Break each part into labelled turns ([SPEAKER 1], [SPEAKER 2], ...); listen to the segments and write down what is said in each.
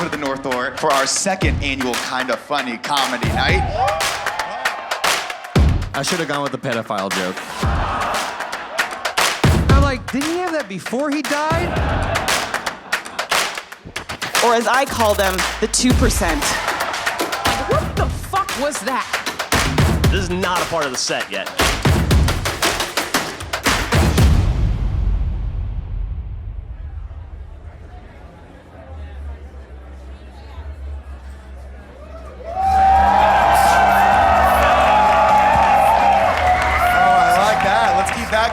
[SPEAKER 1] welcome to the North Door for our second annual Kinda Funny comedy night.
[SPEAKER 2] I should have gone with the pedophile joke.
[SPEAKER 3] I'm like, didn't he have that before he died?
[SPEAKER 4] Or as I call them, the 2%.
[SPEAKER 5] What the fuck was that?
[SPEAKER 6] This is not a part of the set yet.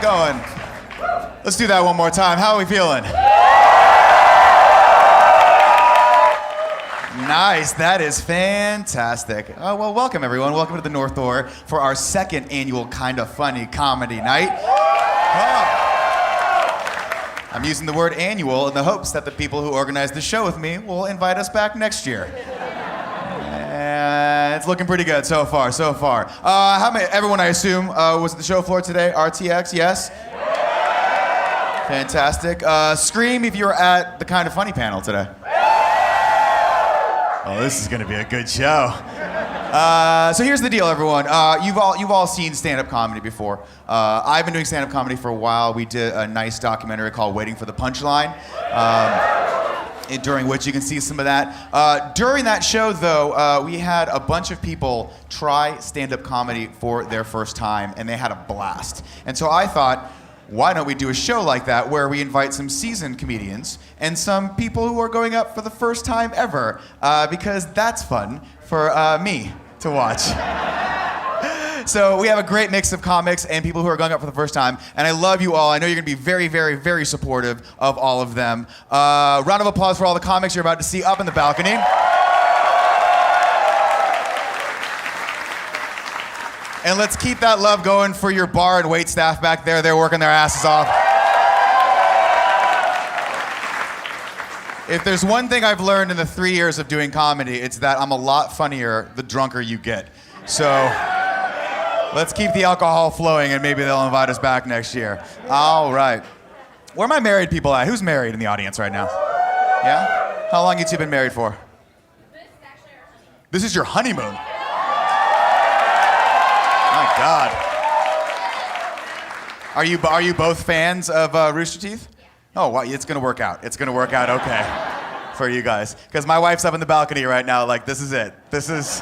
[SPEAKER 1] Going. Let's do that one more time. How are we feeling? Nice, that is fantastic. Well, welcome everyone. Welcome to the North Door for our second annual Kinda Funny comedy night. I'm using the word annual in the hopes that the people who organized the show with me will invite us back next year. It's looking pretty good so far. Everyone, I assume, was at the show floor today? RTX, yes? Fantastic. Scream if you were at the Kinda Funny panel today. Oh, this is gonna be a good show. So here's the deal, everyone. You've all seen stand-up comedy before. I've been doing stand-up comedy for a while. We did a nice documentary called Waiting for the Punchline. During which you can see some of that. During that show, though, we had a bunch of people try stand-up comedy for their first time, and they had a blast. And so I thought, why don't we do a show like that where we invite some seasoned comedians and some people who are going up for the first time ever, because that's fun for me to watch. So we have a great mix of comics and people who are going up for the first time, and I love you all. I know you're gonna be very, very, very supportive of all of them. Round of applause for all the comics you're about to see up in the balcony. And let's keep that love going for your bar and wait staff back there. They're working their asses off. If there's one thing I've learned in the 3 years of doing comedy, it's that I'm a lot funnier the drunker you get. So let's keep the alcohol flowing and maybe they'll invite us back next year. All right. Where are my married people at? Who's married in the audience right now? Yeah? How long you two been married for? This is your honeymoon? My God. Are you both fans of Rooster Teeth? Oh, wow, it's gonna work out. It's gonna work out okay for you guys. Because my wife's up in the balcony right now, like, this is it. This is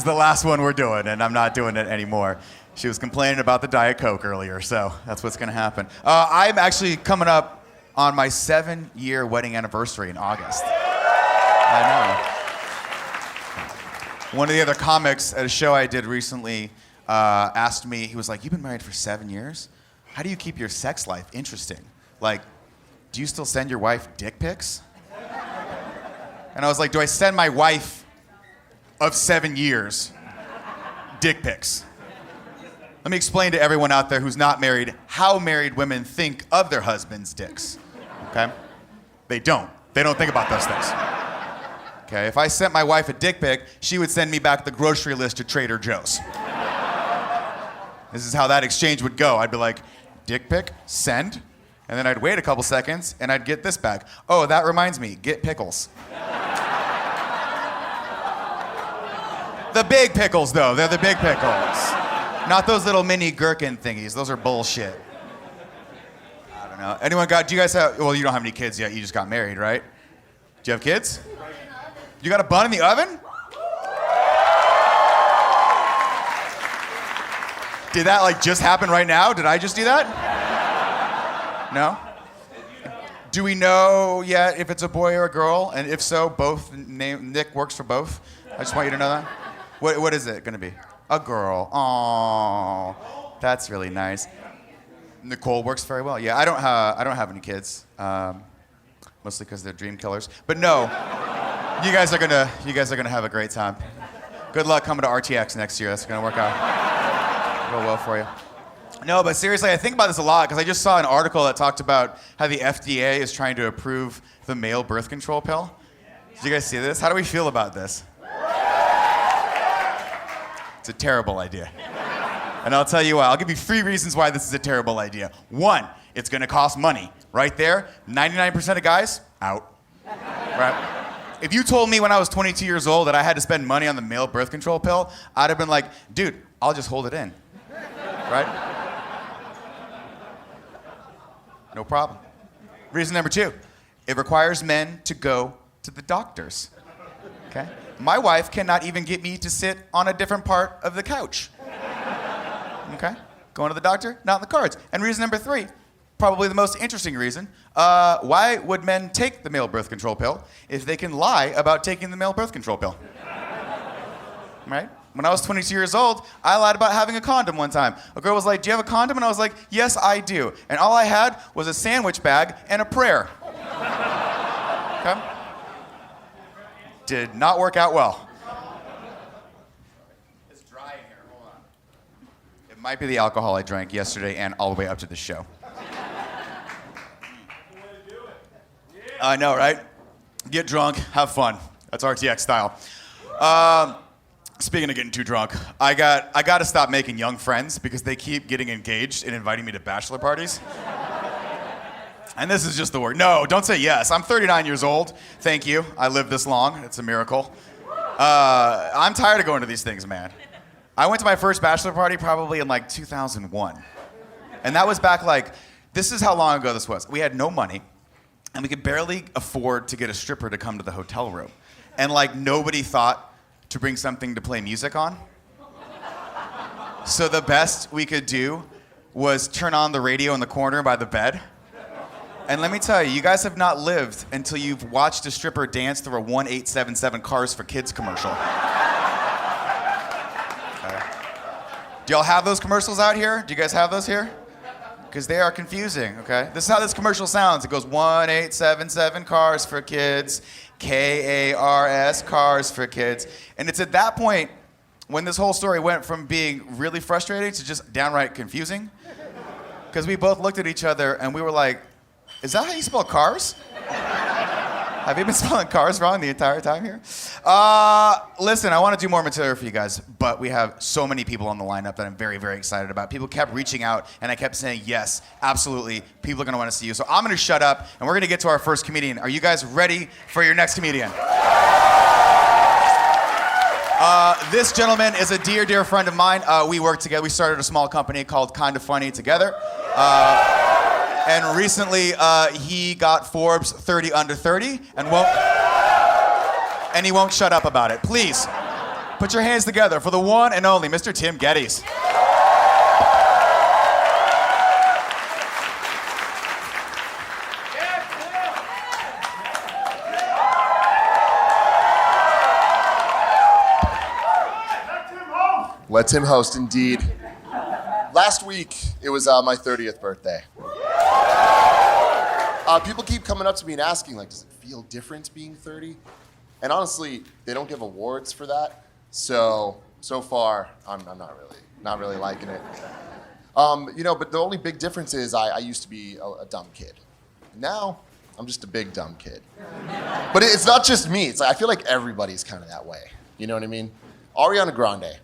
[SPEAKER 1] the last one we're doing, and I'm not doing it anymore. She was complaining about the Diet Coke earlier, so that's what's gonna happen. I'm actually coming up on my 7-year wedding anniversary in August. I know. One of the other comics at a show I did recently asked me, he was like, "You've been married for 7 years? How do you keep your sex life interesting? Like, do you still send your wife dick pics?" And I was like, do I send my wife of 7 years dick pics? Let me explain to everyone out there who's not married how married women think of their husbands' dicks, okay? They don't think about those things. Okay, if I sent my wife a dick pic, she would send me back the grocery list to Trader Joe's. This is how that exchange would go. I'd be like, dick pic, send, and then I'd wait a couple seconds and I'd get this back. Oh, that reminds me, get pickles. The big pickles, though, they're the big pickles. Not those little mini gherkin thingies, those are bullshit. I don't know. Do you guys have, well, you don't have any kids yet, you just got married, right? Do you have kids? You got a bun in the oven? Did that like just happen right now? Did I just do that? No? Do we know yet if it's a boy or a girl? And if so, both, Nick works for both? I just want you to know that. What is it gonna be? A girl. Aww, that's really nice. Nicole works very well. Yeah, I don't have any kids, mostly because they're dream killers. But no, you guys are gonna have a great time. Good luck coming to RTX next year. That's gonna work out real well for you. No, but seriously, I think about this a lot because I just saw an article that talked about how the FDA is trying to approve the male birth control pill. Did you guys see this? How do we feel about this? It's a terrible idea. And I'll tell you why. I'll give you 3 reasons why this is a terrible idea. 1, it's gonna cost money. Right there, 99% of guys, out. Right? If you told me when I was 22 years old that I had to spend money on the male birth control pill, I'd have been like, dude, I'll just hold it in. Right? No problem. Reason number 2, it requires men to go to the doctors. Okay? My wife cannot even get me to sit on a different part of the couch. Okay? Going to the doctor, not in the cards. And reason number 3, probably the most interesting reason, why would men take the male birth control pill if they can lie about taking the male birth control pill? Right? When I was 22 years old, I lied about having a condom one time. A girl was like, do you have a condom? And I was like, yes, I do. And all I had was a sandwich bag and a prayer. Okay? Did not work out well. It's dry in here, hold on. It might be the alcohol I drank yesterday and all the way up to the show. I know, right? Get drunk, have fun. That's RTX style. Speaking of getting too drunk, I got to stop making young friends because they keep getting engaged and inviting me to bachelor parties. And this is just the word. No, don't say yes. I'm 39 years old. Thank you. I lived this long. It's a miracle. I'm tired of going to these things, man. I went to my first bachelor party probably in like 2001. And that was back like, this is how long ago this was. We had no money. And we could barely afford to get a stripper to come to the hotel room. And like nobody thought to bring something to play music on. So the best we could do was turn on the radio in the corner by the bed. And let me tell you, you guys have not lived until you've watched a stripper dance through a 1877 Cars for Kids commercial. Okay. Do y'all have those commercials out here? Do you guys have those here? Because they are confusing, okay? This is how this commercial sounds. It goes 1877 Cars for Kids, K-A-R-S, Cars for Kids. And it's at that point when this whole story went from being really frustrating to just downright confusing. Because we both looked at each other and we were like, is that how you spell cars? Have you been spelling cars wrong the entire time here? Listen, I want to do more material for you guys, but we have so many people on the lineup that I'm very, very excited about. People kept reaching out, and I kept saying, yes, absolutely, people are going to want to see you. So I'm going to shut up, and we're going to get to our first comedian. Are you guys ready for your next comedian? This gentleman is a dear, dear friend of mine. We work together. We started a small company called Kinda Funny together. And recently, he got Forbes 30 Under 30 and he won't shut up about it. Please, put your hands together for the one and only Mr. Tim Gettys.
[SPEAKER 7] Let Tim host, indeed. Last week, it was my 30th birthday. People keep coming up to me and asking, like, does it feel different being 30? And honestly, they don't give awards for that. So far, I'm not really liking it. But the only big difference is I used to be a dumb kid. Now, I'm just a big dumb kid. But it's not just me. It's like, I feel like everybody's kind of that way. You know what I mean? Ariana Grande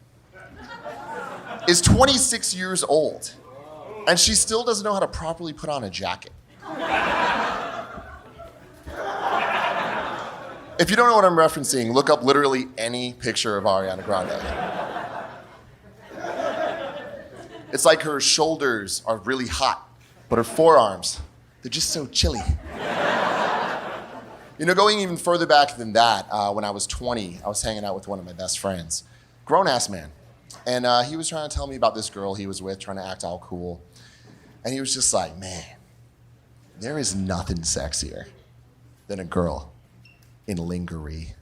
[SPEAKER 7] is 26 years old, and she still doesn't know how to properly put on a jacket. If you don't know what I'm referencing, look up literally any picture of Ariana Grande. It's like her shoulders are really hot, but her forearms, they're just so chilly. Going even further back than that, when I was 20, I was hanging out with one of my best friends, grown-ass man. And he was trying to tell me about this girl he was with, trying to act all cool. And he was just like, man, there is nothing sexier than a girl in lingerie.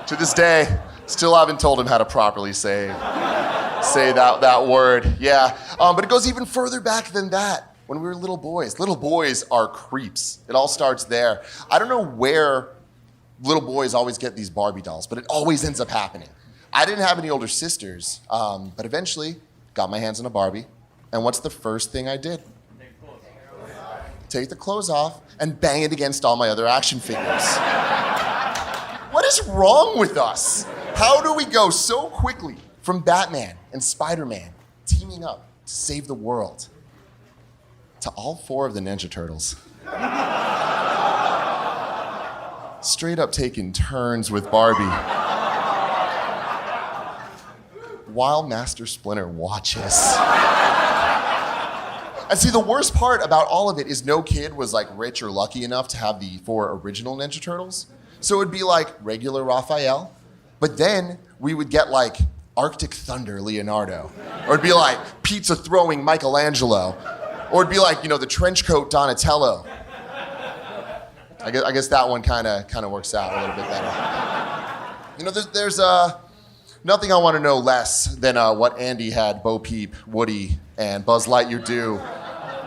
[SPEAKER 7] To this day, still haven't told him how to properly say that word. Yeah, but it goes even further back than that. When we were little boys. Little boys are creeps. It all starts there. I don't know where little boys always get these Barbie dolls, but it always ends up happening. I didn't have any older sisters, but eventually got my hands on a Barbie. And what's the first thing I did? Take the clothes off and bang it against all my other action figures. What is wrong with us? How do we go so quickly from Batman and Spider-Man teaming up to save the world to all 4 of the Ninja Turtles? straight up taking turns with Barbie. While Master Splinter watches. And see, the worst part about all of it is no kid was like rich or lucky enough to have the 4 original Ninja Turtles. So it would be like regular Raphael, but then we would get like Arctic Thunder Leonardo, or it'd be like pizza throwing Michelangelo, or it'd be like, the trench coat Donatello. I guess that one kind of works out a little bit better. There's nothing I want to know less than what Andy had Bo Peep, Woody, and Buzz Lightyear do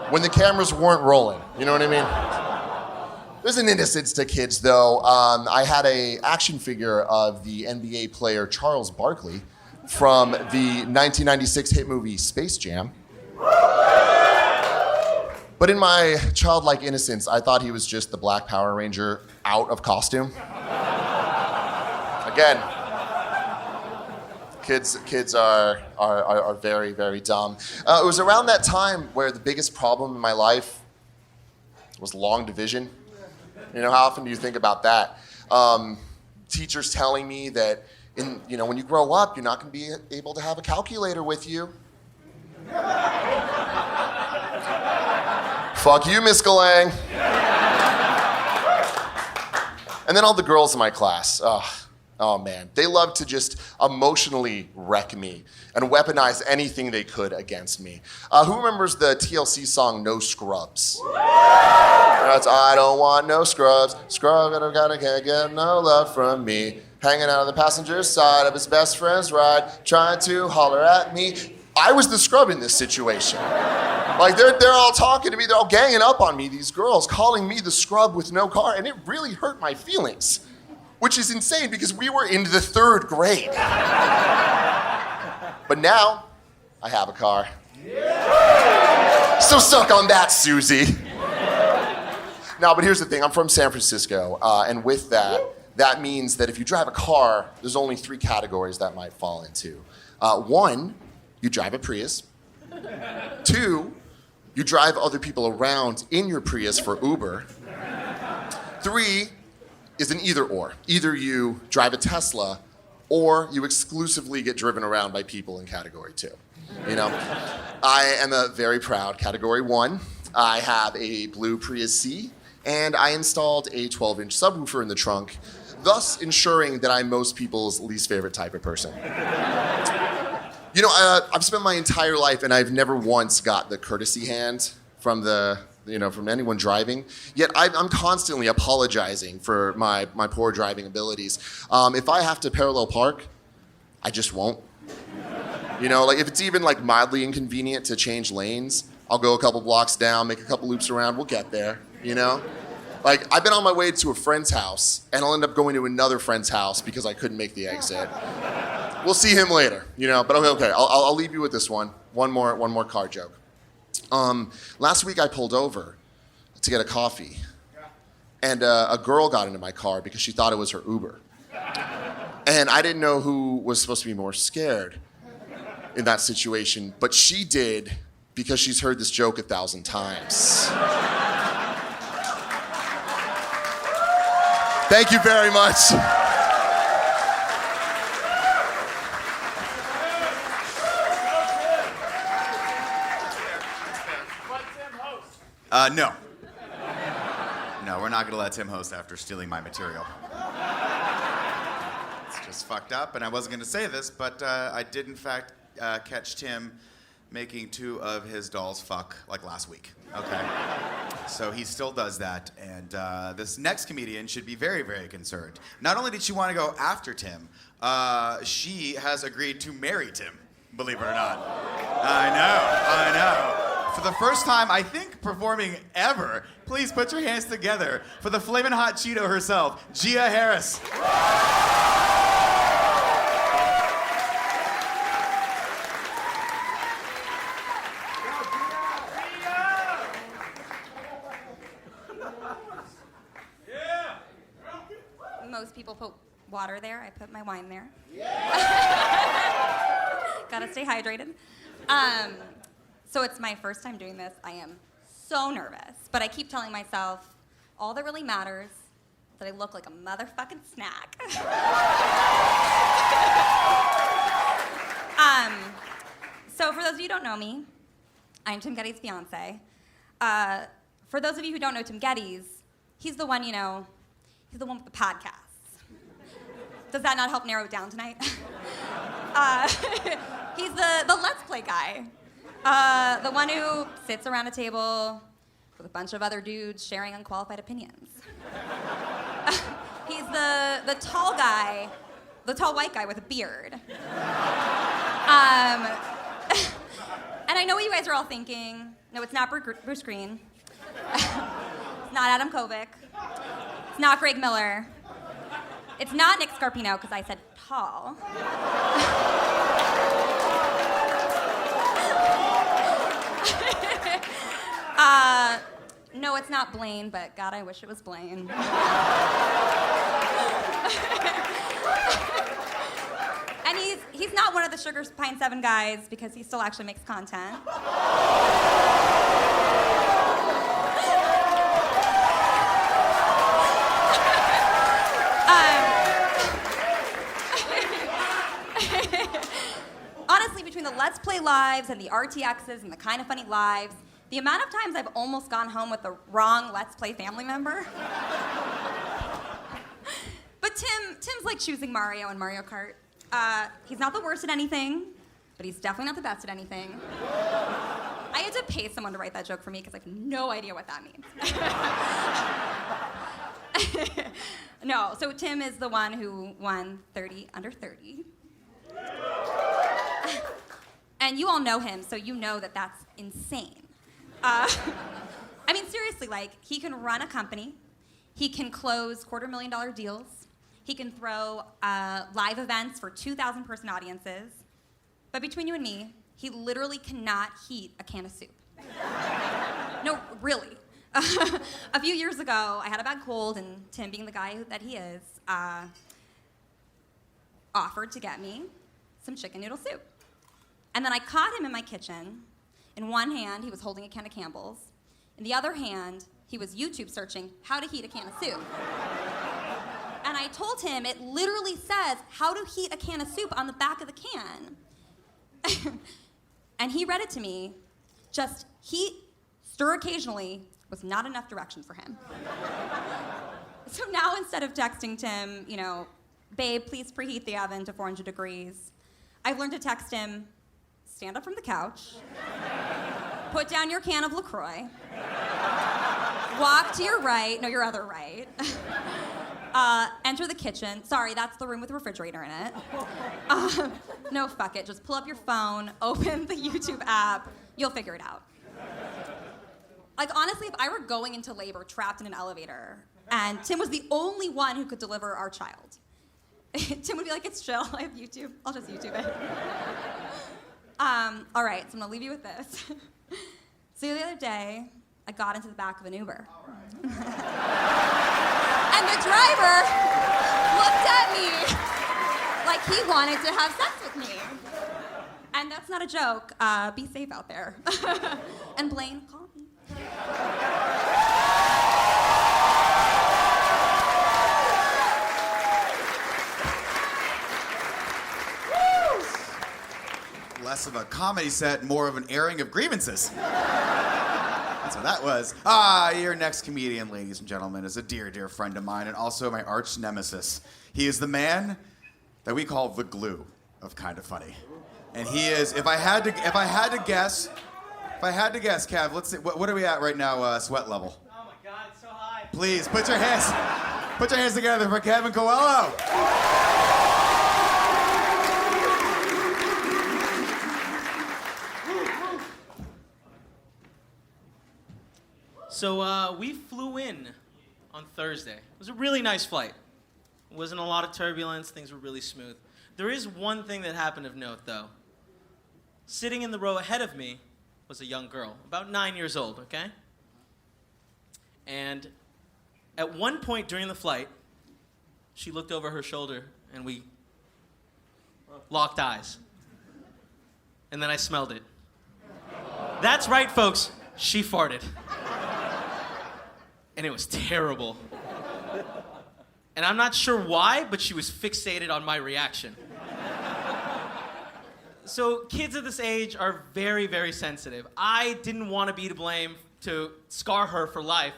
[SPEAKER 7] when the cameras weren't rolling. You know what I mean? There's an innocence to kids, though. I had an action figure of the NBA player Charles Barkley from the 1996 hit movie Space Jam. But in my childlike innocence, I thought he was just the Black Power Ranger out of costume. Again, kids are very, very dumb. It was around that time where the biggest problem in my life was long division. How often do you think about that? Teachers telling me that when you grow up, you're not going to be able to have a calculator with you. Fuck you, Miss Galang. And then all the girls in my class. Oh man, they love to just emotionally wreck me and weaponize anything they could against me. Who remembers the TLC song No Scrubs? That's I don't want no scrubs. Scrub can't get no love from me. Hanging out on the passenger side of his best friend's ride, trying to holler at me. I was the scrub in this situation. Like they're all talking to me, they're all ganging up on me, these girls, calling me the scrub with no car, and it really hurt my feelings. Which is insane because we were in the 3rd grade. But now, I have a car. So suck on that, Susie. No, but here's the thing, I'm from San Francisco, and with that means that if you drive a car, there's only 3 categories that might fall into. 1, you drive a Prius. 2, you drive other people around in your Prius for Uber. 3, is an either or. Either you drive a Tesla or you exclusively get driven around by people in category 2. I am a very proud category 1. I have a blue Prius C and I installed a 12-inch subwoofer in the trunk, thus ensuring that I'm most people's least favorite type of person. I've spent my entire life and I've never once got the courtesy hand from from anyone driving, yet I'm constantly apologizing for my poor driving abilities. If I have to parallel park, I just won't. If it's even mildly inconvenient to change lanes, I'll go a couple blocks down, make a couple loops around, we'll get there, I've been on my way to a friend's house, and I'll end up going to another friend's house because I couldn't make the exit. We'll see him later, but okay, I'll leave you with this one. One more car joke. Last week I pulled over to get a coffee, and a girl got into my car because she thought it was her Uber. And I didn't know who was supposed to be more scared in that situation, but she did because she's heard this joke 1,000 times. Thank you very much.
[SPEAKER 1] No. No, we're not gonna let Tim host after stealing my material. It's just fucked up, and I wasn't gonna say this, but I did in fact catch Tim making 2 of his dolls fuck last week. Okay. So he still does that, and this next comedian should be very, very concerned. Not only did she want to go after Tim, she has agreed to marry Tim, believe it or not. I know. For the first time, I think, performing ever, please put your hands together for the flamin' hot Cheeto herself, Gia Harris.
[SPEAKER 8] Most people put water there. I put my wine there. Gotta stay hydrated. So it's my first time doing this. I am so nervous, but I keep telling myself all that really matters, that I look like a motherfucking snack. So for those of you who don't know me, I'm Tim Gettys' fiance. For those of you who don't know Tim Gettys, he's the one, he's the one with the podcasts. Does that not help narrow it down tonight? He's the Let's Play guy. The one who sits around a table with a bunch of other dudes sharing unqualified opinions. He's the tall guy, the tall white guy with a beard. And I know what you guys are all thinking. No, it's not Bruce Greene. It's not Adam Kovic. It's not Greg Miller. It's not Nick Scarpino, because I said tall. No, it's not Blaine, but God, I wish it was Blaine. And he's not one of the Sugar Pine 7 guys, because he still actually makes content. Honestly, between the Let's Play lives and the RTXs and the Kinda Funny lives, the amount of times I've almost gone home with the wrong Let's Play family member. But Tim's like choosing Mario in Mario Kart. He's not the worst at anything, but he's definitely not the best at anything. I had to pay someone to write that joke for me because I have no idea what that means. No, so Tim is the one who won 30 under 30. And you all know him, so you know that that's insane. I mean, seriously, like, he can run a company, he can close $250,000 deals, he can throw live events for 2,000 person audiences, but between you and me, he literally cannot heat a can of soup. No, really. A few years ago, I had a bad cold, and Tim, being the guy that he is, offered to get me some chicken noodle soup. And then I caught him in my kitchen. In one hand, he was holding a can of Campbell's. In the other hand, he was YouTube searching how to heat a can of soup. And I told him it literally says how to heat a can of soup on the back of the can. And he read it to me. Just heat, stir occasionally was not enough direction for him. So now instead of texting Tim, babe, please preheat the oven to 400 degrees, I've learned to text him, stand up from the couch, put down your can of LaCroix, walk to your right, no, your other right, enter the kitchen. Sorry, that's the room with the refrigerator in it. No, fuck it, just pull up your phone, open the YouTube app, you'll figure it out. Like, honestly, if I were going into labor trapped in an elevator and Tim was the only one who could deliver our child, Tim would be like, it's chill, I have YouTube, I'll just YouTube it. All right, so I'm gonna leave you with this. So the other day, I got into the back of an Uber. And the driver looked at me like he wanted to have sex with me. And that's not a joke, be safe out there. And Blaine, call me.
[SPEAKER 1] Less of a comedy set, more of an airing of grievances. That's what that was. Your next comedian, ladies and gentlemen, is a dear, dear friend of mine and also my arch nemesis. He is the man that we call the glue of Kinda Funny. And he is, if I had to guess, Kev, let's see, what are we at right now, sweat level?
[SPEAKER 9] Oh my God, it's so high.
[SPEAKER 1] Please, put your hands together for Kevin Coello.
[SPEAKER 9] So we flew in on Thursday. It was a really nice flight. It wasn't a lot of turbulence. Things were really smooth. There is one thing that happened of note, though. Sitting in the row ahead of me was a young girl, about 9 years old, okay? And at one point during the flight, she looked over her shoulder and we locked eyes. And then I smelled it. That's right, folks. She farted. And it was terrible. And I'm not sure why, but she was fixated on my reaction. So kids of this age are very, very sensitive. I didn't want to be to blame to scar her for life,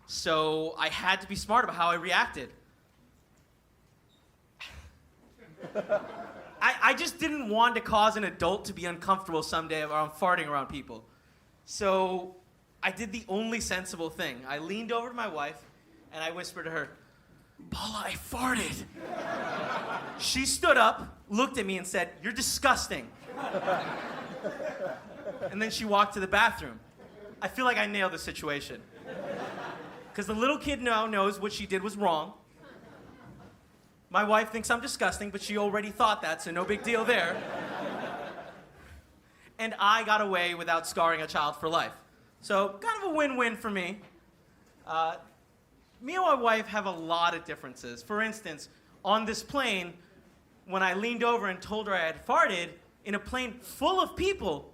[SPEAKER 9] so I had to be smart about how I reacted. I just didn't want to cause an adult to be uncomfortable someday around farting around people. So I did the only sensible thing. I leaned over to my wife and I whispered to her, "Paula, I farted." She stood up, looked at me and said, "You're disgusting." And then she walked to the bathroom. I feel like I nailed the situation. Because the little kid now knows what she did was wrong. My wife thinks I'm disgusting, but she already thought that, so no big deal there. And I got away without scarring a child for life. So kind of a win-win for me. Me and my wife have a lot of differences. For instance, on this plane, when I leaned over and told her I had farted in a plane full of people,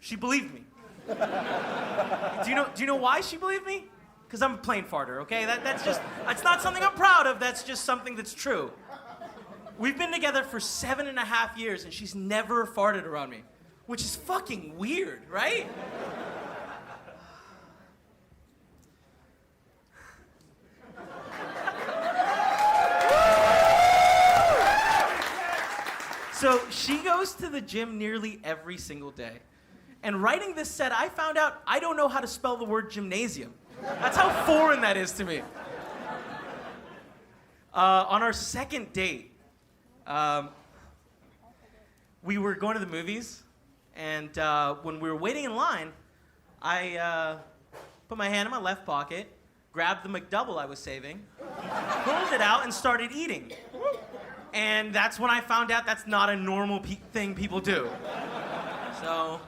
[SPEAKER 9] she believed me. Do you know why she believed me? Because I'm a plane farter, okay? That's not something I'm proud of, that's just something that's true. We've been together for 7.5 years and she's never farted around me, which is fucking weird, right? So she goes to the gym nearly every single day. And writing this set, I found out I don't know how to spell the word gymnasium. That's how foreign that is to me. On our second date, we were going to the movies, and when we were waiting in line, I put my hand in my left pocket, grabbed the McDouble I was saving, pulled it out, and started eating. And that's when I found out that's not a normal thing people do. So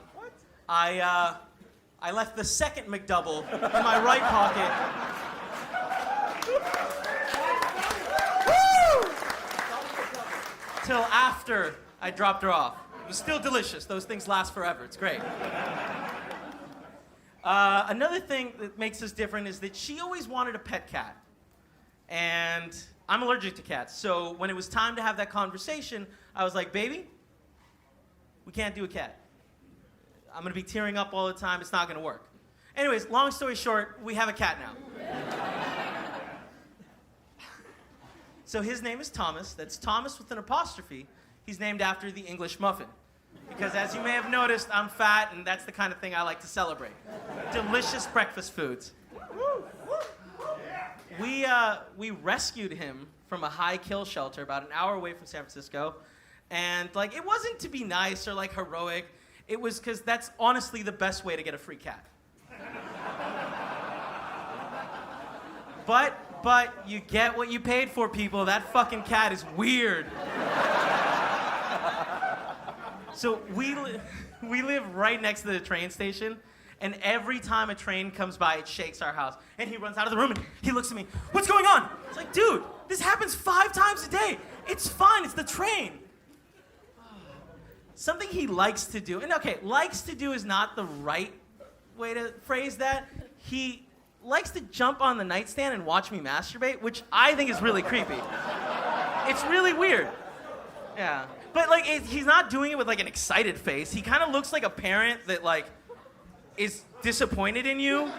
[SPEAKER 9] I left the second McDouble in my right pocket. Till after I dropped her off. It was still delicious. Those things last forever. It's great. Another thing that makes us different is that she always wanted a pet cat. And I'm allergic to cats. So when it was time to have that conversation, I was like, "Baby, we can't do a cat. I'm gonna be tearing up all the time. It's not gonna work." Anyways, long story short, we have a cat now. So his name is Thomas. That's Thomas with an apostrophe. He's named after the English muffin. Because as you may have noticed, I'm fat, and that's the kind of thing I like to celebrate. Delicious breakfast foods. We rescued him from a high kill shelter about an hour away from San Francisco. And like, it wasn't to be nice or like heroic. It was because that's honestly the best way to get a free cat. But you get what you paid for, people. That fucking cat is weird. So we live right next to the train station, and every time a train comes by, it shakes our house. And he runs out of the room and he looks at me, "What's going on?" It's like, "Dude, this happens 5 times a day. It's fine, it's the train." Something he likes to do, and okay, likes to do is not the right way to phrase that. He likes to jump on the nightstand and watch me masturbate, which I think is really creepy. It's really weird. Yeah. But like, he's not doing it with like an excited face. He kind of looks like a parent that like is disappointed in you.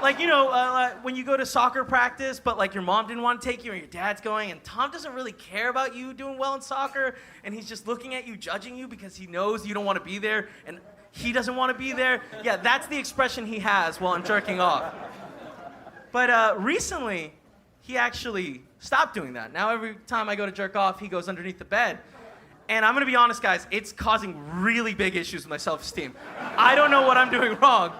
[SPEAKER 9] Like, you know, when you go to soccer practice, but like your mom didn't want to take you, or your dad's going, and Tom doesn't really care about you doing well in soccer, and he's just looking at you, judging you because he knows you don't want to be there, and he doesn't want to be there. Yeah, that's the expression he has while I'm jerking off. But recently, he actually stopped doing that. Now every time I go to jerk off, he goes underneath the bed. And I'm gonna be honest, guys, it's causing really big issues with my self-esteem. I don't know what I'm doing wrong.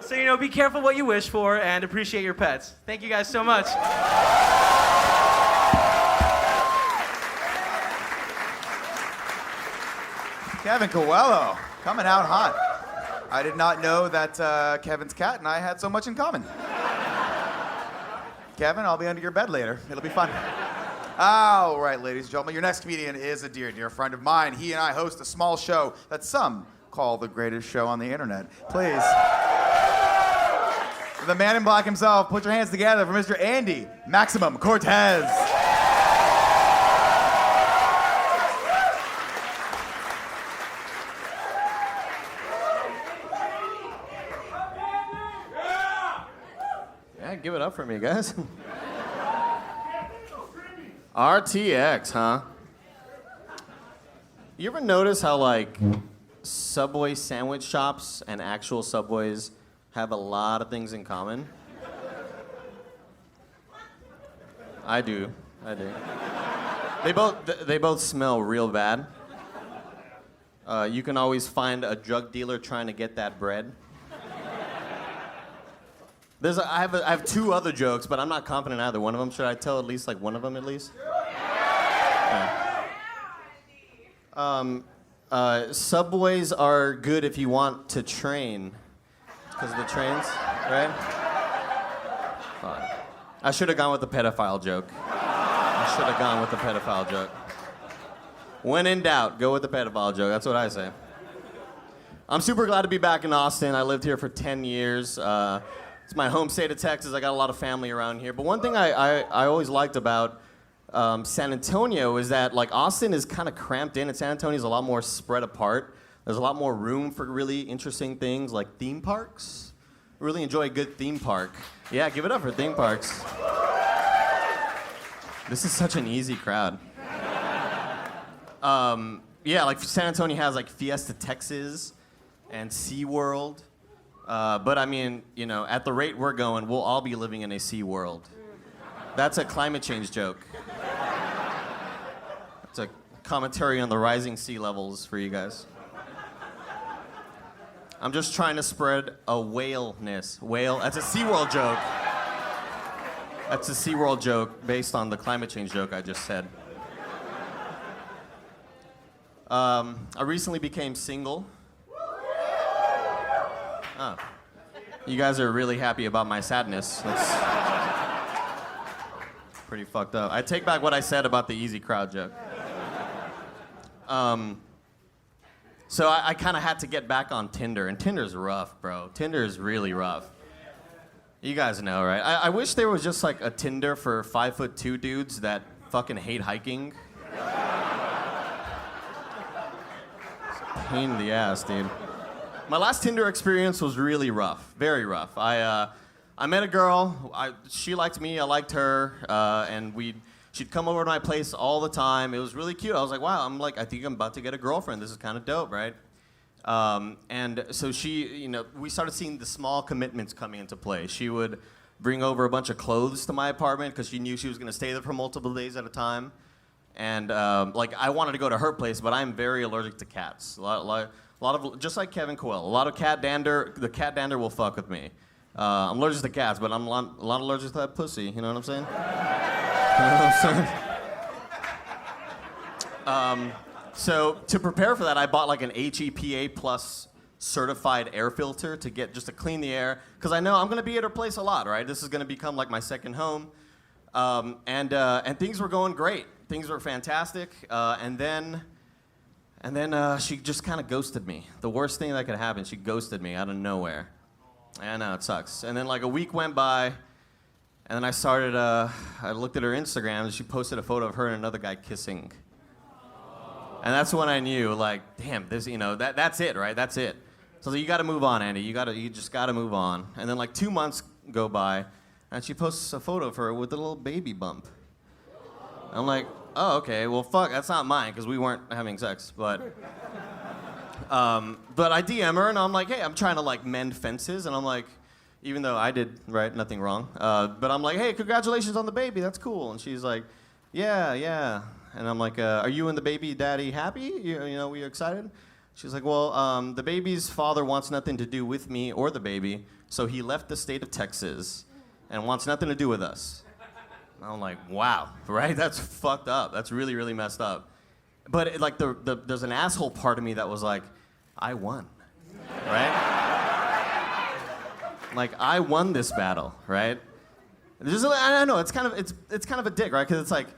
[SPEAKER 9] So, you know, be careful what you wish for and appreciate your pets. Thank you guys so much.
[SPEAKER 1] Kevin Coello, coming out hot. I did not know that Kevin's cat and I had so much in common. Kevin, I'll be under your bed later. It'll be fun. All right, ladies and gentlemen, your next comedian is a dear friend of mine. He and I host a small show that some call the greatest show on the internet. Please
[SPEAKER 10] the man in black himself, put your hands together for Mr. Andy Maximum Cortez.
[SPEAKER 2] Yeah, give it up for me, guys. RTX, huh? You ever notice how, like, Subway sandwich shops and actual Subways have a lot of things in common? I do. They both smell real bad. You can always find a drug dealer trying to get that bread. I have two other jokes, but I'm not confident in either one of them. Should I tell at least like one of them at least? Yeah. Subways are good if you want to train, because of the trains, right? Fine. I should have gone with the pedophile joke. When in doubt, go with the pedophile joke. That's what I say. I'm super glad to be back in Austin. I lived here for 10 years. It's my home state of Texas. I got a lot of family around here. But one thing I always liked about San Antonio is that, like, Austin is kind of cramped in, and San Antonio is a lot more spread apart. There's a lot more room for really interesting things like theme parks. Really enjoy a good theme park. Yeah, give it up for theme parks. This is such an easy crowd. Yeah, like San Antonio has like Fiesta Texas and SeaWorld. But I mean, you know, at the rate we're going, we'll all be living in a SeaWorld. That's a climate change joke. It's a commentary on the rising sea levels for you guys. I'm just trying to spread a whale-ness. Whale, that's a SeaWorld joke. That's a SeaWorld joke based on the climate change joke I just said. I recently became single. Oh. You guys are really happy about my sadness. That's pretty fucked up. I take back what I said about the easy crowd joke. So I kind of had to get back on Tinder, and Tinder's rough, bro. Tinder is really rough. You guys know, right? I wish there was just like a Tinder for 5'2" dudes that fucking hate hiking. It's a pain in the ass, dude. My last Tinder experience was really rough, very rough. I met a girl. She liked me, I liked her, and she'd come over to my place all the time. It was really cute. I was like, wow, I think I'm about to get a girlfriend. This is kind of dope, right? And so we started seeing the small commitments coming into play. She would bring over a bunch of clothes to my apartment because she knew she was going to stay there for multiple days at a time. And I wanted to go to her place, but I'm very allergic to cats. A lot of, just like Kevin Coello, a lot of cat dander. The cat dander will fuck with me. I'm allergic to cats, but I'm a lot allergic to that pussy. You know what I'm saying? So to prepare for that, I bought like an HEPA plus certified air filter to clean the air, because I know I'm gonna be at her place a lot, right? This is gonna become like my second home, and things were going great. Things were fantastic, and then she just kind of ghosted me. The worst thing that could happen, she ghosted me out of nowhere. I know, it sucks. And then like a week went by, and then I looked at her Instagram, and she posted a photo of her and another guy kissing. And that's when I knew, like, damn, that's it, right? That's it. So you got to move on, Andy. You just got to move on. And then like 2 months go by, and she posts a photo of her with a little baby bump. I'm like, oh, okay, well, fuck, that's not mine, because we weren't having sex. But I DM her, and I'm like, hey, I'm trying to like mend fences, and I'm like, even though I did, right, nothing wrong. But I'm like, hey, congratulations on the baby, that's cool. And she's like, yeah. And I'm like, are you and the baby daddy happy? We excited? She's like, well, the baby's father wants nothing to do with me or the baby, so he left the state of Texas and wants nothing to do with us. And I'm like, wow, right? That's fucked up. That's really, really messed up. But there's an asshole part of me that was like, I won, right? Like, I won this battle, right? I know, it's kind of a dick, right? Because it's like,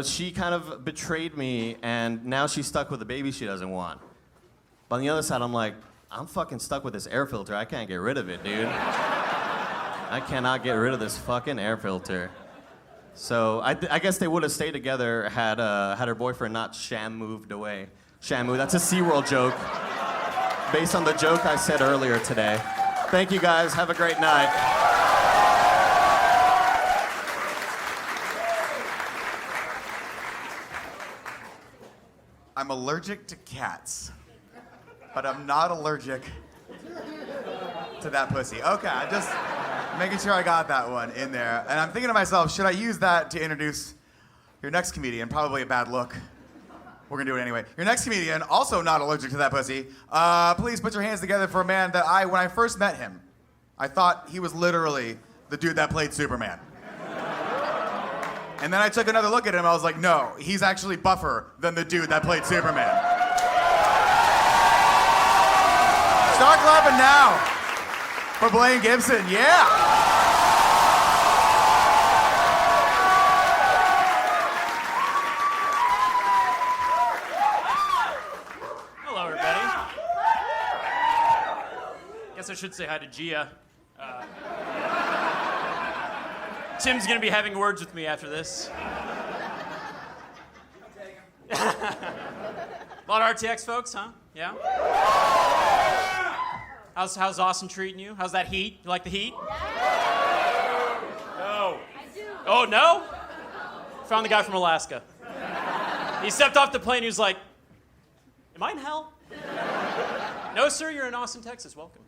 [SPEAKER 2] she kind of betrayed me, and now she's stuck with a baby she doesn't want. But on the other side, I'm like, I'm fucking stuck with this air filter. I can't get rid of it, dude. I cannot get rid of this fucking air filter. So I guess they would have stayed together had her boyfriend not moved away. Shamu, that's a SeaWorld joke. Based on the joke I said earlier today. Thank you guys, have a great night.
[SPEAKER 10] I'm allergic to cats, but I'm not allergic to that pussy. Okay, I'm just making sure I got that one in there. And I'm thinking to myself, should I use that to introduce your next comedian? Probably a bad look. We're gonna do it anyway. Your next comedian, also not allergic to that pussy. Please put your hands together for a man that when I first met him, I thought he was literally the dude that played Superman. And then I took another look at him, I was like, no, he's actually buffer than the dude that played Superman. Start clapping now for Blaine Gibson, yeah!
[SPEAKER 11] I should say hi to Gia. Tim's gonna be having words with me after this. A lot of RTX folks, huh? Yeah? How's Austin treating you? How's that heat? You like the heat? No. Oh, no? Found the guy from Alaska. He stepped off the plane, he was like, am I in hell? No, sir, you're in Austin, Texas. Welcome.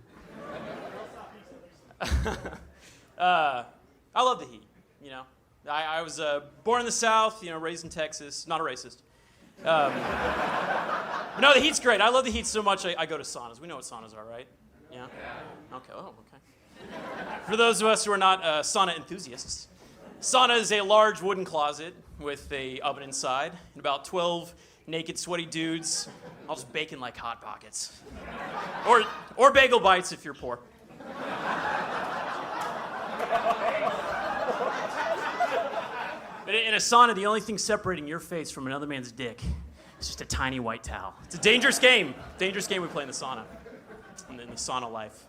[SPEAKER 11] I love the heat, you know. I was born in the South, you know, raised in Texas. Not a racist. But no, the heat's great. I love the heat so much, I go to saunas. We know what saunas are, right? Yeah? Okay, oh, okay. For those of us who are not sauna enthusiasts, sauna is a large wooden closet with a oven inside and about 12 naked, sweaty dudes, all just baking like Hot Pockets. Or bagel bites if you're poor. But in a sauna, the only thing separating your face from another man's dick is just a tiny white towel. It's a dangerous game. Dangerous game we play in the sauna. In the sauna life.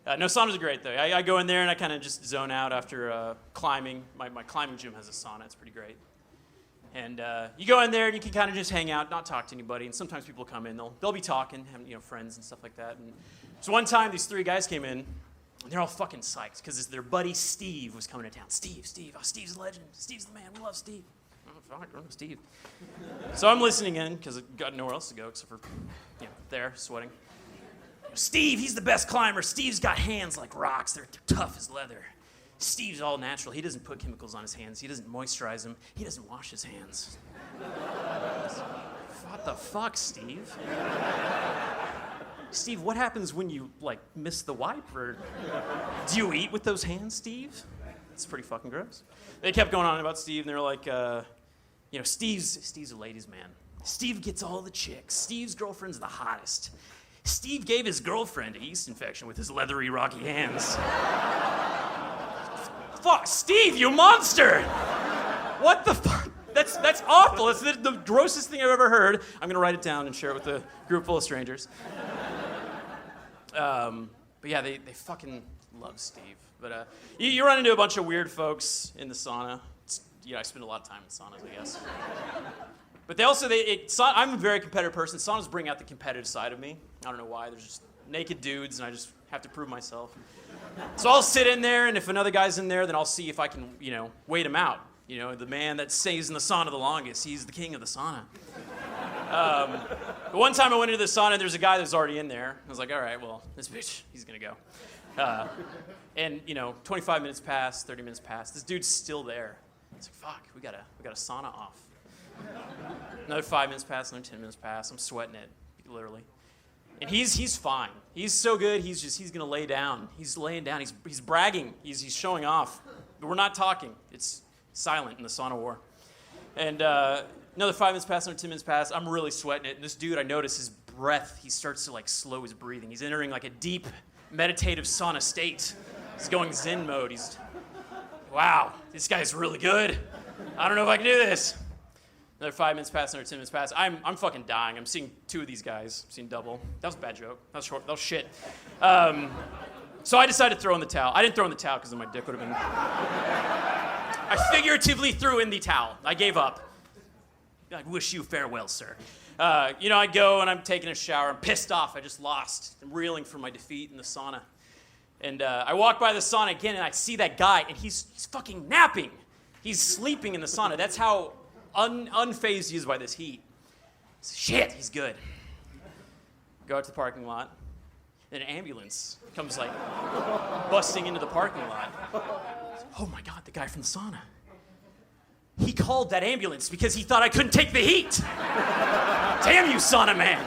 [SPEAKER 11] No, saunas are great, though. I go in there and I kind of just zone out after climbing. My climbing gym has a sauna. It's pretty great. And you go in there and you can kind of just hang out, not talk to anybody. And sometimes people come in, they'll be talking, having, you know, friends and stuff like that. And so one time, these 3 guys came in, and they're all fucking psyched because their buddy Steve was coming to town. Steve. Oh, Steve's a legend. Steve's the man. We love Steve. Oh, fuck, I love Steve. So I'm listening in because I've got nowhere else to go except for, you know, there, sweating. Steve, he's the best climber. Steve's got hands like rocks. They're tough as leather. Steve's all natural. He doesn't put chemicals on his hands. He doesn't moisturize them. He doesn't wash his hands. What the fuck, Steve? Steve, what happens when you, like, miss the wipe? Or do you eat with those hands, Steve? It's pretty fucking gross. They kept going on about Steve, and they were like, you know, Steve's a ladies' man. Steve gets all the chicks. Steve's girlfriend's the hottest. Steve gave his girlfriend a yeast infection with his leathery, rocky hands. Fuck, Steve, you monster! What the fuck? That's awful. That's the grossest thing I've ever heard. I'm gonna write it down and share it with a group full of strangers. But yeah, they fucking love Steve. But you run into a bunch of weird folks in the sauna. I spend a lot of time in saunas, I guess. But they also, I'm a very competitive person. Saunas bring out the competitive side of me. I don't know why. There's just naked dudes, and I just have to prove myself. So I'll sit in there, and if another guy's in there, then I'll see if I can, you know, wait him out. You know, the man that stays in the sauna the longest, he's the king of the sauna. But one time I went into the sauna, and there's a guy that was already in there. I was like, all right, well, this bitch, he's gonna go. And, you know, 25 minutes passed, 30 minutes passed. This dude's still there. It's like, fuck, we got a sauna off. Another 5 minutes passed, another 10 minutes passed. I'm sweating it, literally. And he's fine. He's so good, he's gonna lay down. He's laying down, he's bragging, he's showing off. But we're not talking. It's silent in the sauna war. And another 5 minutes passed, another 10 minutes passed. I'm really sweating it. And this dude, I notice his breath, he starts to like slow his breathing. He's entering like a deep meditative sauna state. He's going Zen mode. Wow, this guy's really good. I don't know if I can do this. Another 5 minutes passed, another 10 minutes passed. I'm fucking dying. I'm seeing 2 of these guys. I'm seeing double. That was a bad joke. That was short. That was shit. So So I decided to throw in the towel. I didn't throw in the towel because then my dick would have been... I figuratively threw in the towel. I gave up. I wish you farewell, sir. I go and I'm taking a shower. I'm pissed off. I just lost. I'm reeling from my defeat in the sauna. And I walk by the sauna again and I see that guy and he's fucking napping. He's sleeping in the sauna. That's how unfazed he is by this heat. Shit, he's good. Go out to the parking lot. Then an ambulance comes like busting into the parking lot. Oh my God, the guy from the sauna. He called that ambulance because he thought I couldn't take the heat. Damn you, sauna man.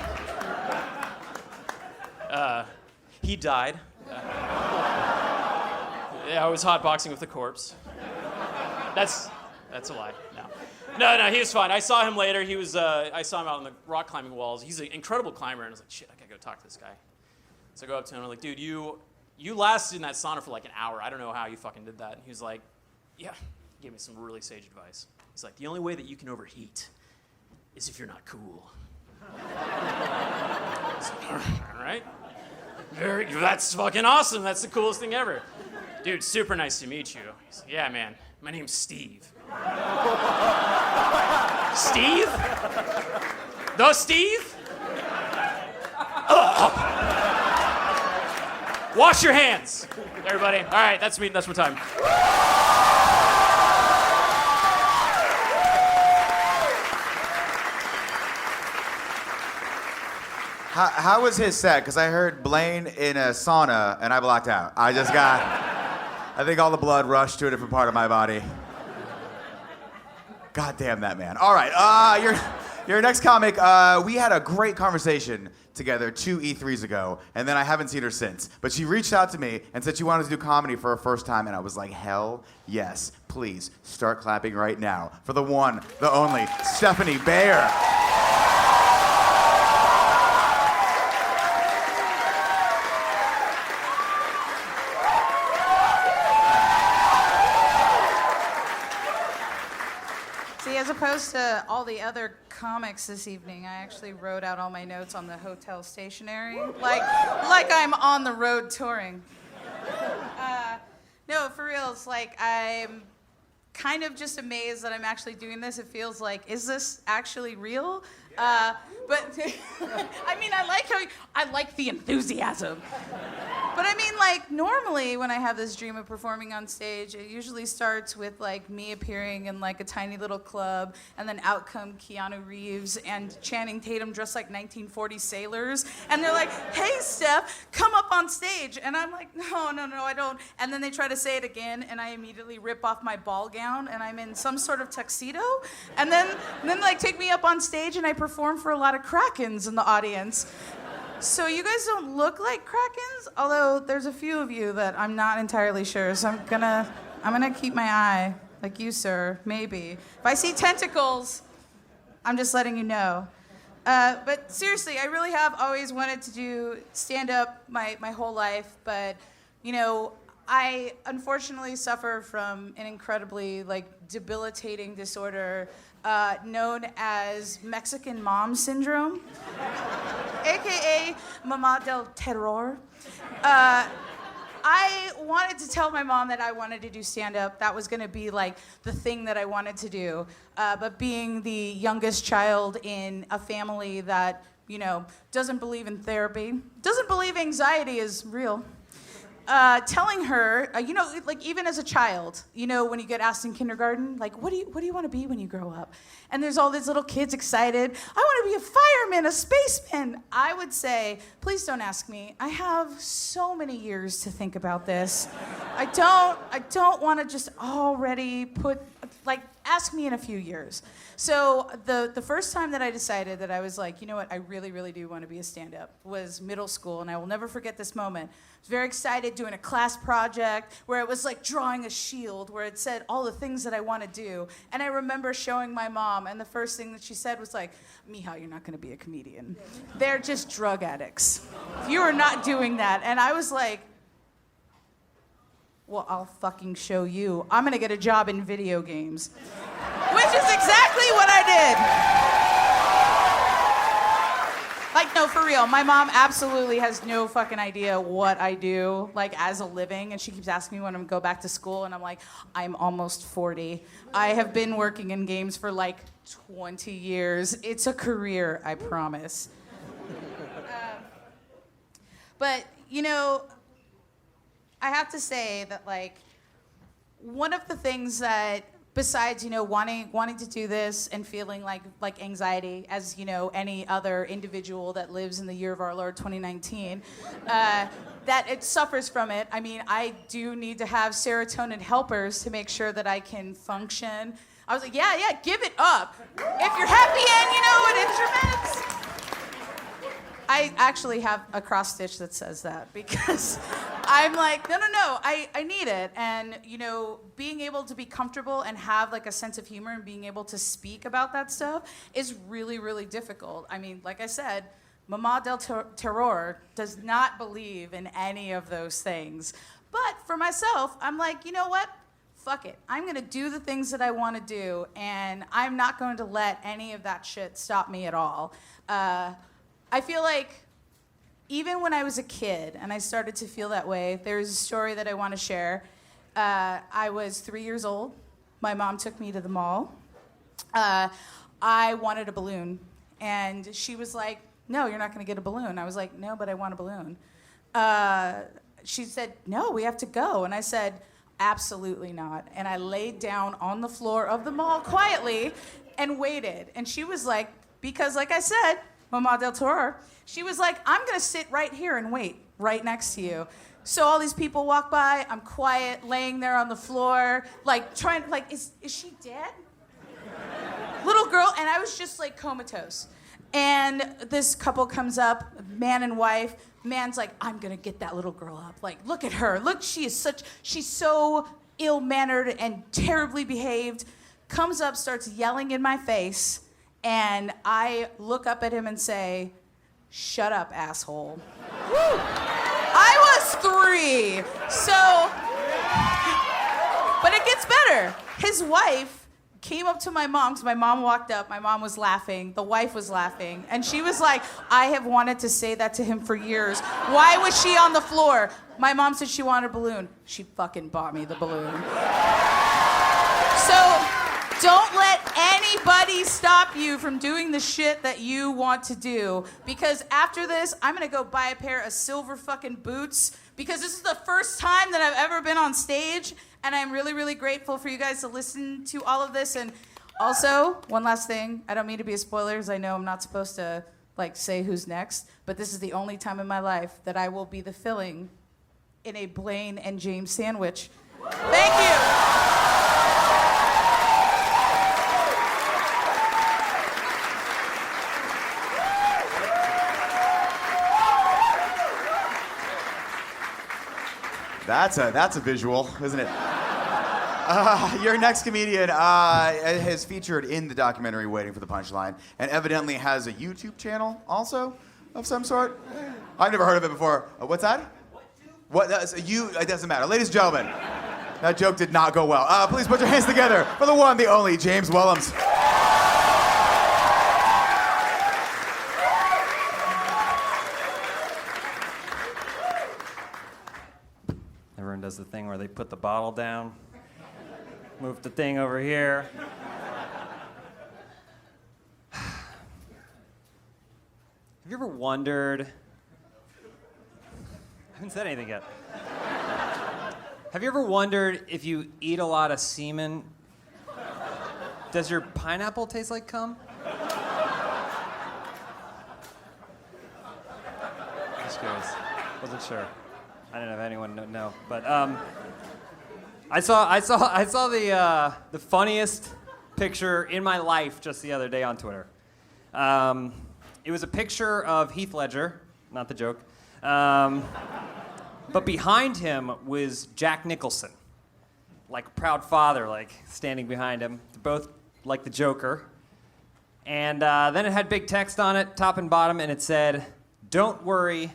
[SPEAKER 11] He died. I was hotboxing with a corpse. That's a lie. No, he was fine. I saw him later. I saw him out on the rock climbing walls. He's an incredible climber, and I was like, shit, I gotta go talk to this guy. So I go up to him, and I'm like, dude, you lasted in that sauna for like an hour. I don't know how you fucking did that. And he was like, yeah. He gave me some really sage advice. He's like, the only way that you can overheat is if you're not cool. I was like, all right. That's fucking awesome. That's the coolest thing ever. Dude, super nice to meet you. He's like, yeah, man. My name's Steve. Steve? The Steve? Wash your hands, everybody. All right, that's me. That's my time.
[SPEAKER 10] How was his set? Because I heard Blaine in a sauna and I blacked out. I think all the blood rushed to a different part of my body. God damn that man. All right, your next comic, we had a great conversation together 2 E3s ago, and then I haven't seen her since. But she reached out to me and said she wanted to do comedy for her first time, and I was like, hell yes, please start clapping right now for the one, the only, Stephanie Bayer.
[SPEAKER 12] As opposed to all the other comics this evening, I actually wrote out all my notes on the hotel stationery, like I'm on the road touring. No, for real, it's like I'm kind of just amazed that I'm actually doing this. It feels like, is this actually real? But I mean, I like the enthusiasm. But I mean, like, normally when I have this dream of performing on stage, it usually starts with, like, me appearing in, like, a tiny little club, and then out come Keanu Reeves and Channing Tatum dressed like 1940 sailors, and they're like, hey, Steph, come up on stage. And I'm like, no, I don't. And then they try to say it again, and I immediately rip off my ball gown, and I'm in some sort of tuxedo, and then like, take me up on stage, and I perform for a lot of Krakens in the audience. So you guys don't look like Krakens, although there's a few of you that I'm not entirely sure. So I'm gonna keep my eye, like you, sir, maybe. If I see tentacles, I'm just letting you know. But seriously, I really have always wanted to do stand-up my whole life, but you know, I unfortunately suffer from an incredibly debilitating disorder known as Mexican mom syndrome, aka Mamá del Terror. I wanted to tell my mom that I wanted to do stand-up. That was gonna be the thing that I wanted to do. But being the youngest child in a family that, doesn't believe in therapy, doesn't believe anxiety is real, telling her, even as a child, when you get asked in kindergarten, what do you want to be when you grow up? And there's all these little kids excited. I want to be a fireman, a spaceman. I would say, please don't ask me. I have so many years to think about this. I don't want to just already ask me in a few years. So the first time that I decided that I was like, you know what, I really, really do want to be a stand-up was middle school, and I will never forget this moment. I was very excited doing a class project where it was like drawing a shield where it said all the things that I want to do. And I remember showing my mom, and the first thing that she said was like, Mija, you're not going to be a comedian. They're just drug addicts. You are not doing that. And I was like, well, I'll fucking show you. I'm going to get a job in video games. Which is exactly what I did. Like, no, for real. My mom absolutely has no fucking idea what I do, like, as a living. And she keeps asking me when I'm going to go back to school. And I'm like, I'm almost 40. I have been working in games for, like, 20 years. It's a career, I promise. But, you know, I have to say that, like, one of the things that, besides, you know, wanting to do this and feeling like anxiety, as, you know, any other individual that lives in the year of our Lord 2019, that it suffers from it. I mean, I do need to have serotonin helpers to make sure that I can function. I was like, yeah, give it up. If you're happy and, you know, it is your meds. I actually have a cross stitch that says that because I'm like, no, I need it. And, you know, being able to be comfortable and have like a sense of humor and being able to speak about that stuff is really, really difficult. I mean, like I said, Mama del Terror does not believe in any of those things. But for myself, I'm like, you know what? Fuck it. I'm going to do the things that I want to do, and I'm not going to let any of that shit stop me at all. I feel like even when I was a kid and I started to feel that way, there's a story that I want to share. I was 3 years old. My mom took me to the mall. I wanted a balloon. And she was like, no, you're not going to get a balloon. I was like, no, but I want a balloon. She said, no, we have to go. And I said, absolutely not. And I laid down on the floor of the mall quietly and waited. And she was like, because like I said, Mama del Toro, she was like, I'm gonna sit right here and wait, right next to you. So all these people walk by, I'm quiet, laying there on the floor, like trying, like, is she dead? Little girl, and I was just like comatose. And this couple comes up, man and wife. Man's like, I'm gonna get that little girl up. Like, look at her. Look, she's so ill-mannered and terribly behaved. Comes up, starts yelling in my face, and I look up at him and say, shut up, asshole. Woo! I was 3, so, but it gets better. His wife came up to my mom, because my mom walked up, my mom was laughing, the wife was laughing, and she was like, I have wanted to say that to him for years. Why was she on the floor? My mom said she wanted a balloon. She fucking bought me the balloon. So, don't let anybody stop you from doing the shit that you want to do, because after this, I'm gonna go buy a pair of silver fucking boots, because this is the first time that I've ever been on stage, and I'm really, really grateful for you guys to listen to all of this. And also, one last thing, I don't mean to be a spoiler, because I know I'm not supposed to like say who's next, but this is the only time in my life that I will be the filling in a Blaine and James sandwich. Thank you.
[SPEAKER 10] That's a visual, isn't it? Your next comedian is featured in the documentary Waiting for the Punchline, and evidently has a YouTube channel also of some sort. I've never heard of it before. What's that? What? It doesn't matter. Ladies and gentlemen, that joke did not go well. Please put your hands together for the one, the only James Willems.
[SPEAKER 3] Everyone does the thing where they put the bottle down, move the thing over here. Have you ever wondered? I haven't said anything yet. Have you ever wondered if you eat a lot of semen, does your pineapple taste like cum? Just curious. Wasn't sure. I didn't have anyone know, but I saw the funniest picture in my life just the other day on Twitter. It was a picture of Heath Ledger, not the joke, but behind him was Jack Nicholson, like a proud father, like standing behind him. They're both like the Joker, and then it had big text on it, top and bottom, and it said, "Don't worry,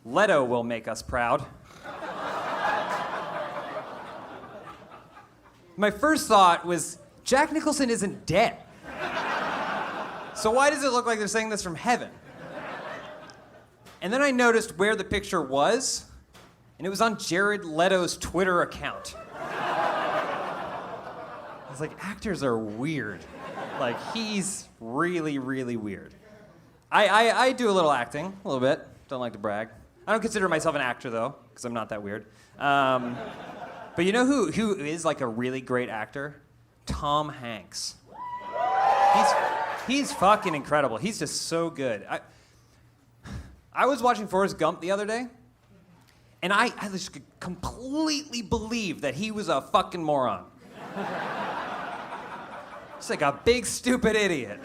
[SPEAKER 3] Leto will make us proud." My first thought was, Jack Nicholson isn't dead. So why does it look like they're saying this from heaven? And then I noticed where the picture was, and it was on Jared Leto's Twitter account. I was like, actors are weird. Like, he's really, really weird. I do a little acting, a little bit. Don't like to brag. I don't consider myself an actor, though, because I'm not that weird. But you know who is like a really great actor? Tom Hanks. He's fucking incredible. He's just so good. I was watching Forrest Gump the other day, and I just completely believed that he was a fucking moron. Just like a big, stupid idiot.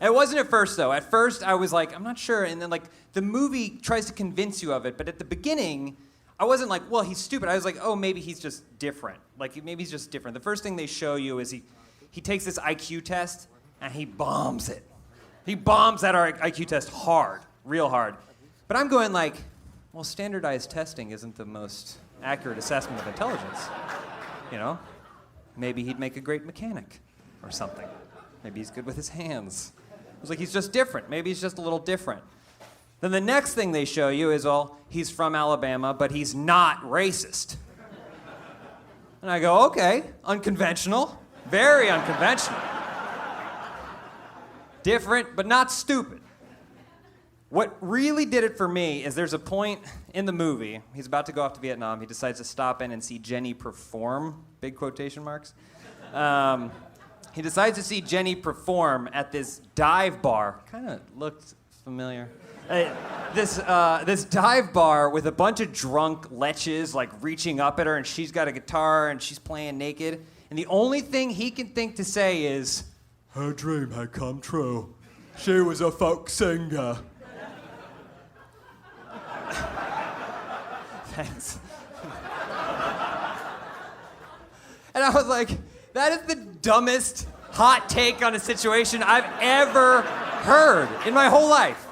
[SPEAKER 3] It wasn't at first, though. At first, I was like, I'm not sure. And then, like, the movie tries to convince you of it. But at the beginning, I wasn't like, well, he's stupid. I was like, oh, maybe he's just different. Like, maybe he's just different. The first thing they show you is he takes this IQ test, and he bombs it. He bombs that IQ test hard, real hard. But I'm going like, well, standardized testing isn't the most accurate assessment of intelligence. You know? Maybe he'd make a great mechanic or something. Maybe he's good with his hands. I was like, he's just different. Maybe he's just a little different. Then the next thing they show you is, well, he's from Alabama, but he's not racist. And I go, okay, unconventional, very unconventional. Different, but not stupid. What really did it for me is there's a point in the movie, he's about to go off to Vietnam, he decides to stop in and see Jenny perform, big quotation marks. He decides to see Jenny perform at this dive bar. Kind of looked familiar. This dive bar with a bunch of drunk leches like reaching up at her, and she's got a guitar and she's playing naked. And the only thing he can think to say is, "Her dream had come true. She was a folk singer." Thanks. And I was like, that is the dumbest hot take on a situation I've ever heard in my whole life.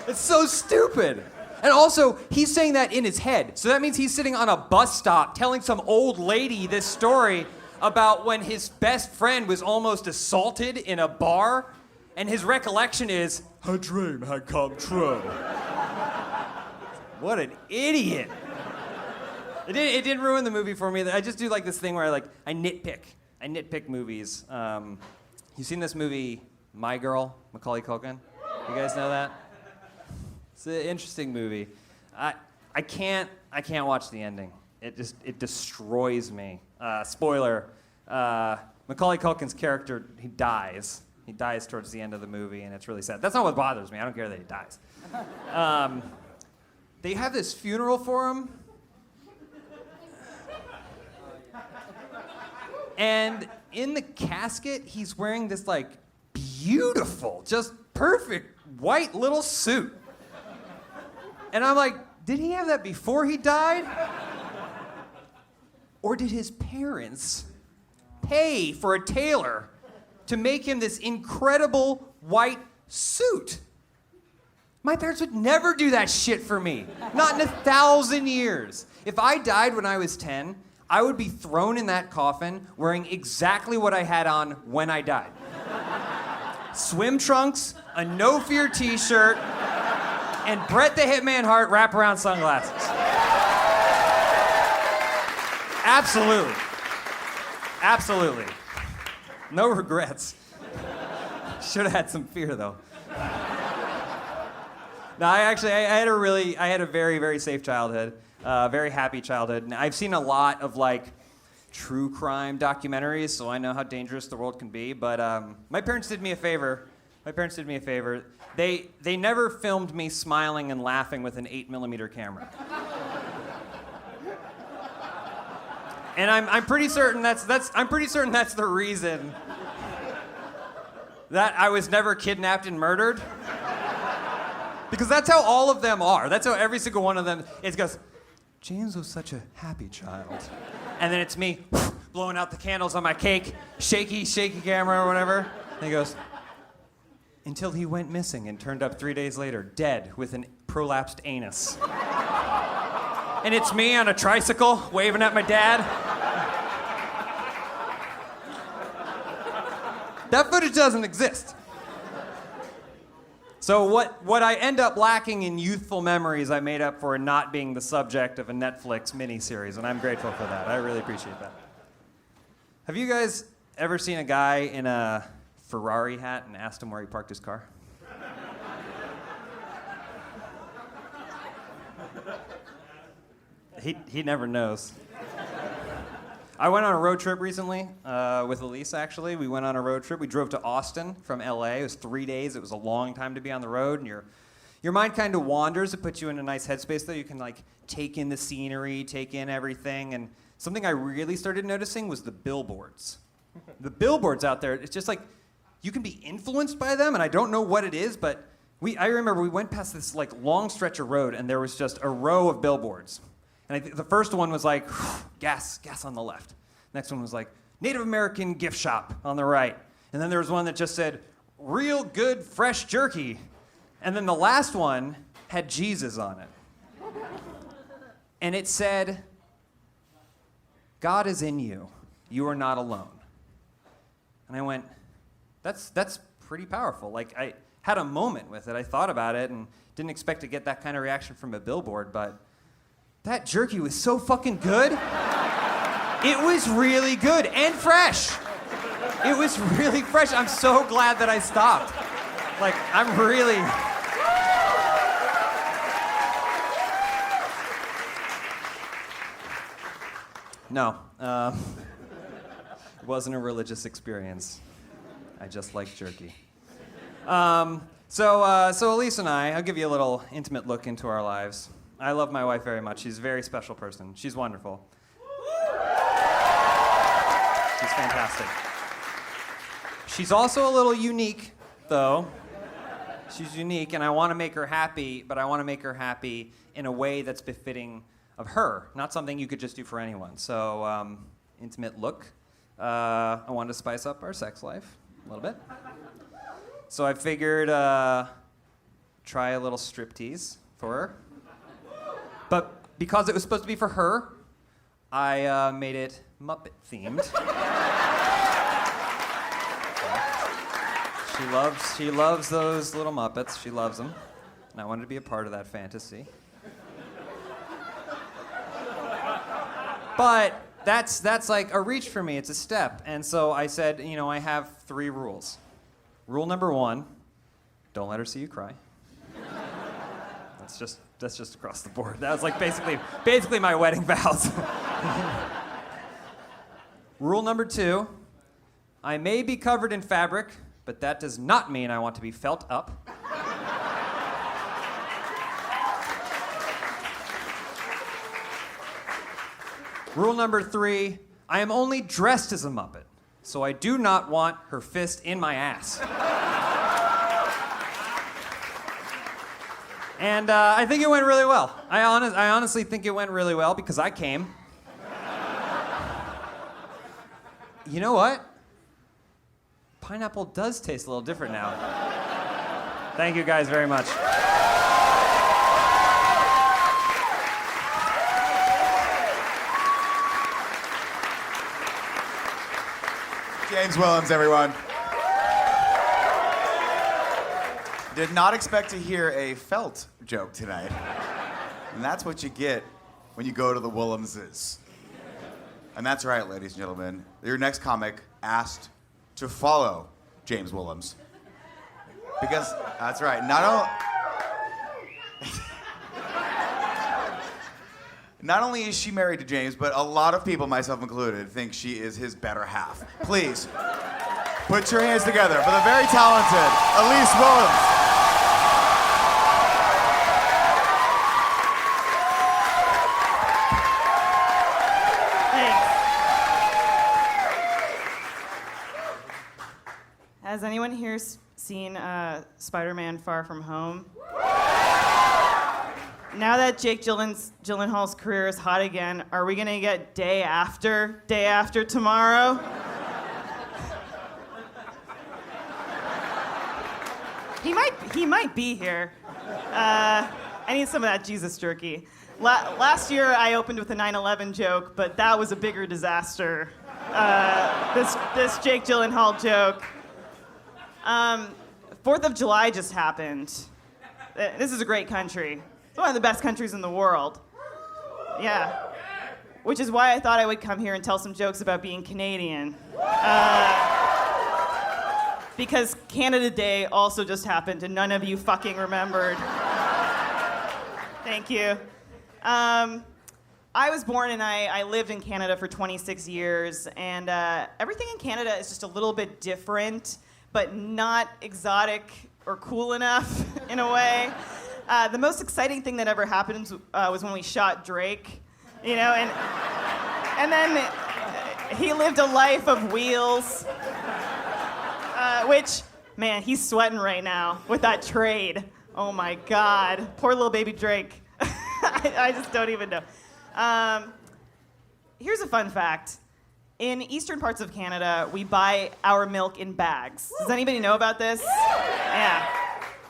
[SPEAKER 3] It's so stupid. And also, he's saying that in his head. So that means he's sitting on a bus stop telling some old lady this story about when his best friend was almost assaulted in a bar, and his recollection is, her dream had come true. What an idiot. It didn't ruin the movie for me. I just do like this thing where I nitpick. I nitpick movies. You seen this movie, My Girl, Macaulay Culkin? You guys know that? It's an interesting movie. I can't watch the ending. It destroys me. Spoiler, Macaulay Culkin's character, he dies. He dies towards the end of the movie, and it's really sad. That's not what bothers me. I don't care that he dies. They have this funeral for him. And in the casket, he's wearing this beautiful, just perfect white little suit. And I'm like, did he have that before he died? Or did his parents pay for a tailor to make him this incredible white suit? My parents would never do that shit for me. Not in 1,000 years. If I died when I was 10, I would be thrown in that coffin wearing exactly what I had on when I died. Swim trunks, a No Fear t-shirt, and Bret the Hitman Hart wraparound sunglasses. Absolutely. Absolutely. No regrets. Should have had some fear, though. No, I had a very, very safe childhood. Very happy childhood. And I've seen a lot of true crime documentaries, so I know how dangerous the world can be. But my parents did me a favor. They never filmed me smiling and laughing with an 8mm camera. And I'm pretty certain that's the reason that I was never kidnapped and murdered. Because that's how all of them are. That's how every single one of them is. Goes, James was such a happy child. And then it's me blowing out the candles on my cake, shaky camera or whatever. And he goes, until he went missing and turned up 3 days later, dead with an prolapsed anus. And it's me on a tricycle waving at my dad. That footage doesn't exist. So what I end up lacking in youthful memories, I made up for in not being the subject of a Netflix miniseries, and I'm grateful for that. I really appreciate that. Have you guys ever seen a guy in a Ferrari hat and asked him where he parked his car? He never knows. I went on a road trip recently with Elyse, actually. We went on a road trip. We drove to Austin from LA. It was 3 days. It was a long time to be on the road. And your mind kind of wanders. It puts you in a nice headspace, though. You can, like, take in the scenery, take in everything. And something I really started noticing was the billboards. The billboards out there, it's just like, you can be influenced by them, and I don't know what it is, but I remember we went past this, like, long stretch of road, and there was just a row of billboards. And the first one was like, gas on the left. Next one was like, Native American gift shop on the right. And then there was one that just said, real good fresh jerky. And then the last one had Jesus on it. And it said, God is in you. You are not alone. And I went, that's pretty powerful. Like, I had a moment with it. I thought about it and didn't expect to get that kind of reaction from a billboard, but that jerky was so fucking good. It was really good and fresh. It was really fresh. I'm so glad that I stopped. Like, I'm really... No. It wasn't a religious experience. I just like jerky. So Elyse and I'll give you a little intimate look into our lives. I love my wife very much. She's a very special person. She's wonderful. She's fantastic. She's also a little unique, though. She's unique, and I want to make her happy, but I want to make her happy in a way that's befitting of her, not something you could just do for anyone. So, intimate look. I wanted to spice up our sex life a little bit. So I figured try a little striptease for her. But because it was supposed to be for her, I made it Muppet themed. She loves those little Muppets. She loves them. And I wanted to be a part of that fantasy. But that's like a reach for me. It's a step. And so I said, I have 3 rules. Rule number 1, don't let her see you cry. That's just across the board. That was like basically my wedding vows. Rule number 2, I may be covered in fabric, but that does not mean I want to be felt up. Rule number 3, I am only dressed as a Muppet, so I do not want her fist in my ass. And I think it went really well. I honestly think it went really well because I came. You know what? Pineapple does taste a little different now. Thank you guys very much.
[SPEAKER 10] James Willems, everyone. Did not expect to hear a felt joke tonight. And that's what you get when you go to the Willemses. And that's right, ladies and gentlemen. Your next comic asked to follow James Willems. Because, that's right, not only is she married to James, but a lot of people, myself included, think she is his better half. Please, put your hands together for the very talented Elyse Willems.
[SPEAKER 4] Has anyone here seen Spider-Man Far From Home? Now that Jake Gyllenhaal's career is hot again, are we gonna get day after tomorrow? He might be here. I need some of that Jesus jerky. Last year I opened with a 9/11 joke, but that was a bigger disaster. This Jake Gyllenhaal joke. 4th of July just happened. This is a great country. It's one of the best countries in the world. Yeah. Which is why I thought I would come here and tell some jokes about being Canadian. Because Canada Day also just happened and none of you fucking remembered. Thank you. I was born and I lived in Canada for 26 years, and everything in Canada is just a little bit different, but not exotic or cool enough in a way. The most exciting thing that ever happened was when we shot Drake, you know, and then he lived a life of wheels, which, man, he's sweating right now with that trade. Oh my God, poor little baby Drake. I just don't even know. Here's a fun fact. In eastern parts of Canada, we buy our milk in bags. Does anybody know about this? Yeah.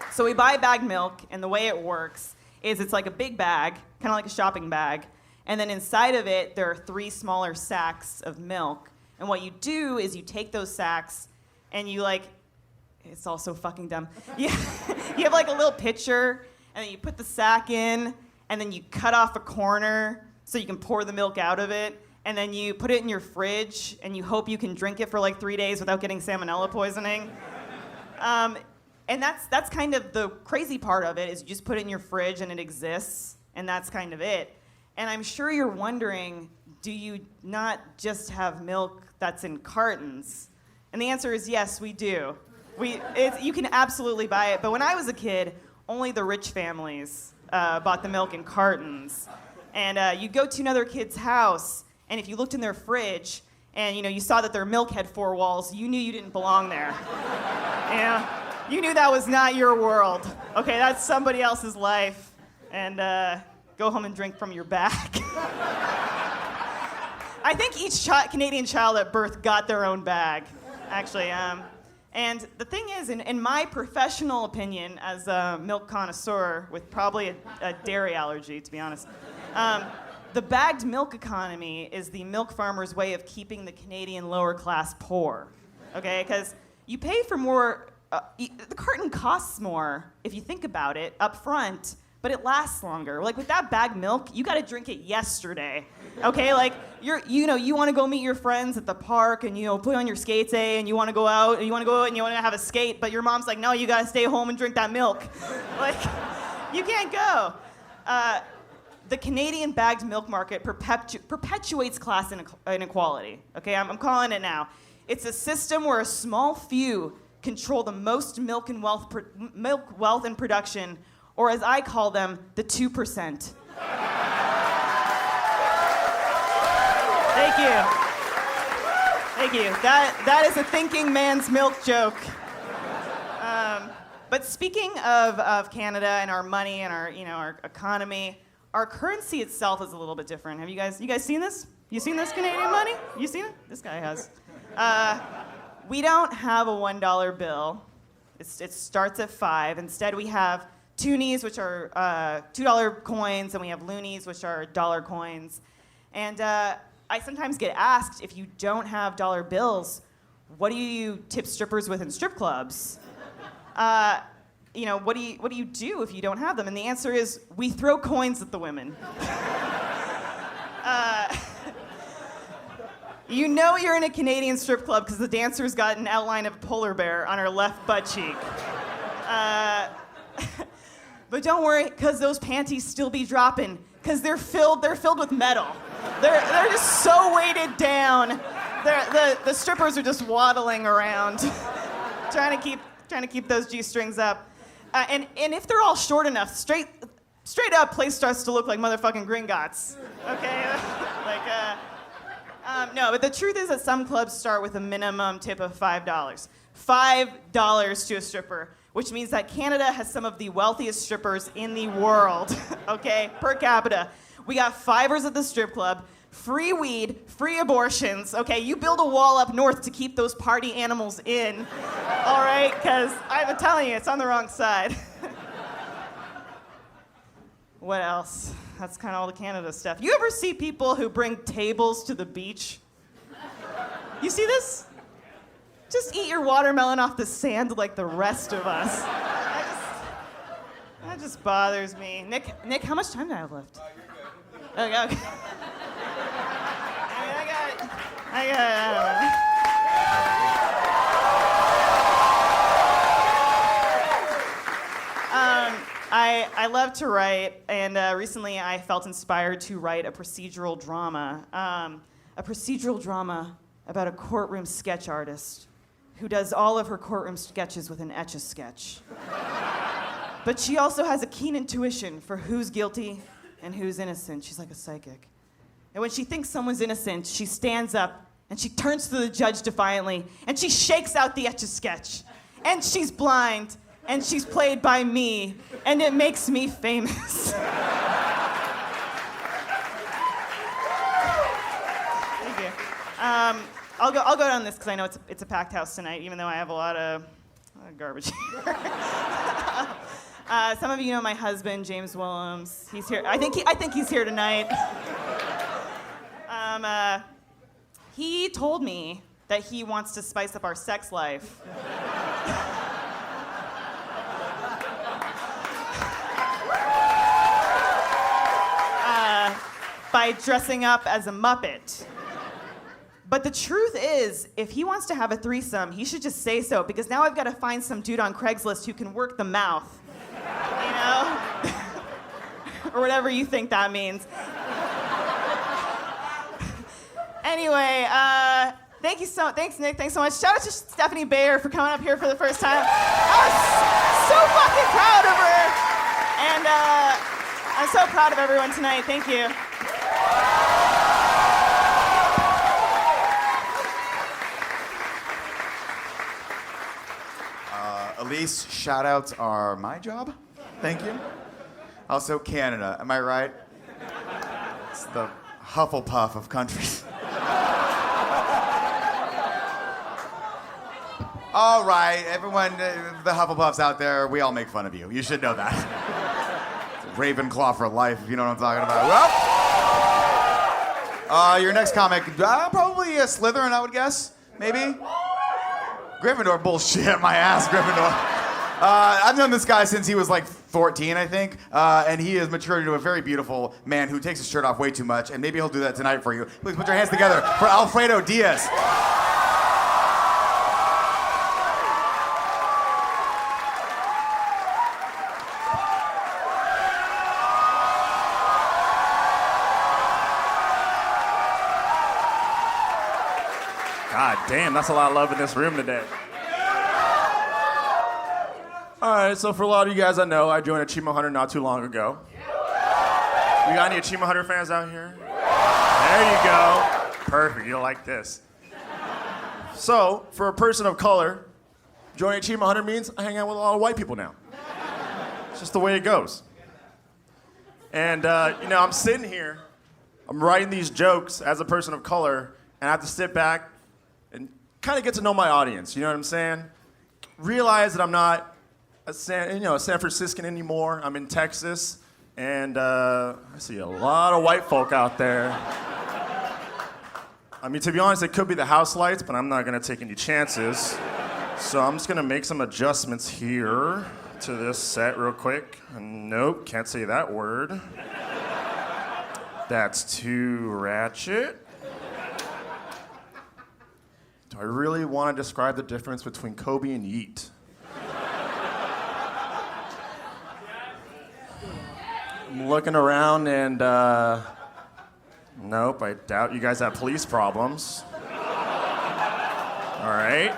[SPEAKER 4] So we buy bagged milk, and the way it works is it's like a big bag, kind of like a shopping bag, and then inside of it, there are 3 smaller sacks of milk. And what you do is you take those sacks, and you it's all so fucking dumb. You have like a little pitcher, and then you put the sack in, and then you cut off a corner so you can pour the milk out of it, and then you put it in your fridge, and you hope you can drink it for like 3 days without getting salmonella poisoning. And that's kind of the crazy part of it, is you just put it in your fridge and it exists, and that's kind of it. And I'm sure you're wondering, do you not just have milk that's in cartons? And the answer is yes, we do. You can absolutely buy it, but when I was a kid, only the rich families bought the milk in cartons. And you go to another kid's house, and if you looked in their fridge, and you saw that their milk had 4 walls, you knew you didn't belong there. You knew that was not your world. Okay, that's somebody else's life. And go home and drink from your bag. I think each Canadian child at birth got their own bag, actually. And the thing is, in my professional opinion, as a milk connoisseur with probably a dairy allergy, to be honest, the bagged milk economy is the milk farmer's way of keeping the Canadian lower class poor, okay? Because you pay for more, the carton costs more, if you think about it, up front, but it lasts longer. Like with that bagged milk, you gotta drink it yesterday, okay? Like you wanna go meet your friends at the park and put on your skates, and you wanna go out and you wanna have a skate, but your mom's like, no, you gotta stay home and drink that milk. Like, you can't go. The Canadian bagged milk market perpetuates class inequality. Okay, I'm calling it now. It's a system where a small few control the most milk wealth and production, or as I call them, the 2%. Thank you. Thank you. That is a thinking man's milk joke. But speaking of Canada and our money and our economy, our currency itself is a little bit different. Have you guys seen this? You seen this Canadian money? You seen it? This guy has. We don't have a $1 bill. It starts at 5. Instead, we have toonies, which are $2 coins, and we have loonies, which are dollar coins. And I sometimes get asked, if you don't have dollar bills, what do you tip strippers with in strip clubs? What do you do if you don't have them? And the answer is, we throw coins at the women. You're in a Canadian strip club because the dancer's got an outline of a polar bear on her left butt cheek. But don't worry, because those panties still be dropping, because they're filled with metal. They're just so weighted down. The strippers are just waddling around, trying to keep those G-strings up. And if they're all short enough, straight up, place starts to look like motherfucking Gringotts. Okay? No, but the truth is that some clubs start with a minimum tip of $5. $5 to a stripper, which means that Canada has some of the wealthiest strippers in the world, okay, per capita. We got fivers at the strip club, free weed, free abortions, okay? You build a wall up north to keep those party animals in, all right? Because I'm telling you, it's on the wrong side. What else? That's kind of all the Canada stuff. You ever see people who bring tables to the beach? You see this? Just eat your watermelon off the sand like the rest of us. That just bothers me. Nick, how much time do I have left? Okay. Okay. I don't know. I love to write, and recently I felt inspired to write a procedural drama. A procedural drama about a courtroom sketch artist who does all of her courtroom sketches with an Etch-a-Sketch. But she also has a keen intuition for who's guilty and who's innocent. She's like a psychic. And when she thinks someone's innocent, she stands up and she turns to the judge defiantly and she shakes out the Etch-a-Sketch. And she's blind and she's played by me and it makes me famous. Thank you. I'll go on this because I know it's a packed house tonight, even though I have a lot of garbage here. Some of you know my husband, James Willems. He's here. I think he's here tonight. He told me that he wants to spice up our sex life. By dressing up as a Muppet. But the truth is, if he wants to have a threesome, he should just say so, because now I've got to find some dude on Craigslist who can work the mouth. You know? Or whatever you think that means. Anyway, thanks Nick, thanks so much. Shout out to Stephanie Bayer for coming up here for the first time. I was so fucking proud of her. And I'm so proud of everyone tonight, thank you.
[SPEAKER 10] Elyse, shout-outs are my job. Thank you. Also, Canada. Am I right? It's the Hufflepuff of countries. All right, everyone, the Hufflepuffs out there, we all make fun of you. You should know that. Ravenclaw for life, if you know what I'm talking about. Well, your next comic, probably a Slytherin, I would guess. Maybe? Gryffindor, bullshit, my ass, Gryffindor. I've known this guy since he was like 14, I think, and he has matured into a very beautiful man who takes his shirt off way too much, and maybe he'll do that tonight for you. Please put your hands together for Alfredo Diaz.
[SPEAKER 13] God damn, that's a lot of love in this room today. All right, so for a lot of you guys I know, I joined Achievement Hunter not too long ago. We got any Achievement Hunter fans out here? There you go. Perfect, you'll like this. So, for a person of color, joining Achievement Hunter means I hang out with a lot of white people now. It's just the way it goes. And, I'm sitting here, I'm writing these jokes as a person of color, and I have to sit back and kind of get to know my audience, you know what I'm saying? Realize that I'm not a San Franciscan anymore. I'm in Texas, and I see a lot of white folk out there. I mean, to be honest, it could be the house lights, but I'm not gonna take any chances. So I'm just gonna make some adjustments here to this set real quick. Nope, can't say that word. That's too ratchet. Do I really want to describe the difference between Kobe and Yeet? I'm looking around and, nope, I doubt you guys have police problems. All right.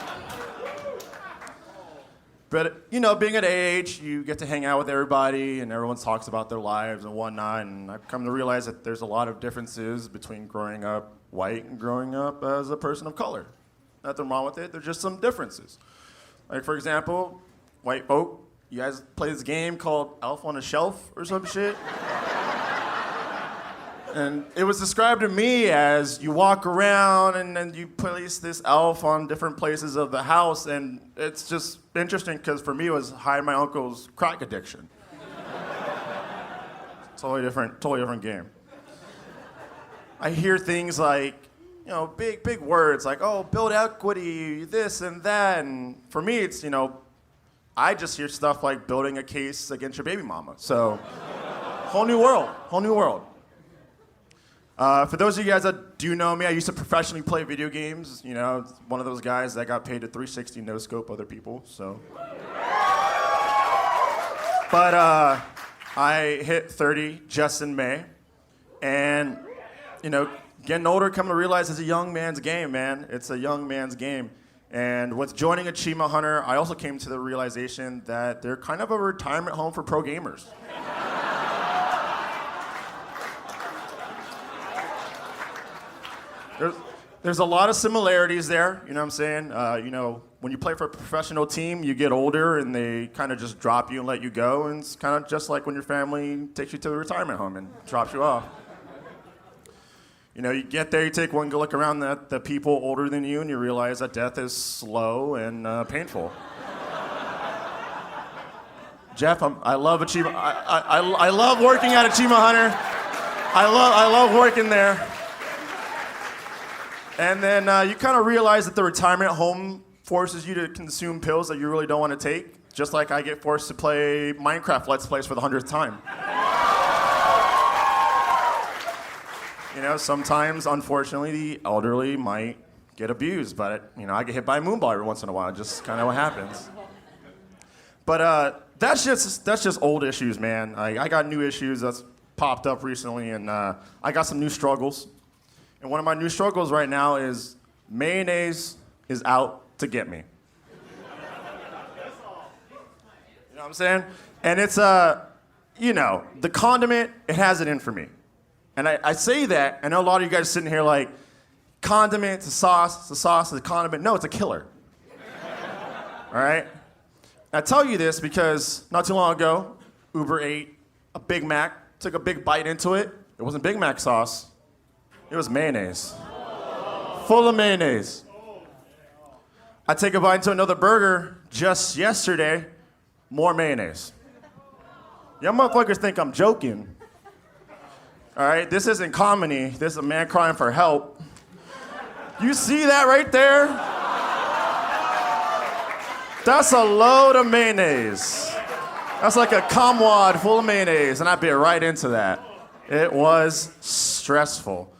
[SPEAKER 13] But, being at AH, you get to hang out with everybody and everyone talks about their lives and whatnot, and I've come to realize that there's a lot of differences between growing up white and growing up as a person of color. Nothing wrong with it, there's just some differences. Like, for example, white folk, you guys play this game called Elf on a Shelf or some shit? And it was described to me as you walk around and then you place this elf on different places of the house, and it's just interesting because for me it was hide my uncle's crack addiction. Totally different game. I hear things like, big words like, oh, build equity, this and that. And for me, it's, I just hear stuff like building a case against your baby mama. So, whole new world. For those of you guys that do know me, I used to professionally play video games. One of those guys that got paid to 360 no-scope other people, so. But I hit 30 just in May. And, getting older, coming to realize it's a young man's game, man. It's a young man's game. And with joining Achievement Hunter, I also came to the realization that they're kind of a retirement home for pro gamers. There's a lot of similarities there, you know what I'm saying? When you play for a professional team, you get older and they kind of just drop you and let you go. And it's kind of just like when your family takes you to the retirement home and drops you off. You get there, you take one good look around at the people older than you, and you realize that death is slow and painful. Geoff, I love Achievement. I love working at Achievement Hunter. I love working there. And then you kind of realize that the retirement home forces you to consume pills that you really don't want to take, just like I get forced to play Minecraft Let's Plays for the 100th time. Sometimes, unfortunately, the elderly might get abused, but, I get hit by a moonball every once in a while, just kind of what happens. But that's just old issues, man. I got new issues that's popped up recently, and I got some new struggles. And one of my new struggles right now is mayonnaise is out to get me. You know what I'm saying? And it's, the condiment, it has it in for me. And I say that, I know a lot of you guys sitting here like, condiment, it's a sauce, it's a condiment. No, it's a killer. All right? I tell you this because not too long ago, Uber ate a Big Mac, took a big bite into it. It wasn't Big Mac sauce. It was mayonnaise. Full of mayonnaise. I take a bite into another burger just yesterday, more mayonnaise. Y'all motherfuckers think I'm joking. All right, this isn't comedy. This is a man crying for help. You see that right there? That's a load of mayonnaise. That's like a comwad full of mayonnaise, and I bit right into that. It was stressful.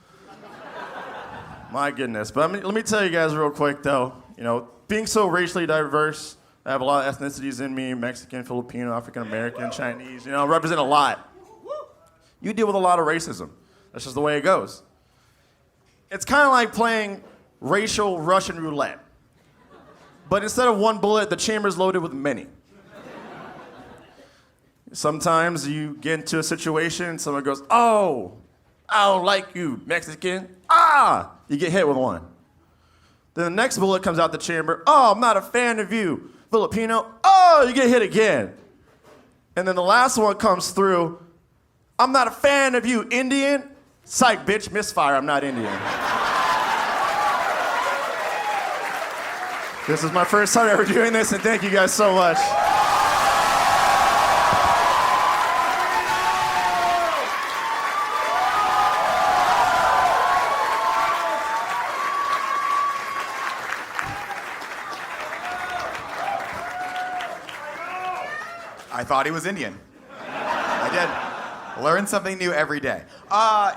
[SPEAKER 13] My goodness. But let me tell you guys real quick, though. Being so racially diverse, I have a lot of ethnicities in me, Mexican, Filipino, African American, Chinese, represent a lot. You deal with a lot of racism. That's just the way it goes. It's kind of like playing racial Russian roulette. But instead of one bullet, the chamber's loaded with many. Sometimes you get into a situation, someone goes, oh, I don't like you, Mexican. Ah! You get hit with one. Then the next bullet comes out the chamber. Oh, I'm not a fan of you, Filipino. Oh, you get hit again. And then the last one comes through. I'm not a fan of you, Indian. Psych, bitch, misfire, I'm not Indian. This is my first time ever doing this, and thank you guys so much.
[SPEAKER 10] I thought he was Indian. I did. Learn something new every day.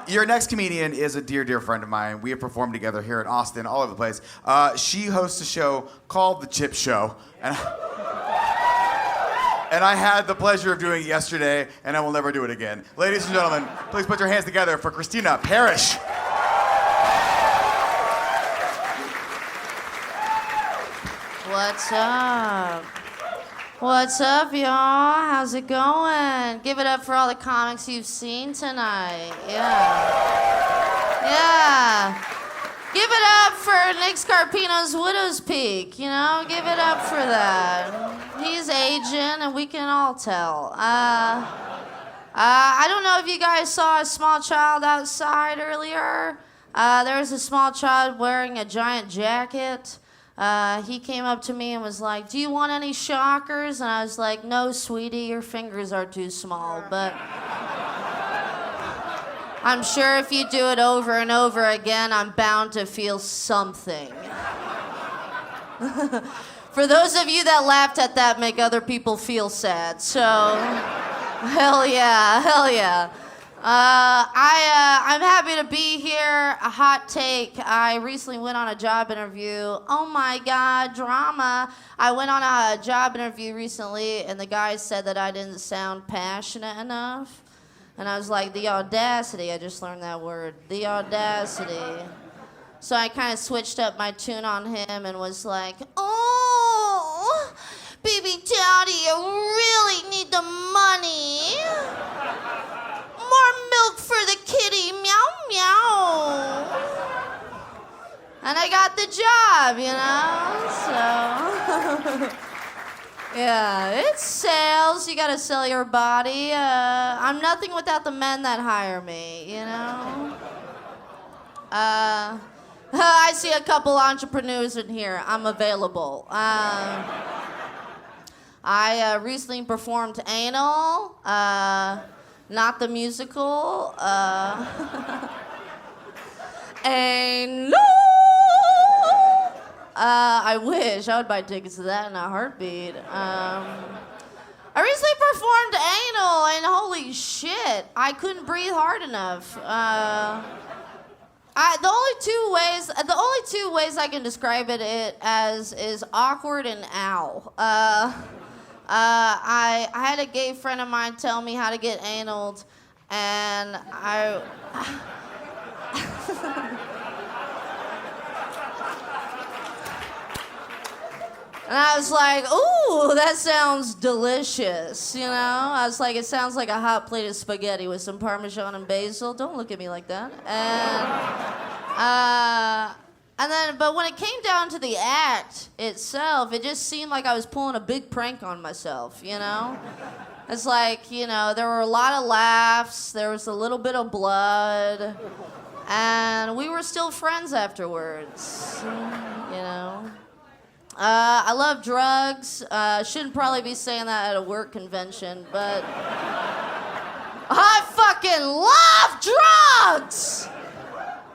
[SPEAKER 10] Your next comedian is a dear, dear friend of mine. We have performed together here in Austin, all over the place. She hosts a show called The Chip Show. And I had the pleasure of doing it yesterday, and I will never do it again. Ladies and gentlemen, please put your hands together for Christina Parrish.
[SPEAKER 14] What's up? What's up, y'all? How's it going? Give it up for all the comics you've seen tonight. Yeah. Give it up for Nick Scarpino's Widow's Peak, Give it up for that. He's aging, and we can all tell. I don't know if you guys saw a small child outside earlier. There was a small child wearing a giant jacket. He came up to me and was like, do you want any shockers? And I was like, no, sweetie, your fingers are too small. But I'm sure if you do it over and over again, I'm bound to feel something. For those of you that laughed at that, make other people feel sad. So, hell yeah. I'm happy to be here. A hot take. I recently went on a job interview. Oh my God, drama. I went on a job interview recently, and the guy said that I didn't sound passionate enough. And I was like, the audacity. I just learned that word. The audacity. So I kind of switched up my tune on him and was like, oh, baby daddy, I really need the money. More milk for the kitty, meow, meow. And I got the job, you know, so. Yeah, it's sales. You gotta sell your body. I'm nothing without the men that hire me, you know? I see a couple entrepreneurs in here. I'm available. I recently performed Anal, not the musical. Anal. I wish. I would buy tickets to that in a heartbeat. I recently performed Anal, and holy shit, I couldn't breathe hard enough. The only two ways I can describe it as is awkward and ow. I had a gay friend of mine tell me how to get analed, and And I was like, ooh, that sounds delicious, you know? I was like, it sounds like a hot plate of spaghetti with some Parmesan and basil. Don't look at me like that. But when it came down to the act itself, it just seemed like I was pulling a big prank on myself, you know? It's like, you know, there were a lot of laughs, there was a little bit of blood, and we were still friends afterwards, you know? I love drugs. Shouldn't probably be saying that at a work convention, but I fucking love drugs!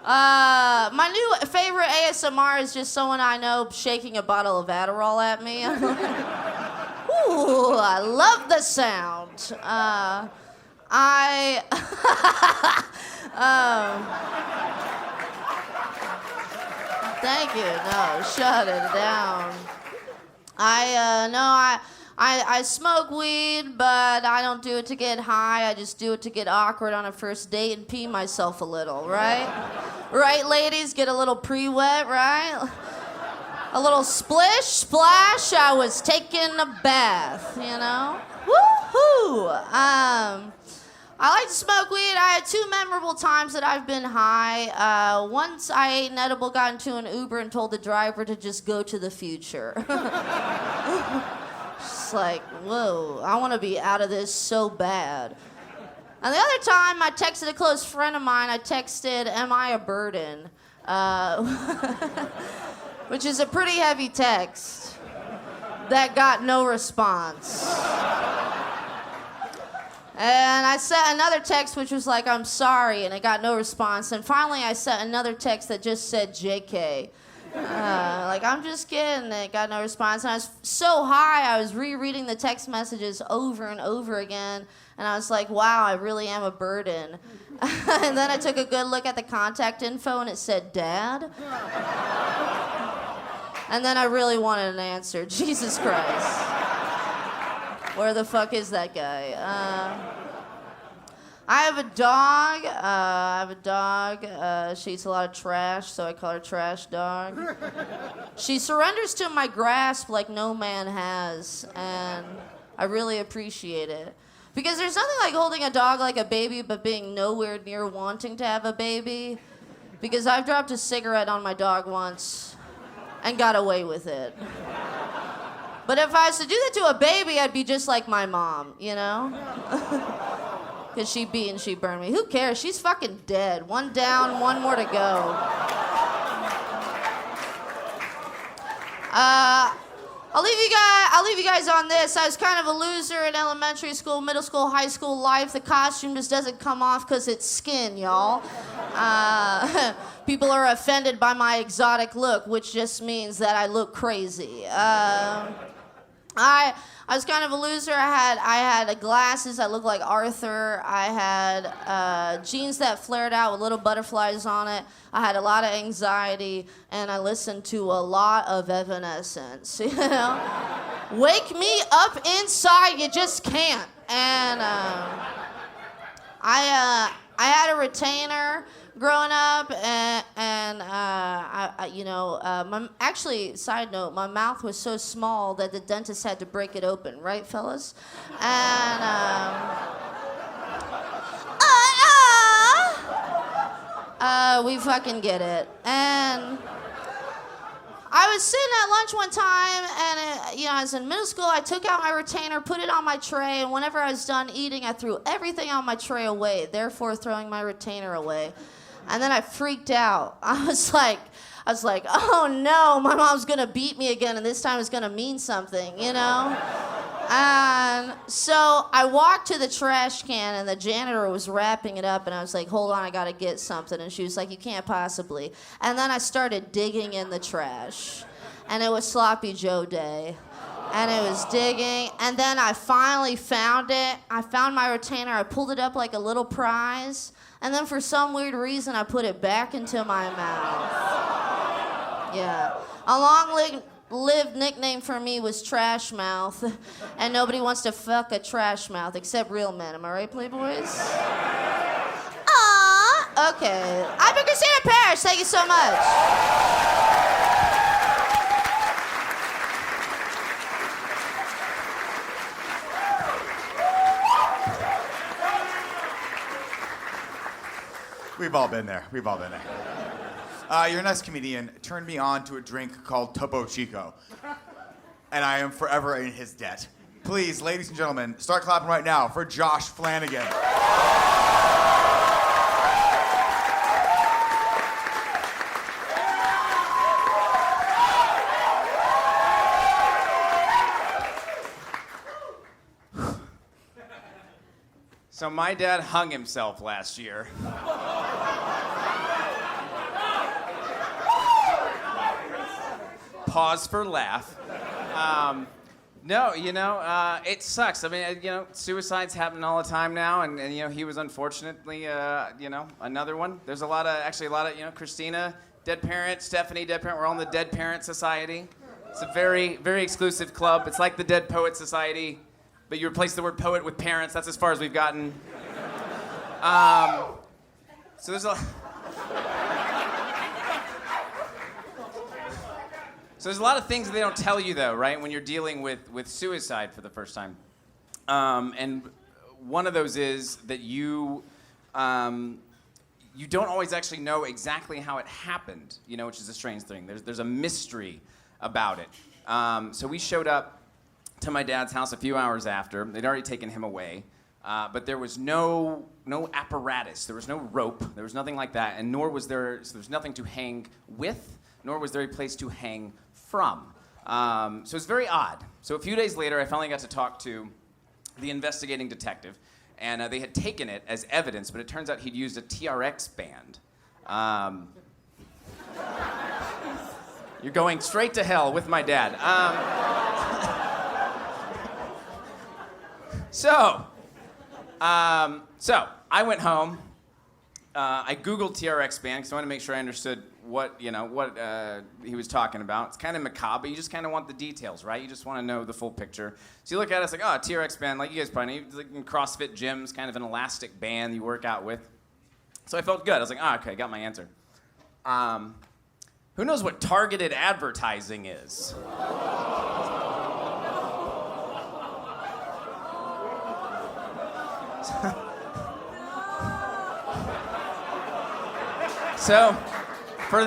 [SPEAKER 14] My new favorite ASMR is just someone I know shaking a bottle of Adderall at me. Ooh, I love the sound. Thank you. No, shut it down. I smoke weed, but I don't do it to get high. I just do it to get awkward on a first date and pee myself a little, right? Right, ladies? Get a little pre-wet, right? A little splish, splash. I was taking a bath, you know? Woo-hoo! I like to smoke weed. I had two memorable times that I've been high. Once I ate an edible, got into an Uber, and told the driver to just go to the future. Just like, whoa, I want to be out of this so bad. And the other time, I texted a close friend of mine. I texted, am I a burden? Which is a pretty heavy text that got no response. And I sent another text which was like, I'm sorry, and it got no response. And finally I sent another text that just said JK. Like, I'm just kidding, and it got no response. And I was so high, I was rereading the text messages over and over again. And I was like, wow, I really am a burden. And then I took a good look at the contact info, and it said Dad. And then I really wanted an answer. Jesus Christ. Where the fuck is that guy? I have a dog. She eats a lot of trash, so I call her Trash Dog. She surrenders to my grasp like no man has, and I really appreciate it. Because there's nothing like holding a dog like a baby, but being nowhere near wanting to have a baby. Because I've dropped a cigarette on my dog once and got away with it. But if I was to do that to a baby, I'd be just like my mom, you know? Because she beat and she burned me. Who cares? She's fucking dead. One down, one more to go. I'll leave you guys on this. I was kind of a loser in elementary school, middle school, high school life. The costume just doesn't come off because it's skin, y'all. People are offended by my exotic look, which just means that I look crazy. I was kind of a loser. I had glasses. I looked like Arthur. I had jeans that flared out with little butterflies on it. I had a lot of anxiety, and I listened to a lot of Evanescence. You know, wake me up inside. You just can't. And I had a retainer growing up, actually, side note, my mouth was so small that the dentist had to break it open, right, fellas? And we fucking get it. And I was sitting at lunch one time, and I was in middle school. I took out my retainer, put it on my tray, and whenever I was done eating, I threw everything on my tray away, therefore throwing my retainer away. And then I freaked out. I was like, oh no, my mom's gonna beat me again, and this time it's gonna mean something, you know? And so I walked to the trash can, and the janitor was wrapping it up, and I was like, hold on, I gotta get something. And she was like, you can't possibly. And then I started digging in the trash, and it was Sloppy Joe Day. And it was digging, and then I finally found it. I found my retainer, I pulled it up like a little prize, and then for some weird reason, I put it back into my mouth. Yeah. A long-lived nickname for me was Trash Mouth, and nobody wants to fuck a trash mouth except real men. Am I right, Playboys? Aww. Okay. I've been Christina Parrish. Thank you so much.
[SPEAKER 10] We've all been there. Your next comedian turned me on to a drink called Topo Chico, and I am forever in his debt. Please, ladies and gentlemen, start clapping right now for Josh Flanagan.
[SPEAKER 15] So my dad hung himself last year. Pause for laugh. No, it sucks. I mean, suicides happen all the time now, and he was unfortunately, another one. There's a lot of, Christina, dead parent, Stephanie, dead parent. We're all in the Dead Parent Society. It's a very, very exclusive club. It's like the Dead Poet Society, but you replace the word poet with parents. That's as far as we've gotten. So there's a... So there's a lot of things that they don't tell you, though, right, when you're dealing with suicide for the first time. And one of those is that you don't always actually know exactly how it happened, which is a strange thing. There's a mystery about it. So we showed up to my dad's house a few hours after. They'd already taken him away. But there was no apparatus. There was no rope. There was nothing like that. And nor was there nothing to hang with, nor was there a place to hang from. So it's very odd. So a few days later, I finally got to talk to the investigating detective, and they had taken it as evidence, but it turns out he'd used a TRX band. You're going straight to hell with my dad. So I went home. I Googled TRX band because I wanted to make sure I understood what he was talking about. It's kind of macabre, but you just kind of want the details, right? You just want to know the full picture. So you look at it, it's like, oh, TRX band, like you guys probably know, like in CrossFit gyms, kind of an elastic band you work out with. So I felt good. I was like, oh, okay, got my answer. Who knows what targeted advertising is? So, for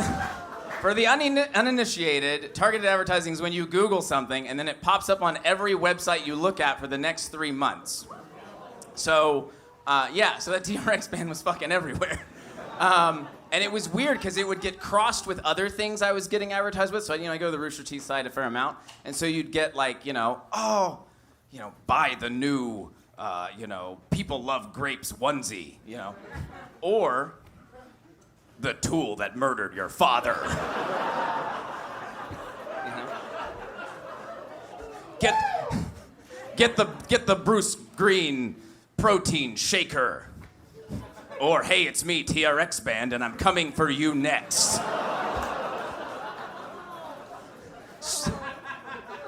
[SPEAKER 15] the uninitiated, targeted advertising is when you Google something and then it pops up on every website you look at for the next 3 months. So, so that TRX band was fucking everywhere. And it was weird because it would get crossed with other things I was getting advertised with. So, I go to the Rooster Teeth site a fair amount. And so you'd get like, buy the new, people love grapes onesie, or the tool that murdered your father. Get the Bruce Greene protein shaker. Or, hey, it's me, TRX Band, and I'm coming for you next.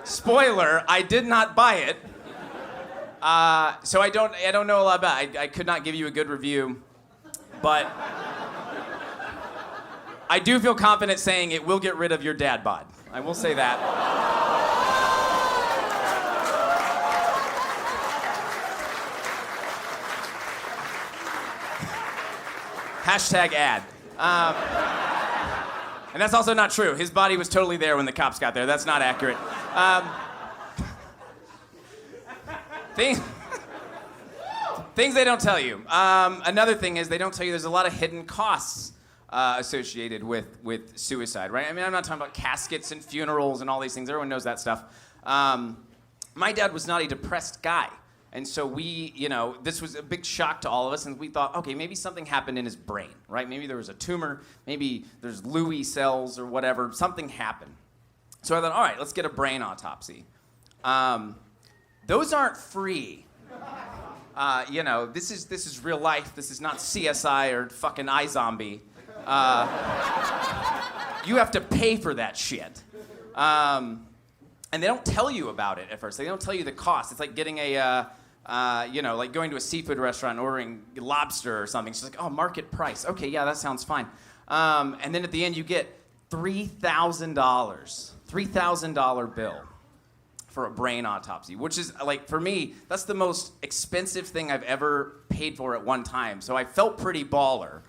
[SPEAKER 15] Spoiler, I did not buy it. So I don't know a lot about it. I could not give you a good review, but I do feel confident saying it will get rid of your dad bod. I will say that. Hashtag ad. And that's also not true. His body was totally there when the cops got there. That's not accurate. Things they don't tell you. Another thing is they don't tell you there's a lot of hidden costs associated with suicide, right? I mean, I'm not talking about caskets and funerals and all these things. Everyone knows that stuff. My dad was not a depressed guy. And so we, this was a big shock to all of us, and we thought, okay, maybe something happened in his brain, right? Maybe there was a tumor, maybe there's Lewy cells or whatever, something happened. So I thought, all right, let's get a brain autopsy. Those aren't free. This is real life. This is not CSI or fucking iZombie. You have to pay for that shit. And they don't tell you about it at first. They don't tell you the cost. It's like getting like going to a seafood restaurant and ordering lobster or something. It's just like, oh, market price. Okay, yeah, that sounds fine. And then at the end, you get $3,000 bill for a brain autopsy, which is, like, for me, that's the most expensive thing I've ever paid for at one time. So I felt pretty baller.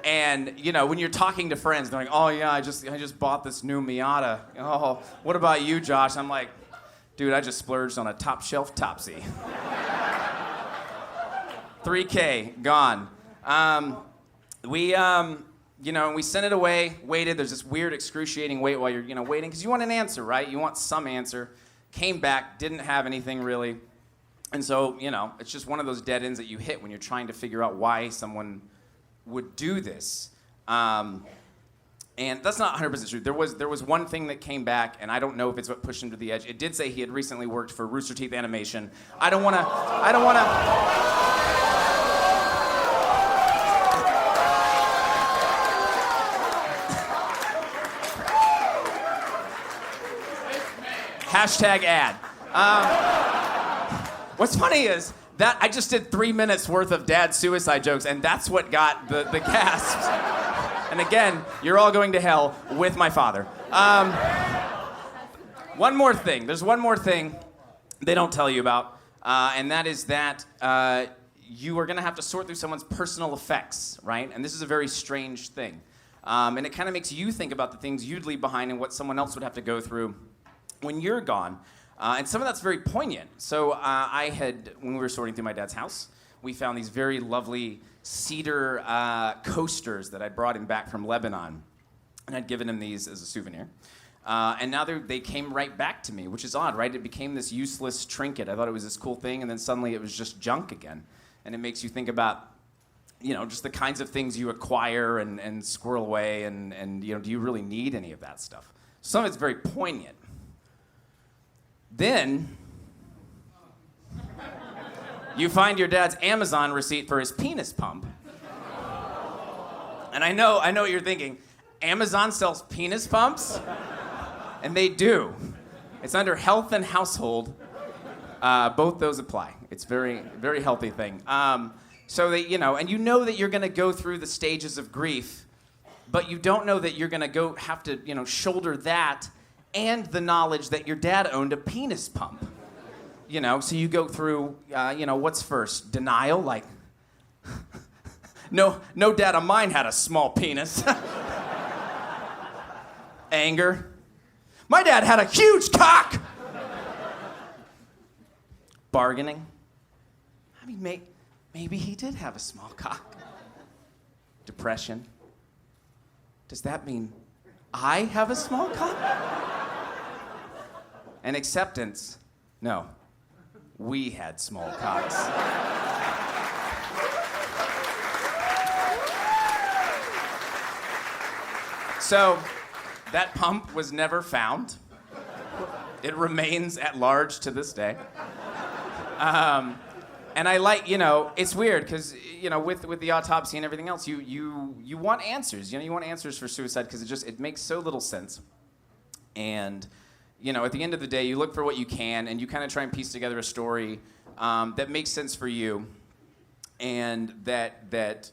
[SPEAKER 15] And, when you're talking to friends, they're like, oh, yeah, I just bought this new Miata. Oh, what about you, Josh? I'm like, dude, I just splurged on a top shelf Topsy. $3K, gone. We sent it away, waited. There's this weird, excruciating wait while you're, waiting, because you want an answer, right? You want some answer. Came back, didn't have anything really. And so, it's just one of those dead ends that you hit when you're trying to figure out why someone would do this. And that's not 100% true. There was one thing that came back, and I don't know if it's what pushed him to the edge. It did say he had recently worked for Rooster Teeth Animation. I don't wanna. Hashtag ad. What's funny is that I just did 3 minutes worth of dad suicide jokes, and that's what got the gasps. And again, you're all going to hell with my father. One more thing. There's one more thing they don't tell you about, and that is that you are going to have to sort through someone's personal effects, right? And this is a very strange thing. And it kind of makes you think about the things you'd leave behind and what someone else would have to go through when you're gone. And some of that's very poignant. So when we were sorting through my dad's house, we found these very lovely cedar coasters that I'd brought him back from Lebanon. And I'd given him these as a souvenir. And now they came right back to me, which is odd, right? It became this useless trinket. I thought it was this cool thing, and then suddenly it was just junk again. And it makes you think about, just the kinds of things you acquire and squirrel away, and do you really need any of that stuff? Some of it's very poignant. Then you find your dad's Amazon receipt for his penis pump. And I know what you're thinking. Amazon sells penis pumps? And they do. It's under health and household. Both those apply. It's very, very healthy thing. So that, and you know that you're going to go through the stages of grief, but you don't know that you're going to have to, shoulder that and the knowledge that your dad owned a penis pump. So you go through, what's first? Denial, like, no dad of mine had a small penis. Anger. My dad had a huge cock. Bargaining. I mean, maybe he did have a small cock. depression? Does that mean I have a small cock? And acceptance, no. We had small cocks. So, that pump was never found. It remains at large to this day. And I like, it's weird because, with the autopsy and everything else, you want answers. You want answers for suicide because it makes so little sense. And, at the end of the day, you look for what you can and you kind of try and piece together a story that makes sense for you and that is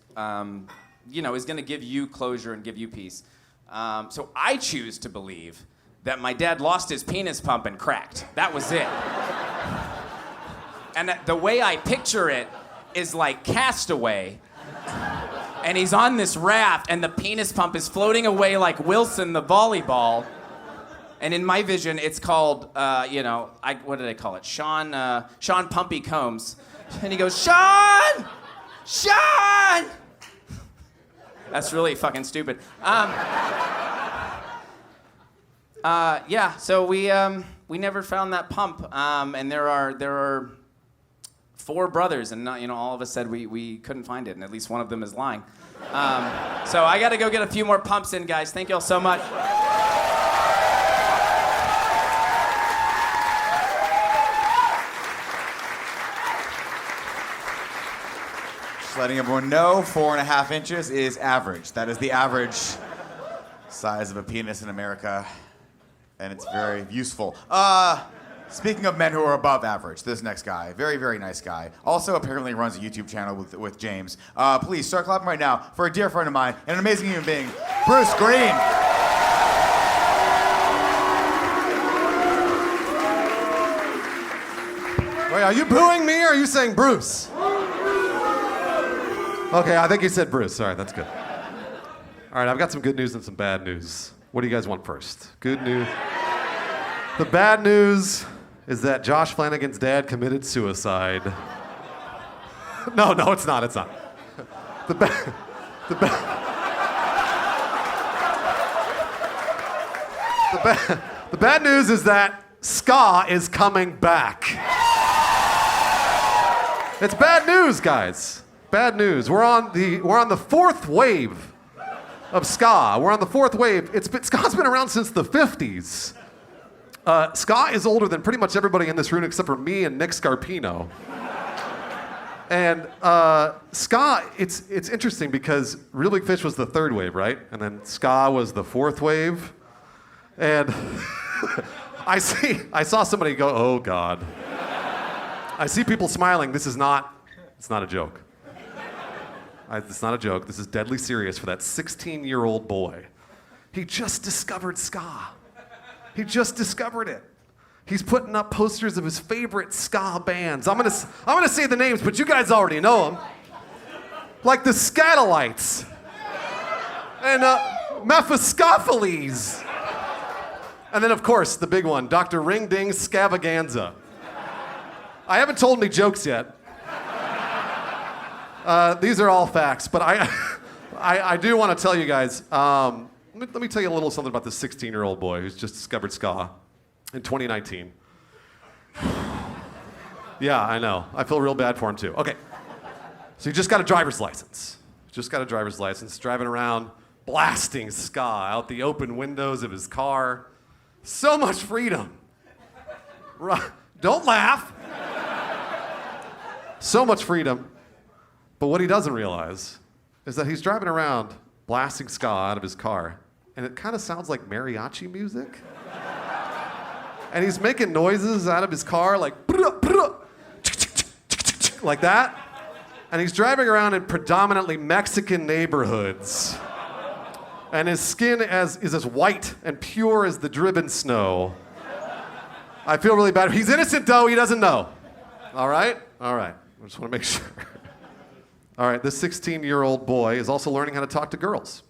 [SPEAKER 15] going to give you closure and give you peace. So I choose to believe that my dad lost his penis pump and cracked. That was it. And the way I picture it is like Castaway. And he's on this raft and the penis pump is floating away like Wilson the volleyball. And in my vision, it's called, what did I call it? Sean Pumpy Combs. And he goes, Sean! Sean! That's really fucking stupid. So we never found that pump. And there are 4 brothers, and all of us said we couldn't find it, and at least one of them is lying. So I got to go get a few more pumps in, guys. Thank y'all so much.
[SPEAKER 10] Just letting everyone know, 4.5 inches is average. That is the average size of a penis in America, and it's very useful. Speaking of men who are above average, this next guy, very, very nice guy, also apparently runs a YouTube channel with James. Please start clapping right now for a dear friend of mine and an amazing human being, Bruce Greene.
[SPEAKER 16] Wait, are you booing me or are you saying Bruce? Okay, I think you said Bruce. All right, that's good. All right, I've got some good news and some bad news. What do you guys want first? Good news. The bad news is that Josh Flanagan's dad committed suicide. No, it's not. It's not. The bad news is that ska is coming back. It's bad news, guys. Bad news. We're on the 4th wave of ska. We're on the 4th wave. Ska's been around since the 50s. Ska is older than pretty much everybody in this room except for me and Nick Scarpino. And ska, it's interesting because Real Big Fish was the 3rd wave, right? And then ska was the 4th wave. And I saw somebody go, oh God. I see people smiling. It's not a joke. It's not a joke. This is deadly serious for that 16-year-old boy. He just discovered ska. He just discovered it. He's putting up posters of his favorite ska bands. I'm gonna say the names, but you guys already know them. Like the Scatolites and Mephistopheles. And then, of course, the big one, Dr. Ring Ding Scavaganza. I haven't told any jokes yet. These are all facts, but I do want to tell you guys, let me tell you a little something about this 16-year-old boy who's just discovered ska in 2019. Yeah, I know. I feel real bad for him, too. Okay. So he just got a driver's license. Driving around, blasting ska out the open windows of his car. So much freedom. Don't laugh. So much freedom. But what he doesn't realize is that he's driving around blasting ska out of his car, and it kind of sounds like mariachi music. And he's making noises out of his car like like that. And he's driving around in predominantly Mexican neighborhoods. And his skin is as white and pure as the driven snow. I feel really bad. He's innocent though, he doesn't know. All right? I just want to make sure. All right, this 16-year-old boy is also learning how to talk to girls.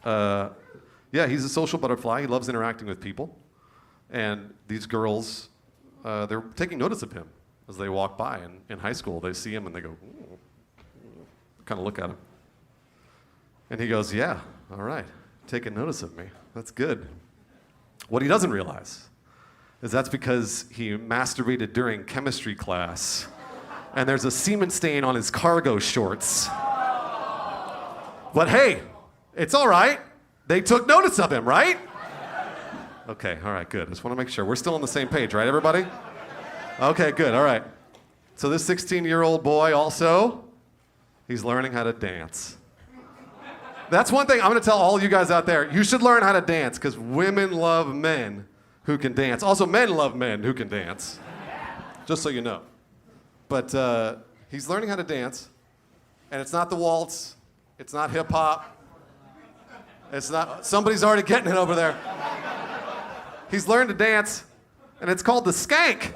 [SPEAKER 16] He's a social butterfly. He loves interacting with people. And these girls, they're taking notice of him as they walk by. And in high school, they see him and they go, kind of look at him. And he goes, yeah, all right, taking notice of me. That's good. What he doesn't realize is that's because he masturbated during chemistry class, and there's a semen stain on his cargo shorts. But hey, it's all right. They took notice of him, right? Okay, all right, good. Just want to make sure. We're still on the same page, right, everybody? Okay, good, all right. So this 16-year-old boy also, he's learning how to dance. That's one thing I'm gonna tell all you guys out there. You should learn how to dance, because women love men who can dance. Also, men love men who can dance, just so you know. But he's learning how to dance, and it's not the waltz, it's not hip hop, it's not, somebody's already getting it over there. He's learned to dance, and it's called the skank.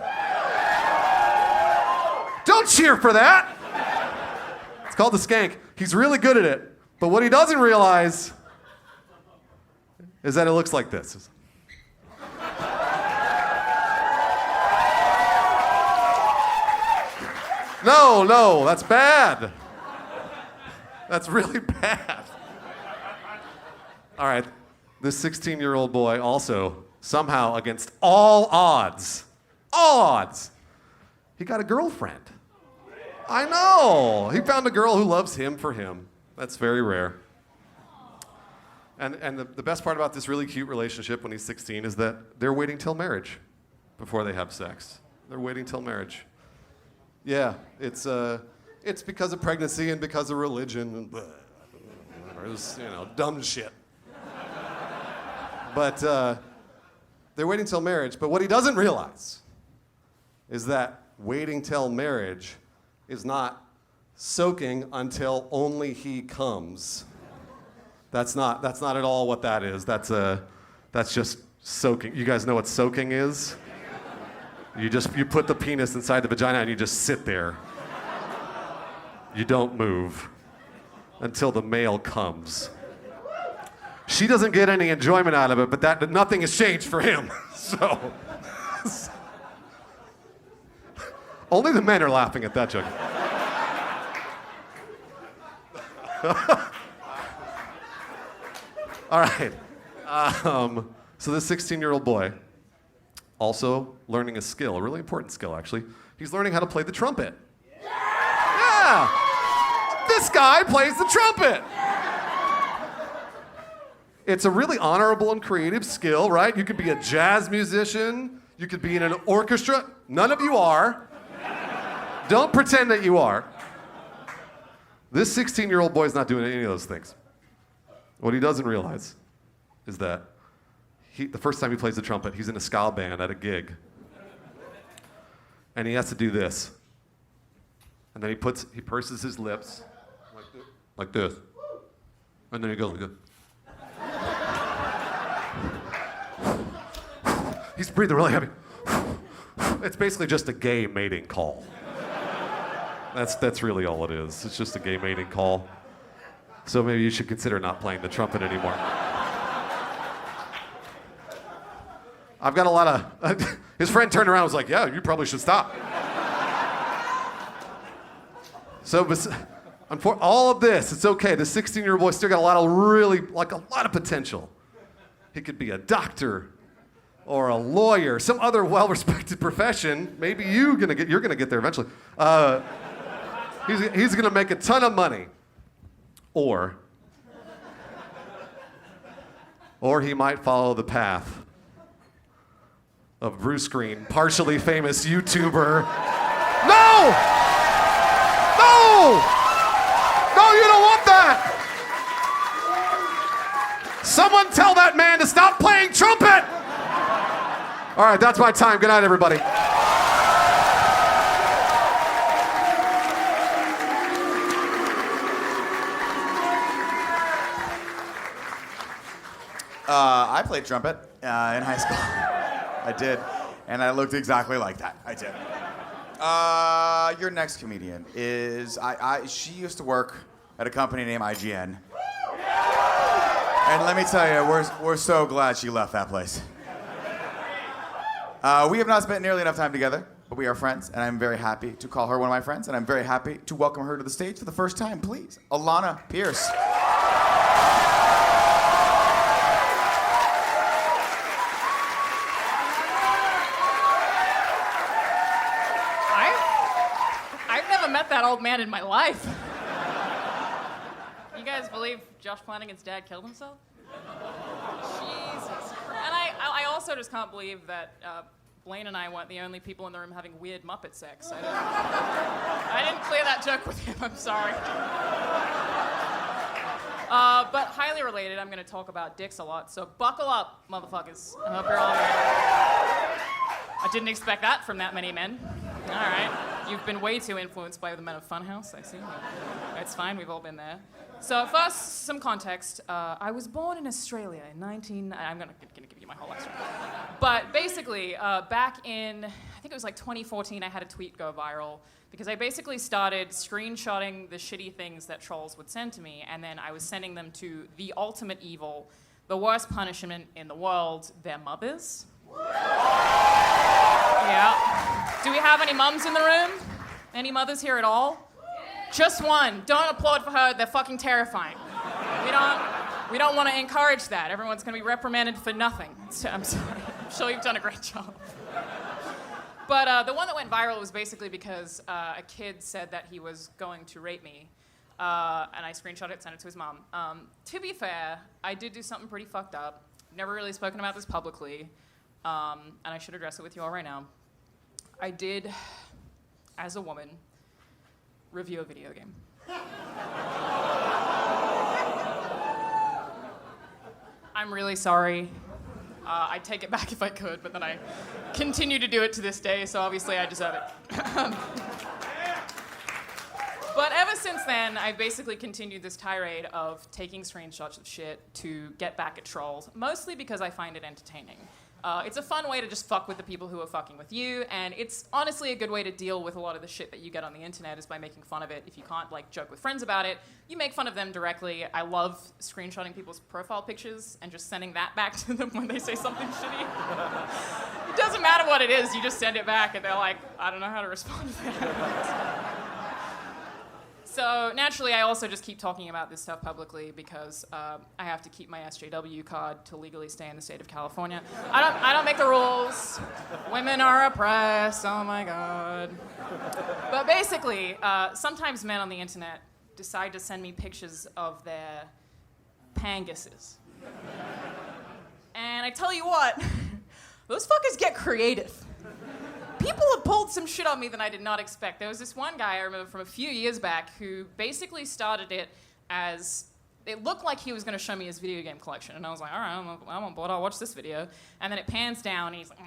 [SPEAKER 16] Don't cheer for that. It's called the skank. He's really good at it, but what he doesn't realize is that it looks like this. No, that's bad. That's really bad. All right, this 16-year-old boy also, somehow against all odds, he got a girlfriend. I know. He found a girl who loves him for him. That's very rare. And the best part about this really cute relationship when he's 16 is that they're waiting till marriage before they have sex. They're waiting till marriage. Yeah, it's because of pregnancy and because of religion and it's, dumb shit. But they're waiting till marriage. But what he doesn't realize is that waiting till marriage is not soaking until only he comes. That's not at all what that is. That's just soaking. You guys know what soaking is? You put the penis inside the vagina and you just sit there. You don't move until the male comes. She doesn't get any enjoyment out of it, but nothing has changed for him. So only the men are laughing at that joke. All right. So this 16-year-old boy, also learning a skill, a really important skill, actually. He's learning how to play the trumpet. Yeah! This guy plays the trumpet! It's a really honorable and creative skill, right? You could be a jazz musician. You could be in an orchestra. None of you are. Don't pretend that you are. This 16-year-old boy's not doing any of those things. What he doesn't realize is that the first time he plays the trumpet, he's in a ska band at a gig. And he has to do this. And then he purses his lips like this. And then he goes like this. He's breathing really heavy. It's basically just a gay mating call. That's really all it is. It's just a gay mating call. So maybe you should consider not playing the trumpet anymore. I've got a lot of... His friend turned around and was like, yeah, you probably should stop. So all of this, it's okay. The 16-year-old boy still got a lot of potential. He could be a doctor or a lawyer, some other well-respected profession. Maybe you're gonna get there eventually. He's gonna make a ton of money. Or he might follow the path of Bruce Greene, partially famous YouTuber. No! No, you don't want that! Someone tell that man to stop playing trumpet! All right, that's my time. Good night, everybody.
[SPEAKER 10] I played trumpet in high school. I did. And I looked exactly like that. I did. Your next comedian is... she used to work at a company named IGN. And let me tell you, we're so glad she left that place. We have not spent nearly enough time together, but we are friends, and I'm very happy to call her one of my friends, and I'm very happy to welcome her to the stage for the first time. Please, Alanah Pearce.
[SPEAKER 17] I've never met that old man in my life. You guys believe Josh Flanagan's dad killed himself? Jesus. And I also just can't believe that Blaine and I weren't the only people in the room having weird Muppet sex. I didn't clear that joke with him, I'm sorry. But highly related, I'm going to talk about dicks a lot, so buckle up, motherfuckers. I hope you're all ready. I didn't expect that from that many men. All right. You've been way too influenced by the men of Funhouse, I see. It's fine, we've all been there. So first, some context. I was born in Australia in I'm gonna give you my whole life story. But basically, back in, I think it was like 2014, I had a tweet go viral because I basically started screenshotting the shitty things that trolls would send to me, and then I was sending them to the ultimate evil, the worst punishment in the world, their mothers. Yeah. Do we have any mums in the room? Any mothers here at all? Just one. Don't applaud for her. They're fucking terrifying. We don't want to encourage that. Everyone's going to be reprimanded for nothing. So, I'm sorry. I'm sure you've done a great job. But the one that went viral was basically because a kid said that he was going to rape me. And I screenshot it, sent it to his mom. To be fair, I did do something pretty fucked up. Never really spoken about this publicly. And I should address it with you all right now. I did, as a woman, review a video game. I'm really sorry. I'd take it back if I could, but then I continue to do it to this day, so obviously I deserve it. But ever since then, I've basically continued this tirade of taking screenshots of shit to get back at trolls, mostly because I find it entertaining. It's a fun way to just fuck with the people who are fucking with you, and it's honestly a good way to deal with a lot of the shit that you get on the internet is by making fun of it. If you can't, like, joke with friends about it, you make fun of them directly. I love screenshotting people's profile pictures and just sending that back to them when they say something shitty. It doesn't matter what it is, you just send it back, and they're like, I don't know how to respond to that. So naturally, I also just keep talking about this stuff publicly because I have to keep my SJW card to legally stay in the state of California. I don't make the rules. Women are oppressed. Oh my God. But basically, sometimes men on the internet decide to send me pictures of their panguses. And I tell you what, those fuckers get creative. People have pulled some shit on me that I did not expect. There was this one guy I remember from a few years back who basically started it as, it looked like he was going to show me his video game collection. And I was like, all right, I'm on board, I'll watch this video. And then it pans down and he's like,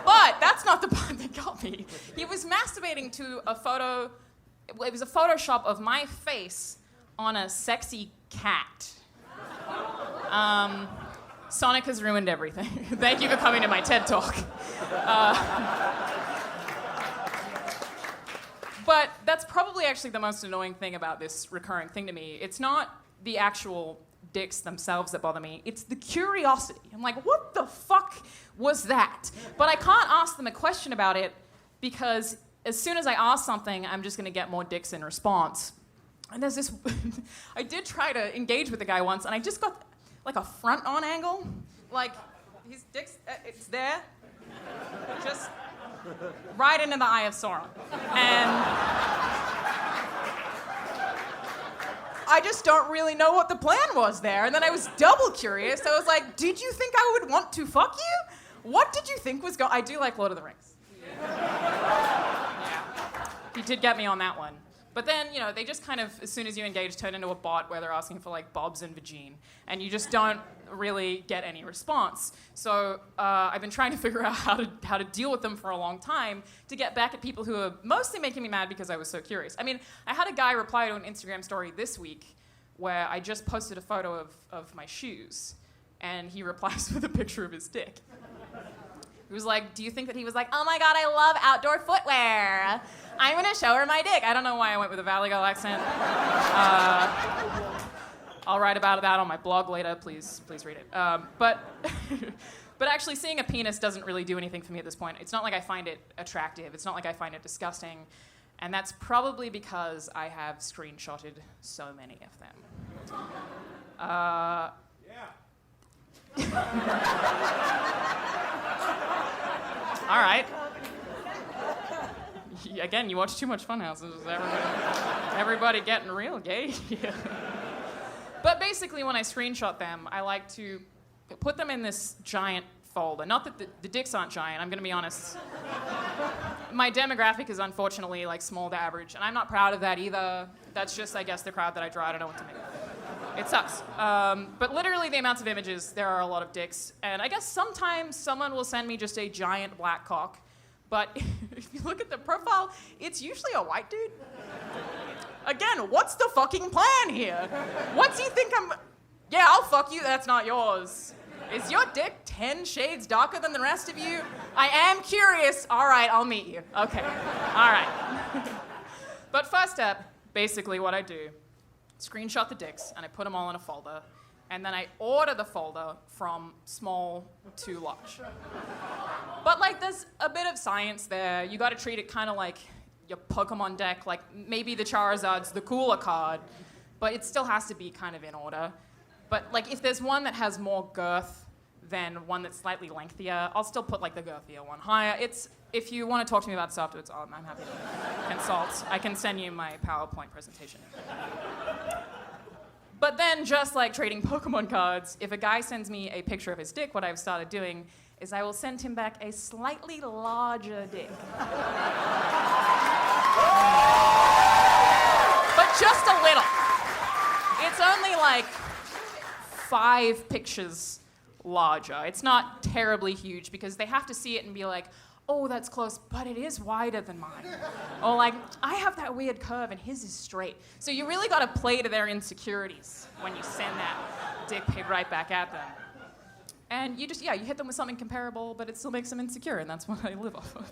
[SPEAKER 17] but that's not the part that got me. He was masturbating to a photo, it was a Photoshop of my face on a sexy cat. Sonic has ruined everything. Thank you for coming to my TED Talk. But that's probably actually the most annoying thing about this recurring thing to me. It's not the actual dicks themselves that bother me, it's the curiosity. I'm like, what the fuck was that? But I can't ask them a question about it because as soon as I ask something, I'm just gonna get more dicks in response. And there's this, I did try to engage with the guy once and I just got like a front-on angle. Like, his dick's, it's there. Just right into the eye of Sauron. And I just don't really know what the plan was there. And then I was double curious. I was like, did you think I would want to fuck you? What did you think was going? I do like Lord of the Rings. Yeah. He did get me on that one. But then, you know, they just kind of, as soon as you engage, turn into a bot where they're asking for, like, bobs and vagine. And you just don't really get any response. So I've been trying to figure out how to deal with them for a long time to get back at people who are mostly making me mad because I was so curious. I mean, I had a guy reply to an Instagram story this week where I just posted a photo of my shoes. And he replies with a picture of his dick. He was like, do you think that he was like, oh my God, I love outdoor footwear. I'm gonna show her my dick. I don't know why I went with a Valley Girl accent. I'll write about that on my blog later. Please read it. But actually seeing a penis doesn't really do anything for me at this point. It's not like I find it attractive. It's not like I find it disgusting. And that's probably because I have screenshotted so many of them. All right. Again, you watch too much Funhouse. Everybody getting real gay. But basically, when I screenshot them, I like to put them in this giant folder. Not that the dicks aren't giant, I'm gonna be honest. My demographic is unfortunately like small to average, and I'm not proud of that either. That's just, I guess, the crowd that I draw. I don't know what to make. It sucks. But literally the amounts of images, there are a lot of dicks. And I guess sometimes someone will send me just a giant black cock. But if you look at the profile, it's usually a white dude. Again, what's the fucking plan here? What's he think I'm... Yeah, I'll fuck you, that's not yours. Is your dick 10 shades darker than the rest of you? I am curious. All right, I'll meet you. Okay, all right. But first step, basically what I do, screenshot the dicks, and I put them all in a folder, and then I order the folder from small to large. But like, there's a bit of science there. You gotta treat it kind of like your Pokemon deck, like maybe the Charizard's the cooler card, but it still has to be kind of in order. But like, if there's one that has more girth than one that's slightly lengthier, I'll still put like the girthier one higher. If you want to talk to me about this afterwards, I'm happy to consult. I can send you my PowerPoint presentation. But then, just like trading Pokemon cards, if a guy sends me a picture of his dick, what I've started doing is I will send him back a slightly larger dick. But just a little. It's only like 5 pictures larger. It's not terribly huge because they have to see it and be like, oh, that's close, but it is wider than mine. Or like, I have that weird curve and his is straight. So you really gotta play to their insecurities when you send that dick pic right back at them. And you hit them with something comparable, but it still makes them insecure, and that's what I live off of.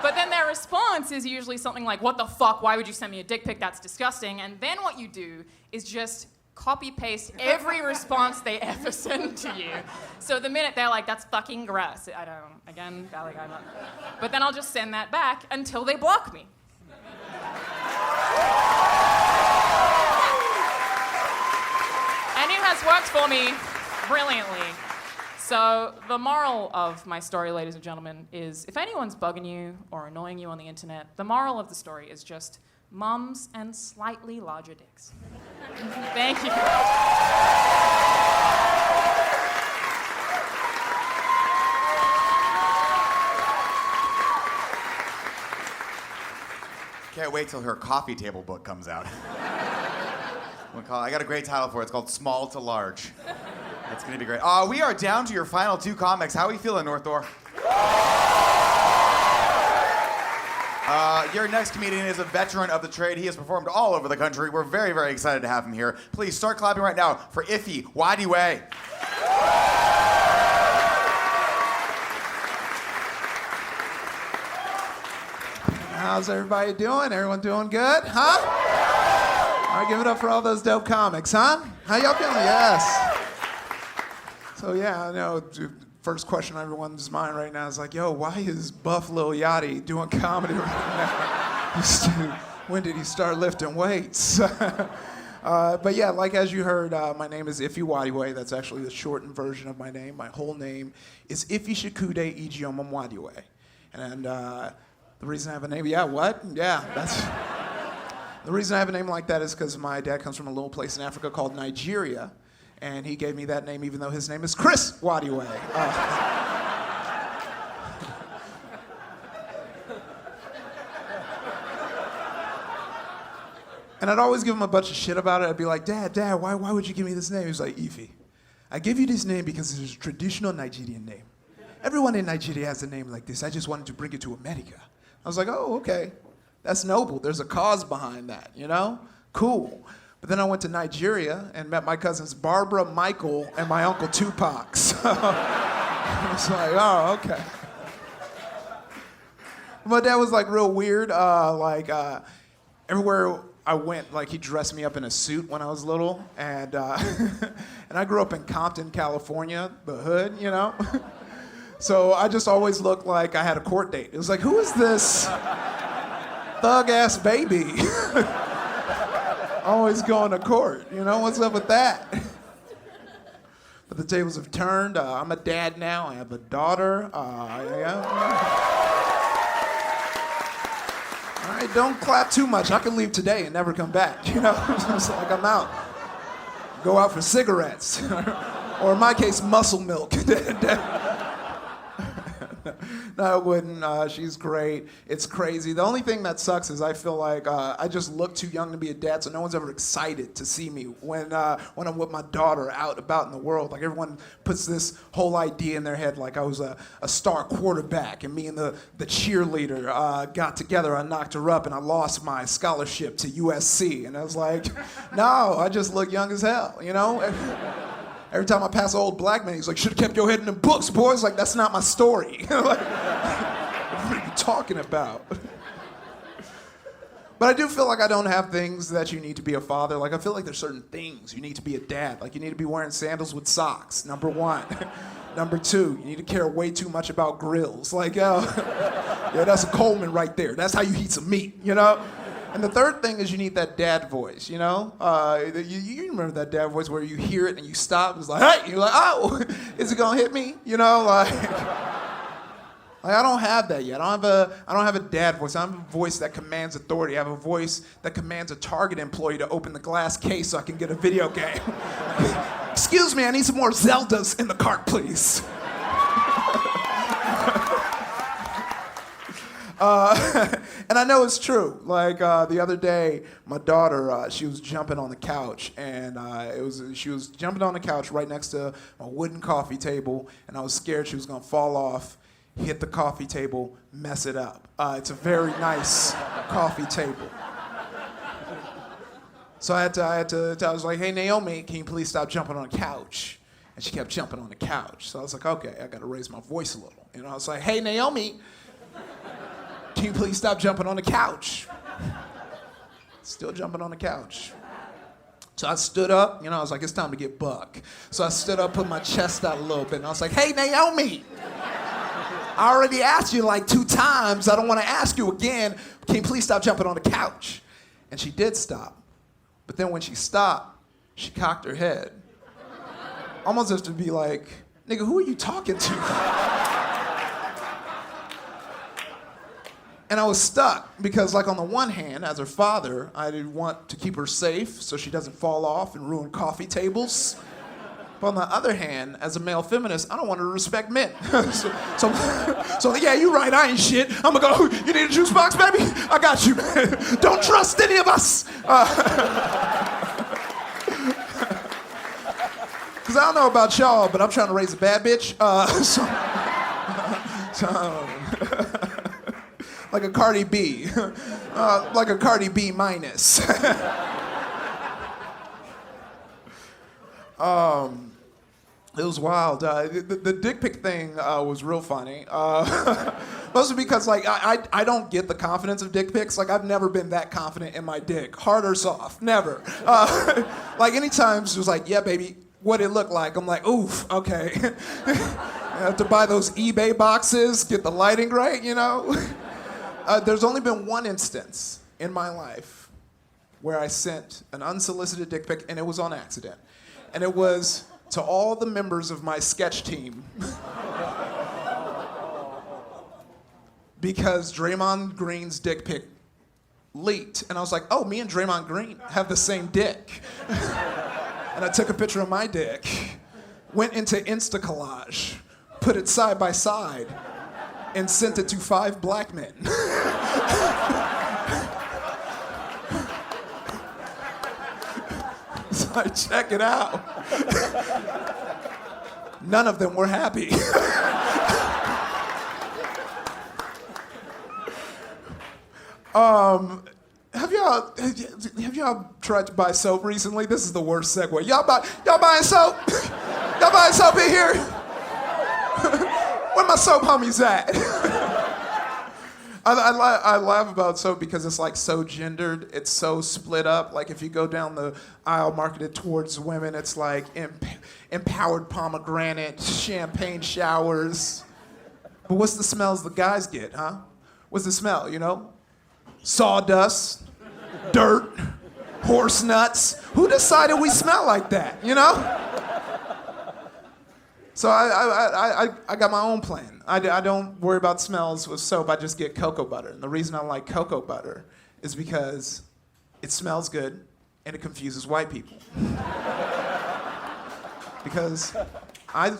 [SPEAKER 17] But then their response is usually something like, what the fuck, why would you send me a dick pic? That's disgusting. And then what you do is just copy-paste every response they ever send to you. So the minute they're like, that's fucking gross, I'm not. But then I'll just send that back until they block me. And it has worked for me brilliantly. So the moral of my story, ladies and gentlemen, is if anyone's bugging you or annoying you on the internet, the moral of the story is just mums and slightly larger dicks. Thank you.
[SPEAKER 10] Can't wait till her coffee table book comes out. I got a great title for it. It's called Small to Large. It's gonna be great. We are down to your final 2 comics. How are we feeling, North Door? Your next comedian is a veteran of the trade. He has performed all over the country. We're very, very excited to have him here. Please start clapping right now for Ify Nwadiwe.
[SPEAKER 18] How's everybody doing? Everyone doing good? Huh? All right, give it up for all those dope comics, huh? How y'all feeling? Yes. So yeah, I know. First question on everyone's mind right now is like, yo, why is Buff Lil Yachty doing comedy right now? When did he start lifting weights? But yeah, like as you heard, my name is Ify Nwadiwe. That's actually the shortened version of my name. My whole name is Ify Shakude Ijeoma Nwadiwe. And the reason I have a name, that's... The reason I have a name like that is because my dad comes from a little place in Africa called Nigeria. And he gave me that name even though his name is Chris Nwadiwe. And I'd always give him a bunch of shit about it. I'd be like, Dad, why would you give me this name? He was like, Ify, I give you this name because it's a traditional Nigerian name. Everyone in Nigeria has a name like this. I just wanted to bring it to America. I was like, oh, okay. That's noble. There's a cause behind that, you know? Cool. But then I went to Nigeria and met my cousins Barbara, Michael, and my uncle Tupac. So I was like, oh, okay. My dad was like real weird. Everywhere I went, like he dressed me up in a suit when I was little. And and I grew up in Compton, California, the hood, you know? So I just always looked like I had a court date. It was like, who is this thug ass baby. Always going to court. You know, what's up with that? But the tables have turned. I'm a dad now. I have a daughter. Yeah. All right, don't clap too much. I can leave today and never come back. You know, it's like I'm out. Go out for cigarettes. Or in my case, muscle milk. No, I wouldn't. She's great. It's crazy. The only thing that sucks is I feel like I just look too young to be a dad, so no one's ever excited to see me when I'm with my daughter out about in the world. Like everyone puts this whole idea in their head like I was a star quarterback, and me and the cheerleader got together. I knocked her up, and I lost my scholarship to USC. And I was like, no, I just look young as hell, you know? Every time I pass an old black man, he's like, should have kept your head in the books, boys. Like, that's not my story. Like, what are you talking about? But I do feel like I don't have things that you need to be a father. Like, I feel like there's certain things you need to be a dad. Like, you need to be wearing sandals with socks, number one. Number two, you need to care way too much about grills. Like, yeah, that's a Coleman right there. That's how you heat some meat, you know? And the third thing is you need that dad voice, you know? You remember that dad voice where you hear it and you stop and it's like, hey! You're like, oh, is it gonna hit me? You know, like I don't have that yet. I don't have a dad voice. I have a voice that commands authority. I have a voice that commands a Target employee to open the glass case so I can get a video game. Excuse me, I need some more Zeldas in the cart, please. And I know it's true. Like the other day, my daughter, she was jumping on the couch, and she was jumping on the couch right next to a wooden coffee table, and I was scared she was gonna fall off, hit the coffee table, mess it up. It's a very nice coffee table. So I was like, hey Naomi, can you please stop jumping on the couch? And she kept jumping on the couch. So I was like, okay, I gotta raise my voice a little. You know, I was like, hey Naomi, can you please stop jumping on the couch? Still jumping on the couch. So I stood up, you know, I was like, it's time to get buck. So I stood up, put my chest out a little bit, and I was like, hey, Naomi, I already asked you like 2 times. I don't want to ask you again. Can you please stop jumping on the couch? And she did stop. But then when she stopped, she cocked her head. Almost as to be like, nigga, who are you talking to? And I was stuck because, like, on the one hand, as her father, I did want to keep her safe so she doesn't fall off and ruin coffee tables. But on the other hand, as a male feminist, I don't want her to respect men. so yeah, you're right, I ain't shit. I'm gonna go, you need a juice box, baby? I got you. Don't trust any of us. Because I don't know about y'all, but I'm trying to raise a bad bitch. Like a Cardi B. Like a Cardi B minus. It was wild. The dick pic thing was real funny. Mostly because, like, I don't get the confidence of dick pics. Like, I've never been that confident in my dick. Hard or soft, never. Like, anytime she was like, yeah, baby, what it look like? I'm like, oof, okay. I have to buy those eBay boxes, get the lighting right, you know? There's only been one instance in my life where I sent an unsolicited dick pic, and it was on accident. And it was to all the members of my sketch team. Because Draymond Green's dick pic leaked. And I was like, oh, me and Draymond Green have the same dick. And I took a picture of my dick, went into Instacollage, put it side by side, and sent it to 5 black men. So I check it out. None of them were happy. Have y'all tried to buy soap recently? This is the worst segue. Y'all buying soap? Y'all buying soap in here? Where my soap homies at? I laugh about soap because it's like so gendered. It's so split up. Like if you go down the aisle marketed towards women, it's like empowered pomegranate, champagne showers. But what's the smells the guys get, huh? What's the smell, you know? sawdust, dirt, horse nuts. Who decided we smell like that, you know? So I got my own plan. I don't worry about smells with soap. I just get cocoa butter. And the reason I like cocoa butter is because it smells good and it confuses white people. Because I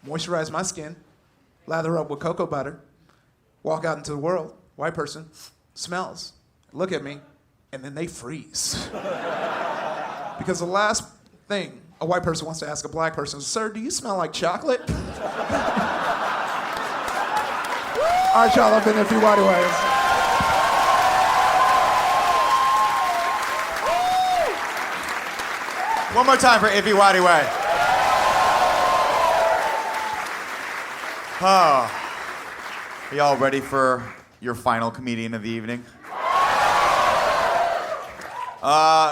[SPEAKER 18] moisturize my skin, lather up with cocoa butter, walk out into the world, white person smells, look at me, and then they freeze. Because the last thing a white person wants to ask a black person is, sir, do you smell like chocolate? All right, y'all, I've been Ify Nwadiwe.
[SPEAKER 1] One more time for Ify Nwadiwe. Oh. Are y'all ready for your final comedian of the evening?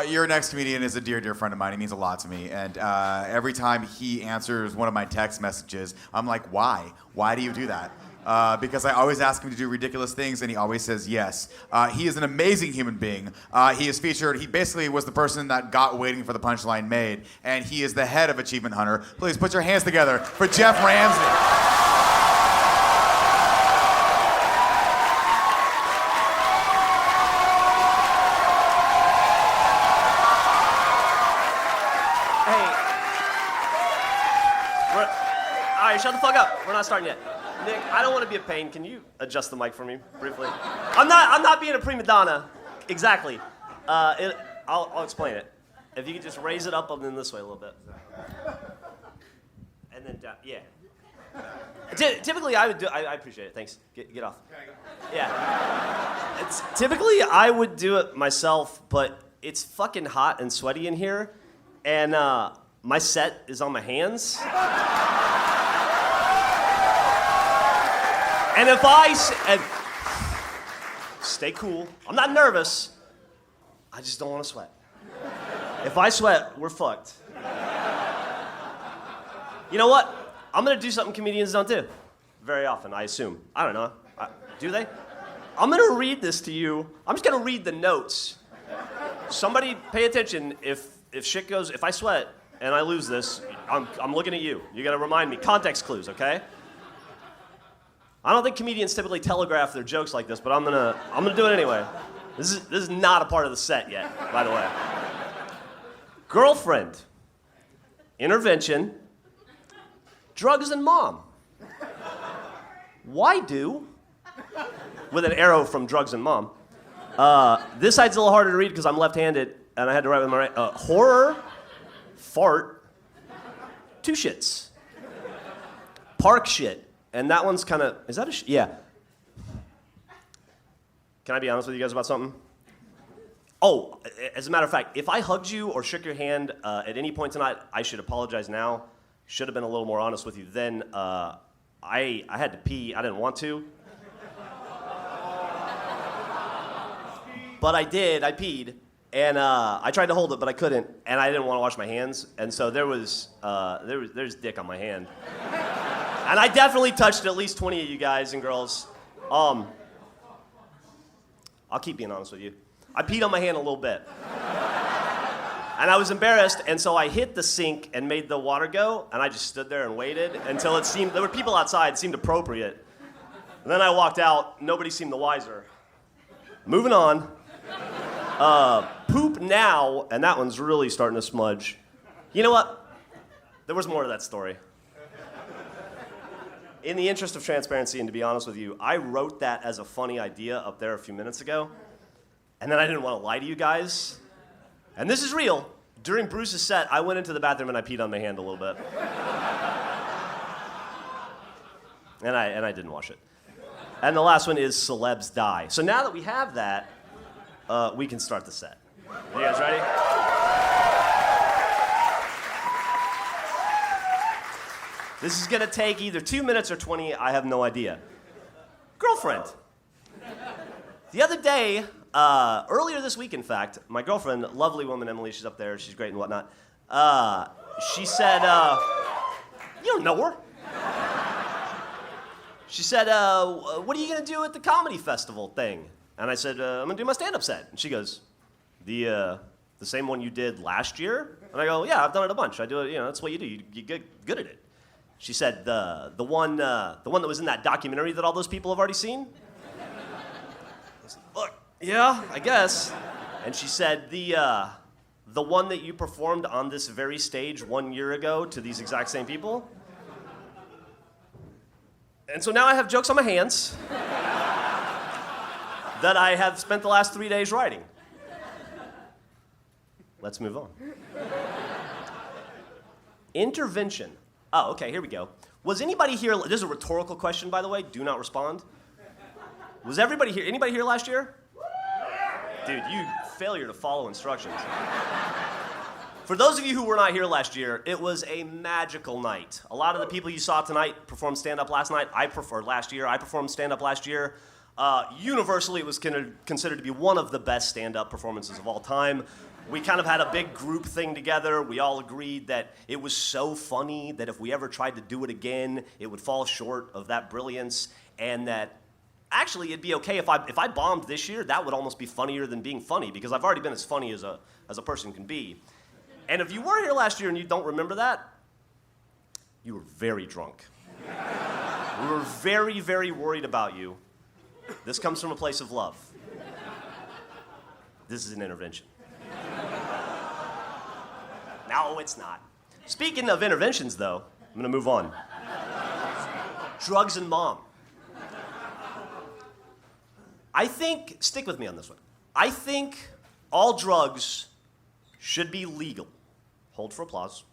[SPEAKER 1] Your next comedian is a dear, dear friend of mine. He means a lot to me. And every time he answers one of my text messages, I'm like, why? Why do you do that? Because I always ask him to do ridiculous things, and he always says yes. He is an amazing human being. He is featured. He basically was the person that got Waiting for the Punchline made, and he is the head of Achievement Hunter. Please put your hands together for Geoff Ramsey.
[SPEAKER 6] All right, shut the fuck up. We're not starting yet. Nick, I don't want to be a pain. Can you adjust the mic for me briefly? I'm not being a prima donna. Exactly. I'll explain it. If you could just raise it up and then this way a little bit. And then down. Yeah. Typically, I would do. I appreciate it. Thanks. Get off. Yeah. Typically, I would do it myself, but it's fucking hot and sweaty in here, and my set is on my hands. And if stay cool. I'm not nervous. I just don't want to sweat. If I sweat, we're fucked. You know what? I'm gonna do something comedians don't do very often, I assume. I don't know. Do they? I'm gonna read this to you. I'm just gonna read the notes. Somebody pay attention. If I sweat and I lose this, I'm looking at you. You gotta remind me. Context clues, okay? I don't think comedians typically telegraph their jokes like this, but I'm gonna do it anyway. This is not a part of the set yet, by the way. Girlfriend, intervention, drugs and mom. Why do? With an arrow from drugs and mom. This side's a little harder to read because I'm left-handed and I had to write with my right. Horror, fart, two shits. Park shit. And that one's kind of, is that a yeah. Can I be honest with you guys about something? Oh, as a matter of fact, if I hugged you or shook your hand at any point tonight, I should apologize now. Should have been a little more honest with you then. I had to pee. I didn't want to. But I did. I peed. And I tried to hold it, but I couldn't. And I didn't want to wash my hands. And so there's dick on my hand. And I definitely touched at least 20 of you guys and girls. I'll keep being honest with you. I peed on my hand a little bit. And I was embarrassed, and so I hit the sink and made the water go, and I just stood there and waited until it seemed, there were people outside, it seemed appropriate. And then I walked out, nobody seemed the wiser. Moving on. Poop now, and that one's really starting to smudge. You know what? There was more to that story. In the interest of transparency, and to be honest with you, I wrote that as a funny idea up there a few minutes ago, and then I didn't want to lie to you guys. And this is real. During Bruce's set, I went into the bathroom and I peed on my hand a little bit. And I didn't wash it. And the last one is celebs die. So now that we have that, we can start the set. You guys ready? This is gonna take either 2 minutes or 20, I have no idea. Girlfriend. The other day, earlier this week in fact, my girlfriend, lovely woman Emily, she's up there, she's great and whatnot, she said, you don't know her. She said, what are you gonna do at the comedy festival thing? And I said, I'm gonna do my stand-up set. And she goes, the same one you did last year? And I go, yeah, I've done it a bunch. I do it, that's what you do. You get good at it. She said, the one that was in that documentary that all those people have already seen? I said, look, yeah, I guess. And she said, the one that you performed on this very stage 1 year ago to these exact same people? And so now I have jokes on my hands that I have spent the last 3 days writing. Let's move on. Intervention. Oh, okay, here we go. Was anybody here, this is a rhetorical question, by the way, do not respond. Was anybody here last year? Dude, you failure to follow instructions. For those of you who were not here last year, it was a magical night. A lot of the people you saw tonight performed stand-up last night. I performed stand-up last year. Universally, it was considered to be one of the best stand-up performances of all time. We kind of had a big group thing together. We all agreed that it was so funny that if we ever tried to do it again, it would fall short of that brilliance, and that actually it'd be okay if I bombed this year. That would almost be funnier than being funny, because I've already been as funny as a person can be. And if you were here last year and you don't remember that, you were very drunk. We were very, very worried about you. This comes from a place of love. This is an intervention. No, it's not. Speaking of interventions, though, I'm gonna move on. Drugs and mom. Stick with me on this one. I think all drugs should be legal. Hold for applause.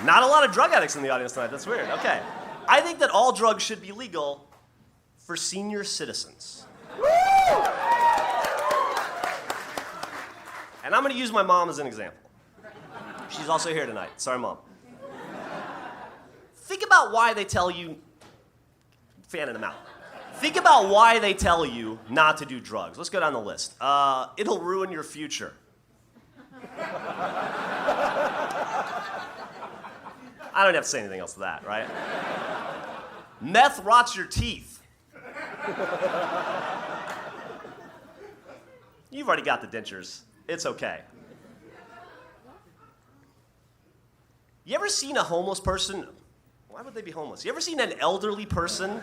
[SPEAKER 6] Not a lot of drug addicts in the audience tonight, that's weird, okay. I think that all drugs should be legal for senior citizens. And I'm gonna use my mom as an example. She's also here tonight, sorry Mom. Think about why they tell you, fanning them out. Think about why they tell you not to do drugs. Let's go down the list. It'll ruin your future. I don't have to say anything else to that, right? Meth rots your teeth. You've already got the dentures. It's okay. You ever seen a homeless person? Why would they be homeless? You ever seen an elderly person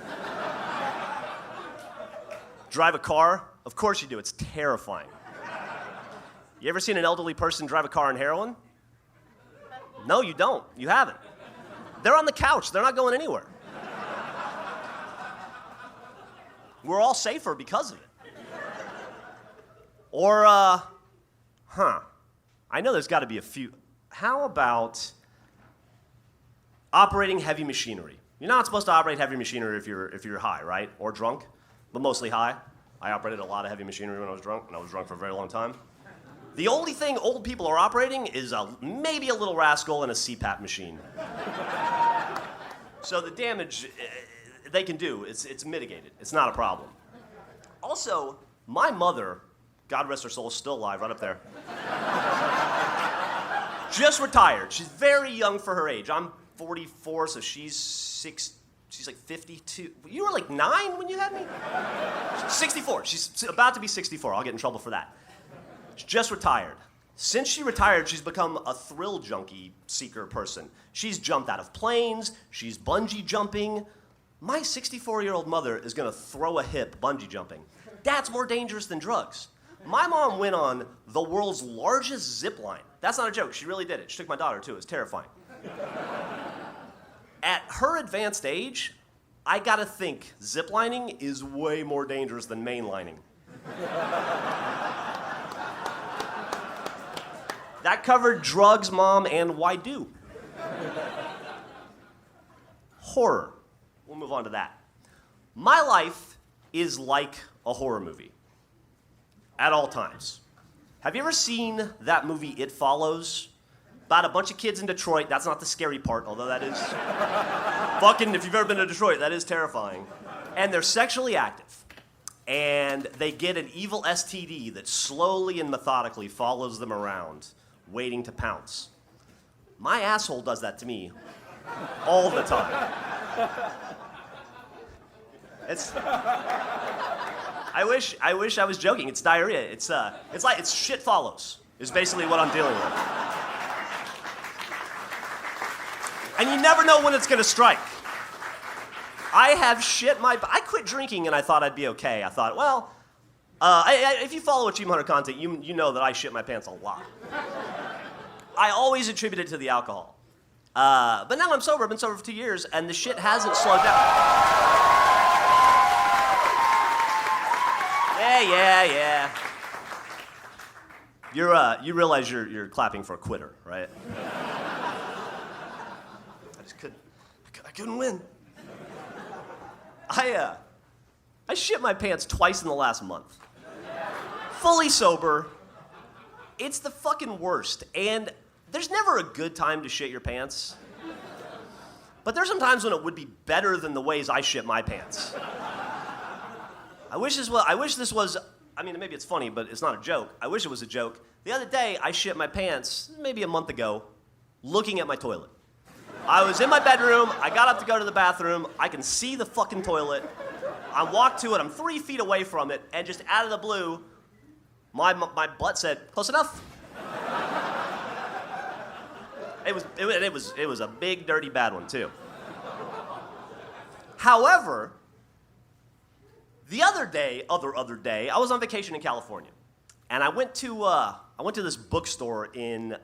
[SPEAKER 6] drive a car? Of course you do. It's terrifying. You ever seen an elderly person drive a car on heroin? No, you don't. You haven't. They're on the couch. They're not going anywhere. We're all safer because of it. Or, I know there's got to be a few. How about operating heavy machinery? You're not supposed to operate heavy machinery if you're high, right? Or drunk, but mostly high. I operated a lot of heavy machinery when I was drunk, and I was drunk for a very long time. The only thing old people are operating is maybe a little rascal and a CPAP machine. So the damage they can do, it's mitigated. It's not a problem. Also, my mother, God rest her soul, is still alive, right up there. Just retired. She's very young for her age. I'm 44, so she's like 52. You were like 9 when you had me? 64. She's about to be 64. I'll get in trouble for that. She's just retired. Since she retired, she's become a thrill junkie seeker person. She's jumped out of planes. She's bungee jumping. My 64-year-old mother is going to throw a hip bungee jumping. That's more dangerous than drugs. My mom went on the world's largest zip line. That's not a joke. She really did it. She took my daughter, too. It was terrifying. At her advanced age, I got to think ziplining is way more dangerous than mainlining. That covered drugs, mom, and why do? Horror. We'll move on to that. My life is like a horror movie. At all times. Have you ever seen that movie, It Follows? About a bunch of kids in Detroit. That's not the scary part, although that is fucking, if you've ever been to Detroit, that is terrifying. And they're sexually active. And they get an evil STD that slowly and methodically follows them around, waiting to pounce. My asshole does that to me all the time. It's. I wish I was joking. It's diarrhea. It's shit follows. Is basically what I'm dealing with. And you never know when it's gonna strike. I quit drinking and I thought I'd be okay. I thought, well, if you follow Achievement Hunter content, you know that I shit my pants a lot. I always attribute it to the alcohol. But now I'm sober. I've been sober for 2 years, and the shit hasn't slowed down. Yeah. You realize you're clapping for a quitter, right? I couldn't win. I shit my pants twice in the last month. Fully sober. It's the fucking worst. And there's never a good time to shit your pants. But there's some times when it would be better than the ways I shit my pants. I wish this was, I mean, maybe it's funny, but it's not a joke. I wish it was a joke. The other day, I shit my pants, maybe a month ago, looking at my toilet. I was in my bedroom, I got up to go to the bathroom, I can see the fucking toilet. I walked to it, I'm 3 feet away from it, and just out of the blue, my butt said, close enough. It was a big, dirty, bad one, too. However, the other day, I was on vacation in California, and I went to this bookstore in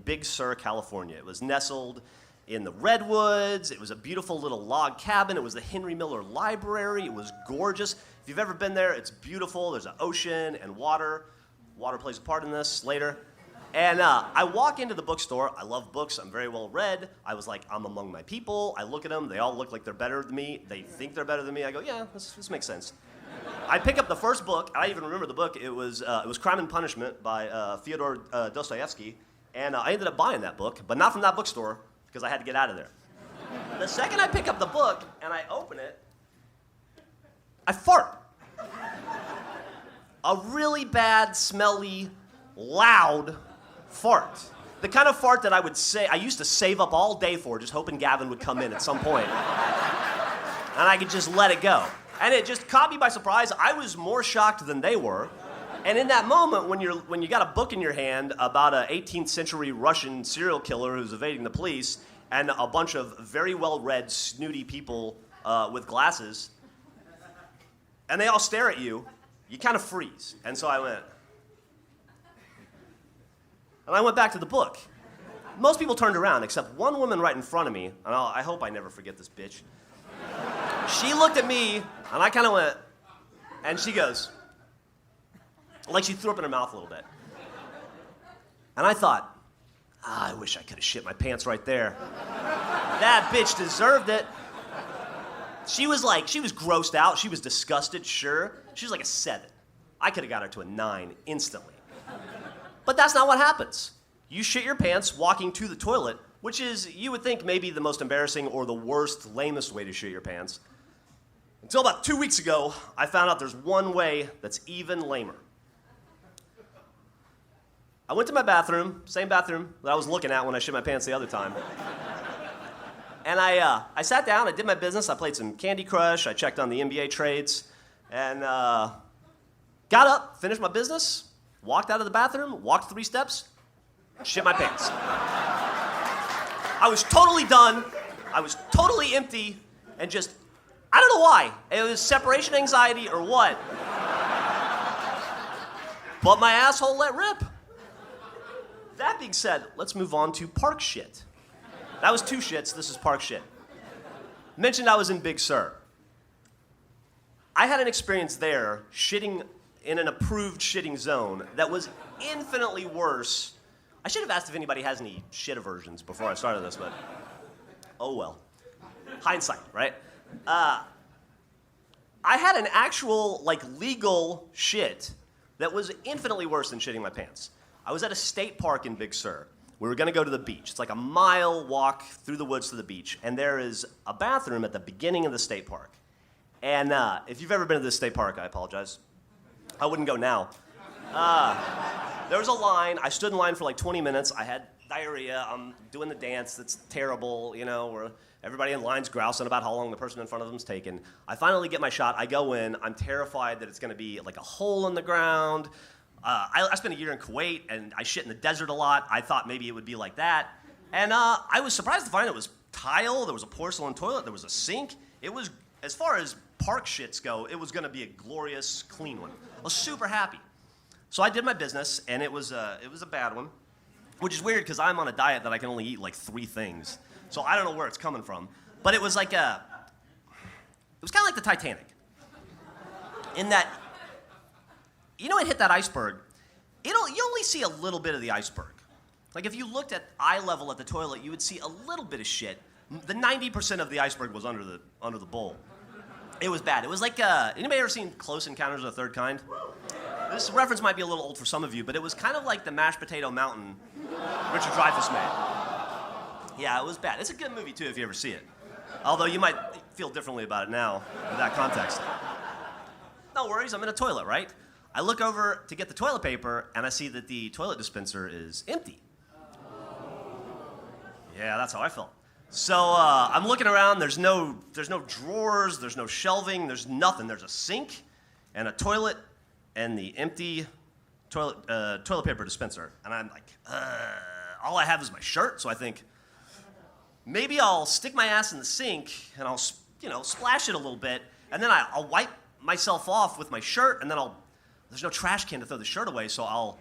[SPEAKER 6] Big Sur, California. It was nestled in the redwoods. It was a beautiful little log cabin. It was the Henry Miller Library. It was gorgeous. If you've ever been there, it's beautiful. There's an ocean and water. Water plays a part in this later. And I walk into the bookstore. I love books. I'm very well read. I was like, I'm among my people. I look at them. They all look like they're better than me. They think they're better than me. I go, yeah, this makes sense. I pick up the first book. I even remember the book. It was Crime and Punishment by Fyodor Dostoevsky. And I ended up buying that book, but not from that bookstore, because I had to get out of there. The second I pick up the book and I open it, I fart. A really bad, smelly, loud fart. The kind of fart that I used to save up all day for, just hoping Gavin would come in at some point. And I could just let it go. And it just caught me by surprise. I was more shocked than they were. And in that moment, when you got a book in your hand about an 18th century Russian serial killer who's evading the police, and a bunch of very well-read, snooty people with glasses, and they all stare at you, you kind of freeze. And so I went back to the book. Most people turned around, except one woman right in front of me, and I hope I never forget this bitch. She looked at me, and I kind of went, and she goes, like she threw up in her mouth a little bit. And I thought, I wish I could have shit my pants right there. That bitch deserved it. She was grossed out. She was disgusted, sure. She was like a 7. I could have got her to a 9 instantly. But that's not what happens. You shit your pants walking to the toilet, which is, you would think, maybe the most embarrassing or the worst, lamest way to shit your pants. Until about 2 weeks ago, I found out there's one way that's even lamer. I went to my bathroom, same bathroom that I was looking at when I shit my pants the other time. And I sat down, I did my business, I played some Candy Crush, I checked on the NBA trades, and got up, finished my business, walked out of the bathroom, walked 3 steps, shit my pants. I was totally done, I was totally empty, and just, I don't know why. It was separation anxiety or what. But my asshole let rip. That being said, let's move on to park shit. That was 2 shits, this is park shit. Mentioned I was in Big Sur. I had an experience there, shitting in an approved shitting zone that was infinitely worse. I should have asked if anybody has any shit aversions before I started this, but oh well. Hindsight, right? I had an actual, legal shit that was infinitely worse than shitting my pants. I was at a state park in Big Sur. We were gonna go to the beach. It's like a mile walk through the woods to the beach, and there is a bathroom at the beginning of the state park. And if you've ever been to this state park, I apologize. I wouldn't go now. There was a line. I stood in line for 20 minutes. I had diarrhea. I'm doing the dance that's terrible, where everybody in line's grousing about how long the person in front of them's taking. I finally get my shot. I go in. I'm terrified that it's going to be like a hole in the ground. I spent a year in Kuwait, and I shit in the desert a lot. I thought maybe it would be like that. And I was surprised to find it was tile. There was a porcelain toilet. There was a sink. It was, as far as park shits go, it was going to be a glorious, clean one. I was super happy. So I did my business, and it was a bad one, which is weird because I'm on a diet that I can only eat like 3 things. So I don't know where it's coming from. But it was like it was kind of like the Titanic. In that, it hit that iceberg. You only see a little bit of the iceberg. Like if you looked at eye level at the toilet, you would see a little bit of shit. The 90% of the iceberg was under the bowl. It was bad. It was like, anybody ever seen Close Encounters of the Third Kind? This reference might be a little old for some of you, but it was kind of like the Mashed Potato Mountain Richard Dreyfuss made. Yeah, it was bad. It's a good movie, too, if you ever see it. Although you might feel differently about it now in that context. No worries, I'm in a toilet, right? I look over to get the toilet paper, and I see that the toilet dispenser is empty. Yeah, that's how I felt. So I'm looking around. There's no drawers. There's no shelving. There's nothing. There's a sink and a toilet and the empty toilet paper dispenser. And I'm like, all I have is my shirt. So I think maybe I'll stick my ass in the sink and I'll splash it a little bit, and then I'll wipe myself off with my shirt, and then there's no trash can to throw the shirt away, so I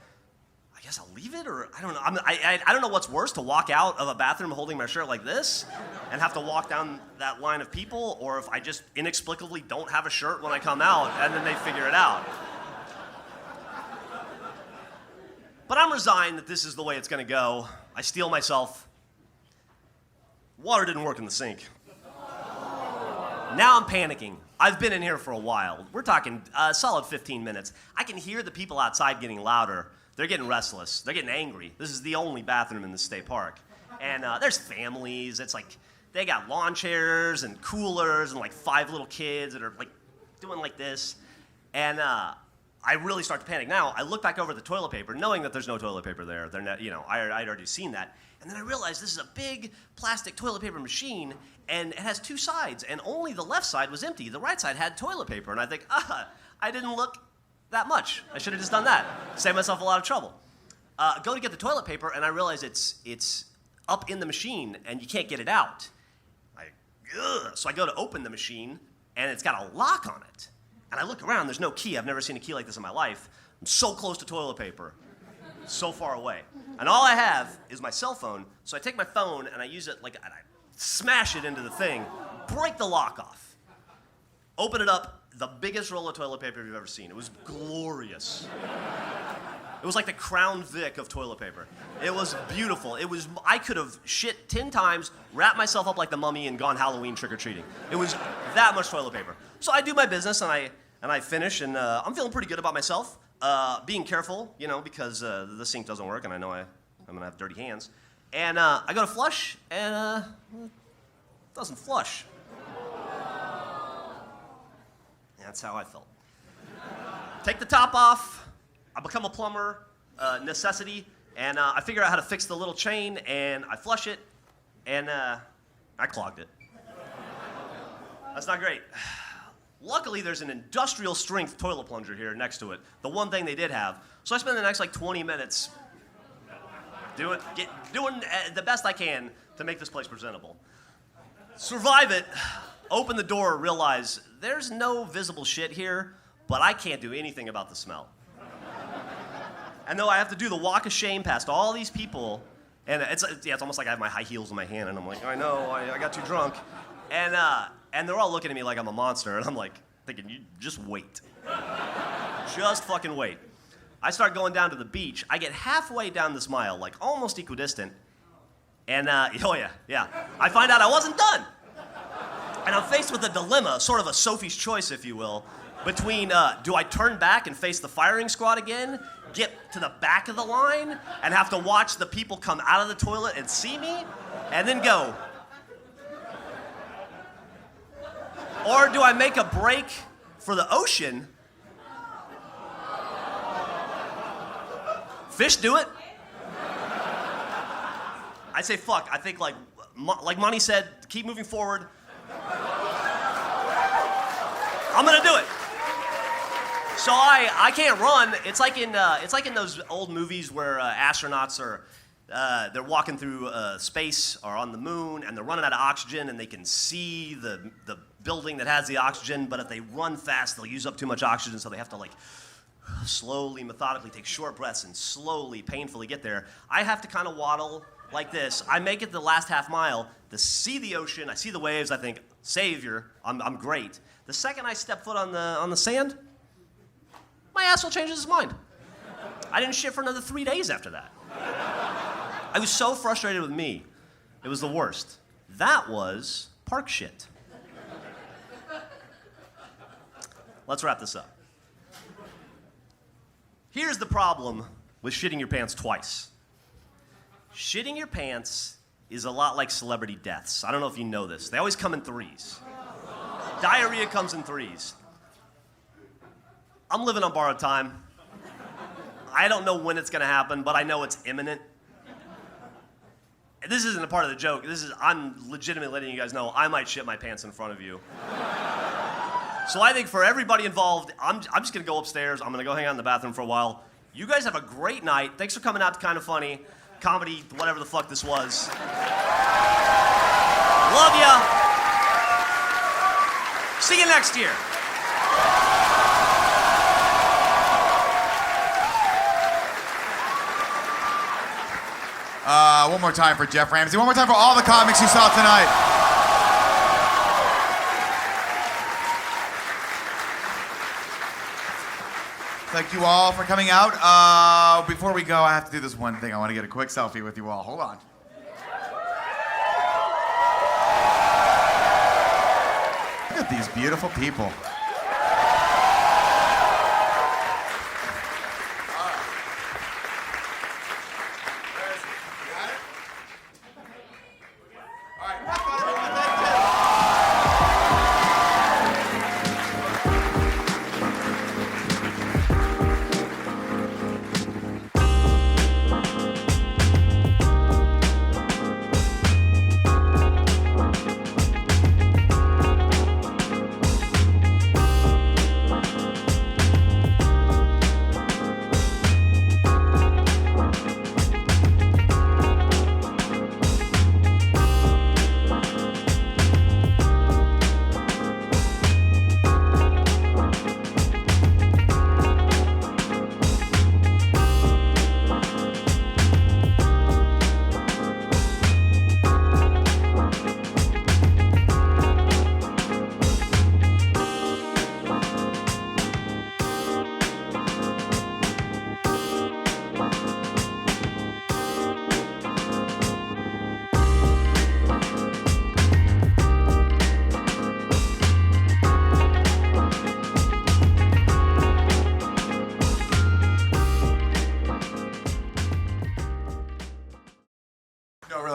[SPEAKER 6] guess I'll leave it, or I don't know. I don't know what's worse, to walk out of a bathroom holding my shirt like this and have to walk down that line of people, or if I just inexplicably don't have a shirt when I come out and then they figure it out. But I'm resigned that this is the way it's going to go. I steel myself. Water didn't work in the sink. Now I'm panicking. I've been in here for a while. We're talking a solid 15 minutes. I can hear the people outside getting louder. They're getting restless. They're getting angry. This is the only bathroom in the state park. And there's families. It's like they got lawn chairs and coolers and like 5 little kids that are like doing like this. And I really start to panic. Now, I look back over the toilet paper, knowing that there's no toilet paper there. They're not, I'd already seen that. And then I realized this is a big plastic toilet paper machine, and it has 2 sides, and only the left side was empty. The right side had toilet paper. And I think, I didn't look that much. I should have just done that. Save myself a lot of trouble. Go to get the toilet paper, and I realize it's up in the machine, and you can't get it out. So I go to open the machine, and it's got a lock on it. And I look around, there's no key. I've never seen a key like this in my life. I'm so close to toilet paper, so far away. And all I have is my cell phone, so I take my phone, and I use it and I smash it into the thing, break the lock off, open it up, the biggest roll of toilet paper you've ever seen. It was glorious. It was like the Crown Vic of toilet paper. It was beautiful. I could have shit 10 times, wrapped myself up like the Mummy, and gone Halloween trick-or-treating. It was that much toilet paper. So I do my business, and I finish, and I'm feeling pretty good about myself. Being careful, because the sink doesn't work, and I know I'm gonna have dirty hands. And I go to flush, and it doesn't flush. That's how I felt. Take the top off. I become a plumber, necessity, and I figure out how to fix the little chain, and I flush it, and I clogged it. That's not great. Luckily, there's an industrial strength toilet plunger here next to it. The one thing they did have. So I spend the next 20 minutes doing the best I can to make this place presentable. Survive it, open the door, realize there's no visible shit here, but I can't do anything about the smell. And though I have to do the walk of shame past all these people, and it's almost like I have my high heels in my hand, and I'm like, I know, I got too drunk. And they're all looking at me like I'm a monster, and I'm like thinking, you just wait. Just fucking wait. I start going down to the beach. I get halfway down this mile, like almost equidistant, and yeah. I find out I wasn't done. And I'm faced with a dilemma, sort of a Sophie's choice, if you will, between do I turn back and face the firing squad again, get to the back of the line, and have to watch the people come out of the toilet and see me, and then go? Or do I make a break for the ocean? Fish do it. I say fuck. I think like Monty said, keep moving forward. I'm gonna do it. So I can't run. It's like in those old movies where astronauts are they're walking through space or on the moon and they're running out of oxygen and they can see the building that has the oxygen, but if they run fast they'll use up too much oxygen, so they have to like slowly, methodically take short breaths and slowly, painfully get there. I have to kind of waddle like this. I make it the last half mile to see the ocean. I see the waves. I think, savior, I'm great. The second I step foot on the sand, my asshole changes his mind. I didn't shit for another 3 days after that. I was so frustrated with me. It was the worst. That was park shit. Let's wrap this up. Here's the problem with shitting your pants twice. Shitting your pants is a lot like celebrity deaths. I don't know if you know this. They always come in threes. Diarrhea comes in threes. I'm living on borrowed time. I don't know when it's gonna happen, but I know it's imminent. This isn't a part of the joke. I'm legitimately letting you guys know I might shit my pants in front of you. So I think for everybody involved, I'm just gonna go upstairs. I'm gonna go hang out in the bathroom for a while. You guys have a great night. Thanks for coming out to Kind of Funny, comedy, whatever the fuck this was. Love ya. See you next year.
[SPEAKER 1] One more time for Geoff Ramsey. One more time for all the comics you saw tonight. Thank you all for coming out. Before we go, I have to do this one thing. I want to get a quick selfie with you all. Hold on. Look at these beautiful people.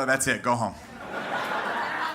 [SPEAKER 1] That's it. Go home.